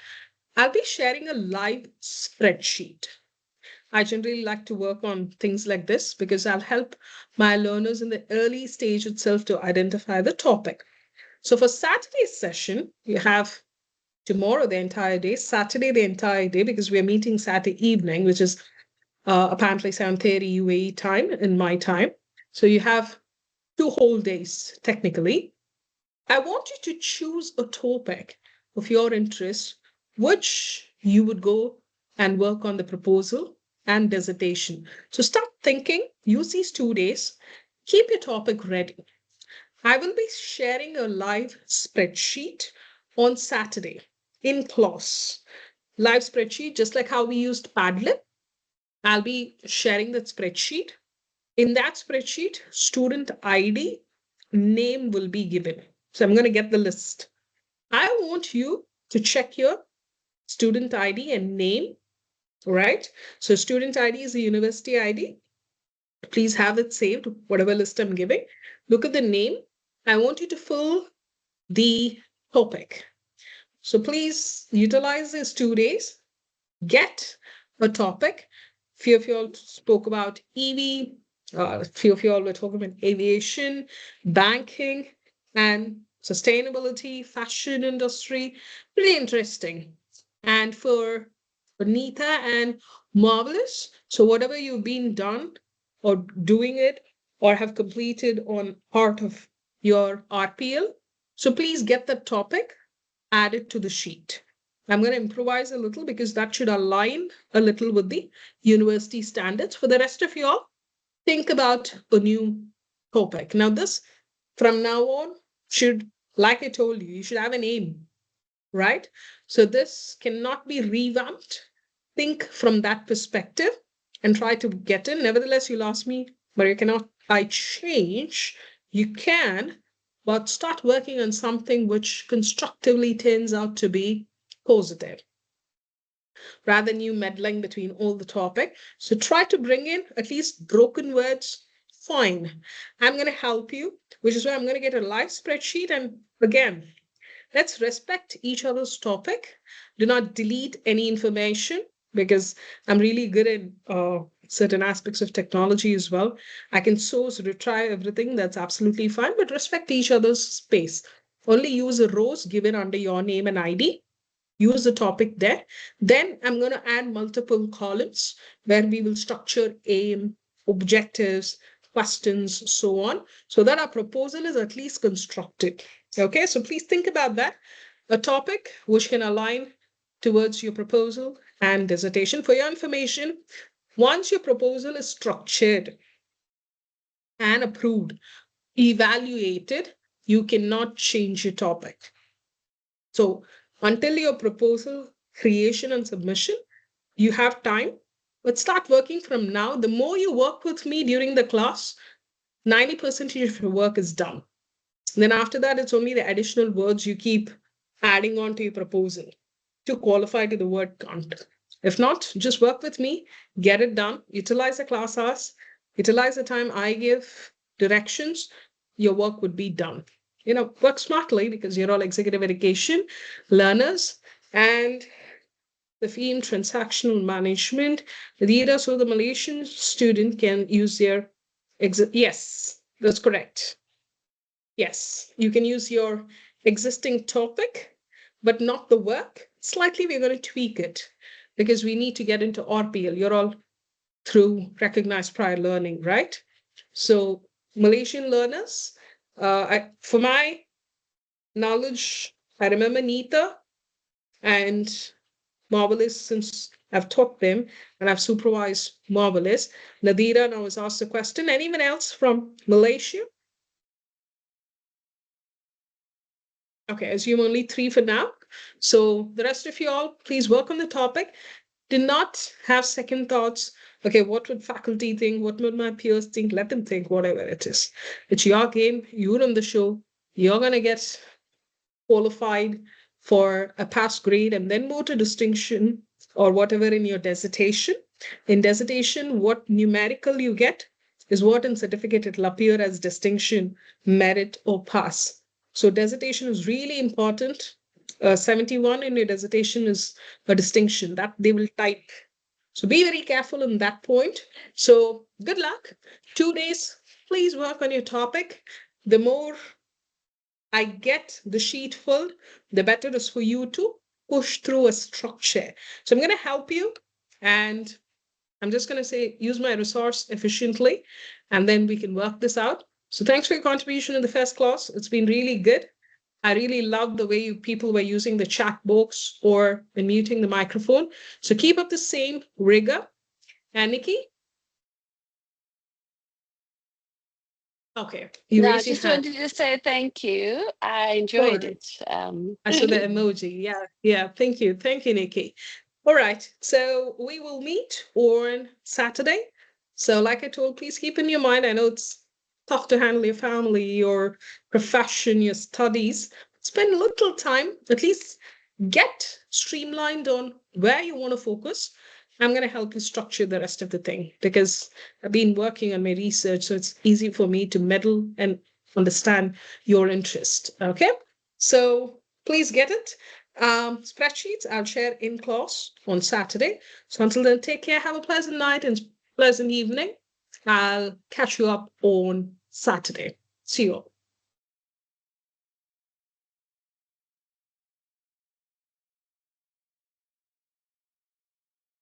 I'll be sharing a live spreadsheet. I generally like to work on things like this because I'll help my learners in the early stage itself to identify the topic. So for Saturday's session, you have tomorrow the entire day, Saturday the entire day, because we're meeting Saturday evening, which is apparently 7:30 UAE time in my time. So you have 2 whole days, technically. I want you to choose a topic of your interest, which you would go and work on the proposal and dissertation. So start thinking, use these 2 days, keep your topic ready. I will be sharing a live spreadsheet on Saturday in class. Live spreadsheet, just like how we used Padlet. I'll be sharing that spreadsheet. In that spreadsheet, student ID, name will be given. So I'm going to get the list. I want you to check your student ID and name, right? So student ID is the university ID. Please have it saved, whatever list I'm giving. Look at the name. I want you to fill the topic. So please utilize these 2 days, get a topic. Few of you all spoke about EV, few of you all were talking about aviation, banking, and sustainability, fashion industry. Pretty interesting. And for Nita and Marvelous, so whatever you've been done or doing it or have completed on part of your RPL, so please get the topic, add it to the sheet. I'm going to improvise a little because that should align a little with the university standards. For the rest of you all, think about a new topic. Now this, from now on, should, like I told you, you should have an aim, right? So this cannot be revamped. Think from that perspective and try to get in. Nevertheless, you'll ask me, but you cannot, I change. You can, but start working on something which constructively turns out to be positive. rather than you meddling between all the topic. So try to bring in at least broken words. Fine. I'm going to help you, which is why I'm going to get a live spreadsheet. And again, let's respect each other's topic. Do not delete any information because I'm really good at certain aspects of technology as well. I can source, retrieve everything. That's absolutely fine, but respect each other's space. Only use the rows given under your name and ID. Use the topic there. Then I'm going to add multiple columns where we will structure aim, objectives, questions, so on, so that our proposal is at least constructed. Okay, so please think about that. A topic which can align towards your proposal and dissertation. For your information, once your proposal is structured and approved, evaluated, you cannot change your topic. So until your proposal creation and submission, you have time, but start working from now. The more you work with me during the class, 90% of your work is done. And then after that, it's only the additional words you keep adding on to your proposal to qualify to the word count. If not, just work with me, get it done, utilize the class hours, utilize the time I give directions, your work would be done. Work smartly because you're all executive education learners and the theme transactional management. Rita, so the Malaysian student can use their yes, that's correct. Yes, you can use your existing topic, but not the work. Slightly, we're going to tweak it because we need to get into RPL. You're all through recognized prior learning, right? So Malaysian learners, for my knowledge, I remember Nita and Marvelous since I've taught them and I've supervised Marvelous. Nadira now has asked a question. Anyone else from Malaysia? Okay, assume only 3 for now. So the rest of you all, please work on the topic. Do not have second thoughts. Okay, what would faculty think? What would my peers think? Let them think, whatever it is. It's your game. You run the show. You're going to get qualified for a pass grade and then move to distinction or whatever in your dissertation. In dissertation, what numerical you get is what in certificate it will appear as distinction, merit, or pass. So dissertation is really important. 71 in your dissertation is a distinction that they will type. So be very careful in that point. So good luck. 2 days, please work on your topic. The more I get the sheet filled, the better it is for you to push through a structure. So I'm going to help you and I'm just going to say, use my resource efficiently, and then we can work this out. So thanks for your contribution in the first class. It's been really good. I really love the way people were using the chat box or muting the microphone. So keep up the same rigor. And Nikki? Okay. No, I raised your just hand. wanted to say thank you. I enjoyed Sure. it. I saw the emoji. Yeah. Thank you, Nikki. All right. So we will meet on Saturday. So like I told, please keep in your mind, I know it's tough to handle your family, your profession, your studies. Spend a little time, at least get streamlined on where you want to focus. I'm going to help you structure the rest of the thing because I've been working on my research, so it's easy for me to meddle and understand your interest. Okay, so please get it. Spreadsheets I'll share in class on Saturday. So until then, take care, have a pleasant night and pleasant evening. I'll catch you up on Saturday. See you all.